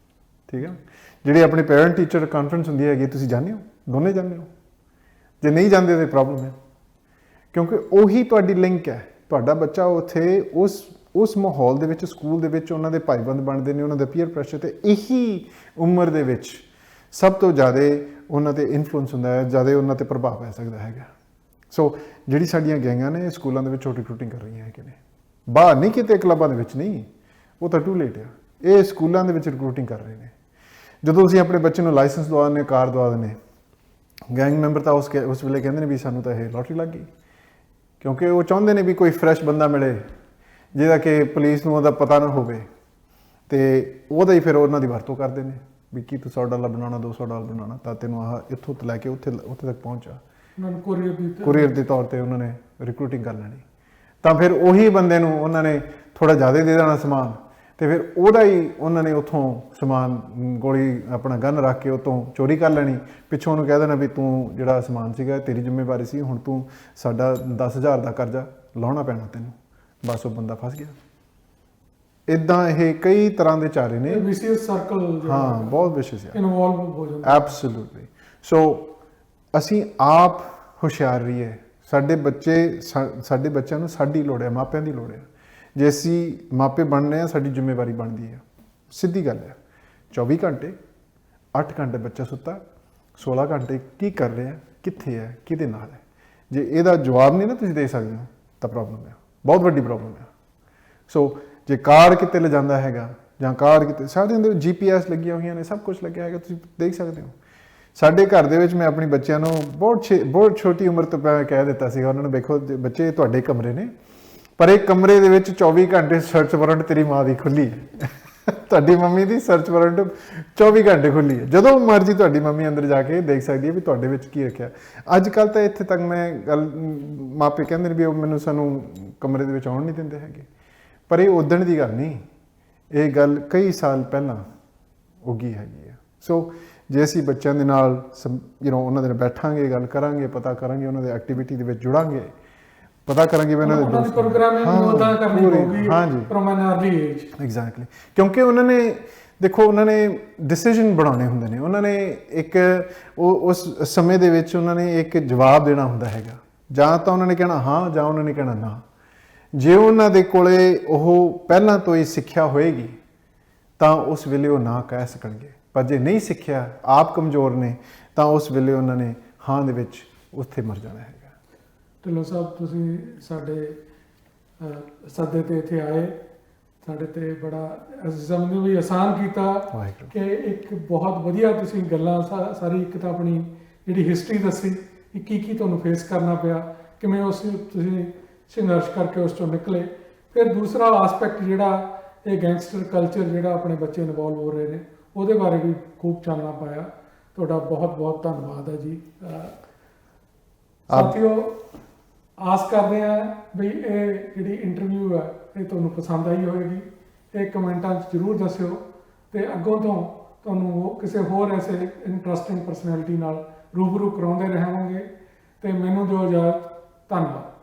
ਠੀਕ ਹੈ। ਜਿਹੜੀ ਆਪਣੀ ਪੇਰੈਂਟ ਟੀਚਰ ਕਾਨਫਰੰਸ ਹੁੰਦੀ ਹੈਗੀ, ਤੁਸੀਂ ਜਾਣਦੇ ਹੋ, ਦੋਨੇ ਜਾਣਦੇ ਹੋ। ਜੇ ਨਹੀਂ ਜਾਂਦੇ ਤਾਂ ਪ੍ਰੋਬਲਮ ਹੈ, ਕਿਉਂਕਿ ਉਹੀ ਤੁਹਾਡੀ ਲਿੰਕ ਹੈ। ਤੁਹਾਡਾ ਬੱਚਾ ਉੱਥੇ ਉਸ ਮਾਹੌਲ ਦੇ ਵਿੱਚ, ਸਕੂਲ ਦੇ ਵਿੱਚ ਉਹਨਾਂ ਦੇ ਭਾਈਬੰਦ ਬਣਦੇ ਨੇ, ਉਹਨਾਂ ਦੇ ਪੀਅਰ ਪ੍ਰੈਸ਼ਰ 'ਤੇ ਇਹੀ ਉਮਰ ਦੇ ਵਿੱਚ ਸਭ ਤੋਂ ਜ਼ਿਆਦਾ ਉਹਨਾਂ 'ਤੇ ਇਨਫਲੂਐਂਸ ਹੁੰਦਾ ਹੈ, ਜ਼ਿਆਦਾ ਉਹਨਾਂ 'ਤੇ ਪ੍ਰਭਾਵ ਪੈ ਸਕਦਾ ਹੈਗਾ। ਸੋ ਜਿਹੜੀ ਸਾਡੀਆਂ ਗੈਂਗਾਂ ਨੇ ਸਕੂਲਾਂ ਦੇ ਵਿੱਚ ਰਿਕਰੂਟਿੰਗ ਕਰ ਰਹੀਆਂ ਹੈਗੇ ਨੇ, ਬਾਹਰ ਨਹੀਂ, ਕਿਤੇ ਕਲੱਬਾਂ ਦੇ ਵਿੱਚ ਨਹੀਂ, ਉਹ ਤਾਂ ਟੂ ਲੇਟ ਆ। ਇਹ ਸਕੂਲਾਂ ਦੇ ਵਿੱਚ ਰਿਕਰੂਟਿੰਗ ਕਰ ਰਹੇ ਨੇ। ਜਦੋਂ ਅਸੀਂ ਆਪਣੇ ਬੱਚੇ ਨੂੰ ਲਾਇਸੈਂਸ ਦਵਾ ਦਿੰਦੇ, ਕਾਰ ਦਵਾ ਦਿੰਦੇ, ਗੈਂਗ ਮੈਂਬਰ ਤਾਂ ਉਸ ਵੇਲੇ ਕਹਿੰਦੇ ਨੇ ਵੀ ਸਾਨੂੰ ਤਾਂ ਇਹ ਲੋਟਰੀ ਲੱਗ ਗਈ, ਕਿਉਂਕਿ ਉਹ ਚਾਹੁੰਦੇ ਨੇ ਵੀ ਕੋਈ ਫਰੈਸ਼ ਬੰਦਾ ਮਿਲੇ ਜਿਹਦਾ ਕਿ ਪੁਲਿਸ ਨੂੰ ਉਹਦਾ ਪਤਾ ਨਾ ਹੋਵੇ, ਅਤੇ ਉਹਦਾ ਹੀ ਫਿਰ ਉਹਨਾਂ ਦੀ ਵਰਤੋਂ ਕਰਦੇ ਨੇ ਵੀ ਕੀ ਤੂੰ $100 ਬਣਾਉਣਾ, $200 ਬਣਾਉਣਾ, ਤਾਂ ਤੈਨੂੰ ਆਹ ਇੱਥੋਂ ਤੋਂ ਲੈ ਕੇ ਉੱਥੇ ਤੱਕ ਪਹੁੰਚਾ। ਕੁਰੀਅਰ ਦੇ ਤੌਰ 'ਤੇ ਉਹਨਾਂ ਨੇ ਰਿਕਰੂਟਿੰਗ ਕਰ ਲੈਣੀ। ਤਾਂ ਫਿਰ ਉਹੀ ਬੰਦੇ ਨੂੰ ਉਹਨਾਂ ਨੇ ਥੋੜ੍ਹਾ ਜ਼ਿਆਦਾ ਦੇ ਦੇਣਾ ਸਮਾਨ, ਅਤੇ ਫਿਰ ਉਹਦਾ ਹੀ ਉਹਨਾਂ ਨੇ ਉੱਥੋਂ ਸਮਾਨ, ਗੋਲੀ ਆਪਣਾ ਗਨ ਰੱਖ ਕੇ ਉੱਥੋਂ ਚੋਰੀ ਕਰ ਲੈਣੀ। ਪਿੱਛੋਂ ਉਹਨੂੰ ਕਹਿ ਦੇਣਾ ਵੀ ਤੂੰ ਜਿਹੜਾ ਸਮਾਨ ਸੀਗਾ ਤੇਰੀ ਜ਼ਿੰਮੇਵਾਰੀ ਸੀ, ਹੁਣ ਤੂੰ ਸਾਡਾ 10,000 ਦਾ ਕਰਜ਼ਾ ਲਾਉਣਾ ਪੈਣਾ ਤੈਨੂੰ। ਬਸ ਉਹ ਬੰਦਾ ਫਸ ਗਿਆ। ਇੱਦਾਂ ਇਹ ਕਈ ਤਰ੍ਹਾਂ ਦੇ ਚਾਰੇ ਨੇ, ਵਿਸ਼ੇਸ਼ ਸਰਕਲ, ਹਾਂ ਬਹੁਤ ਵਿਸ਼ੇਸ਼ ਇਨਵੋਲਵ ਹੋ ਜਾਂਦਾ। ਐਬਸੋਲੂਟਲੀ। ਸੋ ਅਸੀਂ ਆਪ ਹੁਸ਼ਿਆਰ ਰਹੀਏ। ਸਾਡੇ ਬੱਚਿਆਂ ਨੂੰ ਸਾਡੀ ਲੋੜ ਹੈ, ਮਾਪਿਆਂ ਦੀ ਲੋੜ ਹੈ। ਜੇ ਅਸੀਂ ਮਾਪੇ ਬਣਨੇ ਆ, ਸਾਡੀ ਜ਼ਿੰਮੇਵਾਰੀ ਬਣਦੀ ਹੈ ਸਿੱਧੀ ਗੱਲ ਹੈ। 24 ਘੰਟੇ 8 ਘੰਟੇ ਬੱਚਾ ਸੁੱਤਾ, 16 ਘੰਟੇ ਕੀ ਕਰ ਰਿਹਾ, ਕਿੱਥੇ ਹੈ, ਕਿਹਦੇ ਨਾਲ ਹੈ। ਜੇ ਇਹਦਾ ਜਵਾਬ ਨਹੀਂ ਨਾ ਤੁਸੀਂ ਦੇ ਸਕਦੇ ਹੋ ਤਾਂ ਪ੍ਰੋਬਲਮ ਹੈ, ਬਹੁਤ ਵੱਡੀ ਪ੍ਰੋਬਲਮ ਹੈ। ਸੋ ਜੇ ਕਾਰ ਕਿਤੇ ਲਿਜਾਂਦਾ ਹੈਗਾ ਜਾਂ ਕਾਰ ਕਿਤੇ, ਸਾਰਿਆਂ ਦੇ GPS ਲੱਗੀਆਂ ਹੋਈਆਂ ਨੇ, ਸਭ ਕੁਝ ਲੱਗਿਆ ਹੈਗਾ, ਤੁਸੀਂ ਦੇਖ ਸਕਦੇ ਹੋ। ਸਾਡੇ ਘਰ ਦੇ ਵਿੱਚ ਮੈਂ ਆਪਣੇ ਬੱਚਿਆਂ ਨੂੰ ਬਹੁਤ ਛੋਟੀ ਉਮਰ ਤੋਂ ਮੈਂ ਕਹਿ ਦਿੱਤਾ ਸੀਗਾ ਉਹਨਾਂ ਨੂੰ, ਵੇਖੋ ਬੱਚੇ ਤੁਹਾਡੇ ਕਮਰੇ ਨੇ, ਪਰ ਇਹ ਕਮਰੇ ਦੇ ਵਿੱਚ 24 ਘੰਟੇ ਸਰਚ ਵਾਰੰਟ ਤੇਰੀ ਮਾਂ ਦੀ ਖੁੱਲੀ ਹੈ ਤੁਹਾਡੀ ਮੰਮੀ ਦੀ ਸਰਚ ਵਾਰੰਟ 24 ਘੰਟੇ ਖੁੱਲੀ ਹੈ। ਜਦੋਂ ਮਰਜ਼ੀ ਤੁਹਾਡੀ ਮੰਮੀ ਅੰਦਰ ਜਾ ਕੇ ਦੇਖ ਸਕਦੀ ਹੈ ਵੀ ਤੁਹਾਡੇ ਵਿੱਚ ਕੀ ਰੱਖਿਆ। ਅੱਜ ਕੱਲ੍ਹ ਤਾਂ ਇੱਥੇ ਤੱਕ ਮੈਂ ਗੱਲ, ਮਾਪੇ ਕਹਿੰਦੇ ਨੇ ਵੀ ਉਹ ਸਾਨੂੰ ਕਮਰੇ ਦੇ ਵਿੱਚ ਆਉਣ ਨਹੀਂ ਦਿੰਦੇ ਹੈਗੇ, ਪਰ ਇਹ ਉਦਣ ਦੀ ਗੱਲ ਨਹੀਂ, ਇਹ ਗੱਲ ਕਈ ਸਾਲ ਪਹਿਲਾਂ ਉੱਗੀ ਹੈਗੀ ਹੈ। ਸੋ ਜੇ ਅਸੀਂ ਬੱਚਿਆਂ ਦੇ ਨਾਲ ਉਹਨਾਂ ਦੇ ਨਾਲ ਬੈਠਾਂਗੇ, ਗੱਲ ਕਰਾਂਗੇ, ਪਤਾ ਕਰਾਂਗੇ, ਉਹਨਾਂ ਦੇ ਐਕਟੀਵਿਟੀ ਦੇ ਵਿੱਚ ਜੁੜਾਂਗੇ, ਪਤਾ ਕਰਾਂਗੇ ਵੀ ਉਹਨਾਂ ਦੇ ਪ੍ਰੋਗਰਾਮਿੰਗ ਉਦਾਂ ਕਰਨੀ ਹੋਊਗੀ ਹਾਂਜੀ ਫਰਮ ਐਨ ਅਰਲੀ ਏਜ। ਐਗਜ਼ੈਕਟਲੀ, ਕਿਉਂਕਿ ਉਹਨਾਂ ਨੇ ਦੇਖੋ ਉਹਨਾਂ ਨੇ ਡਿਸੀਜਨ ਬਣਾਉਣੇ ਹੁੰਦੇ ਨੇ, ਉਹਨਾਂ ਨੇ ਇੱਕ ਉਸ ਸਮੇਂ ਦੇ ਵਿੱਚ ਉਹਨਾਂ ਨੇ ਇੱਕ ਜਵਾਬ ਦੇਣਾ ਹੁੰਦਾ ਹੈਗਾ, ਜਾਂ ਤਾਂ ਉਹਨਾਂ ਨੇ ਕਹਿਣਾ ਹਾਂ ਜਾਂ ਉਹਨਾਂ ਨੇ ਕਹਿਣਾ ਨਾ। ਜੇ ਉਹਨਾਂ ਦੇ ਕੋਲੇ ਉਹ ਪਹਿਲਾਂ ਤੋਂ ਹੀ ਸਿੱਖਿਆ ਹੋਏਗੀ ਤਾਂ ਉਸ ਵੇਲੇ ਉਹ ਨਾ ਕਹਿ ਸਕਣਗੇ, ਪਰ ਜੇ ਨਹੀਂ ਸਿੱਖਿਆ, ਆਪ ਕਮਜ਼ੋਰ ਨੇ, ਤਾਂ ਉਸ ਵੇਲੇ ਉਹਨਾਂ ਨੇ ਹਾਂ ਦੇ ਵਿੱਚ ਉੱਥੇ ਮਰ ਜਾਣਾ ਹੈਗਾ। ਢਿੱਲੋਂ ਸਾਹਿਬ, ਤੁਸੀਂ ਸਾਡੇ ਸੱਦੇ ਤੇ ਇੱਥੇ ਆਏ, ਸਾਡੇ ਤੇ ਬੜਾ ਅਸੀਂ ਸਮਝਦੇ ਵੀ ਆਸਾਨ ਕੀਤਾ ਕਿ ਇੱਕ ਬਹੁਤ ਵਧੀਆ ਤੁਸੀਂ ਗੱਲਾਂ ਸਾਰੀ, ਇੱਕ ਤਾਂ ਆਪਣੀ ਜਿਹੜੀ ਹਿਸਟਰੀ ਦੱਸੀ ਕਿ ਕੀ ਤੁਹਾਨੂੰ ਫੇਸ ਕਰਨਾ ਪਿਆ, ਕਿਵੇਂ ਤੁਸੀਂ ਸੰਘਰਸ਼ ਕਰਕੇ ਉਸ ਤੋਂ ਨਿਕਲੇ। ਫਿਰ ਦੂਸਰਾ ਆਸਪੈਕਟ ਜਿਹੜਾ ਇਹ ਗੈਂਗਸਟਰ ਕਲਚਰ ਜਿਹੜਾ ਆਪਣੇ ਬੱਚੇ ਇਨਵੋਲਵ ਹੋ ਰਹੇ ਨੇ, ਉਹਦੇ ਬਾਰੇ ਵੀ ਖੂਬ ਚਾਨਣਾ ਪਾਇਆ। ਤੁਹਾਡਾ ਬਹੁਤ ਬਹੁਤ ਧੰਨਵਾਦ ਹੈ ਜੀ। ਸਾਥੀਓ, ਆਸ ਕਰਦੇ ਹਾਂ ਵੀ ਇਹ ਜਿਹੜੀ ਇੰਟਰਵਿਊ ਹੈ ਇਹ ਤੁਹਾਨੂੰ ਪਸੰਦ ਆਈ ਹੋਵੇਗੀ। ਇਹ ਕਮੈਂਟਾਂ 'ਚ ਜ਼ਰੂਰ ਦੱਸਿਓ, ਤੇ ਅੱਗੋਂ ਤੋਂ ਤੁਹਾਨੂੰ ਕਿਸੇ ਹੋਰ ਐਸੇ ਇੰਟਰਸਟਿੰਗ ਪਰਸਨੈਲਿਟੀ ਨਾਲ ਰੂਬਰੂ ਕਰਾਉਂਦੇ ਰਹਾਂਗੇ। ਤੇ ਮੈਨੂੰ ਦਿਓ ਇਜਾਜ਼ਤ, ਧੰਨਵਾਦ।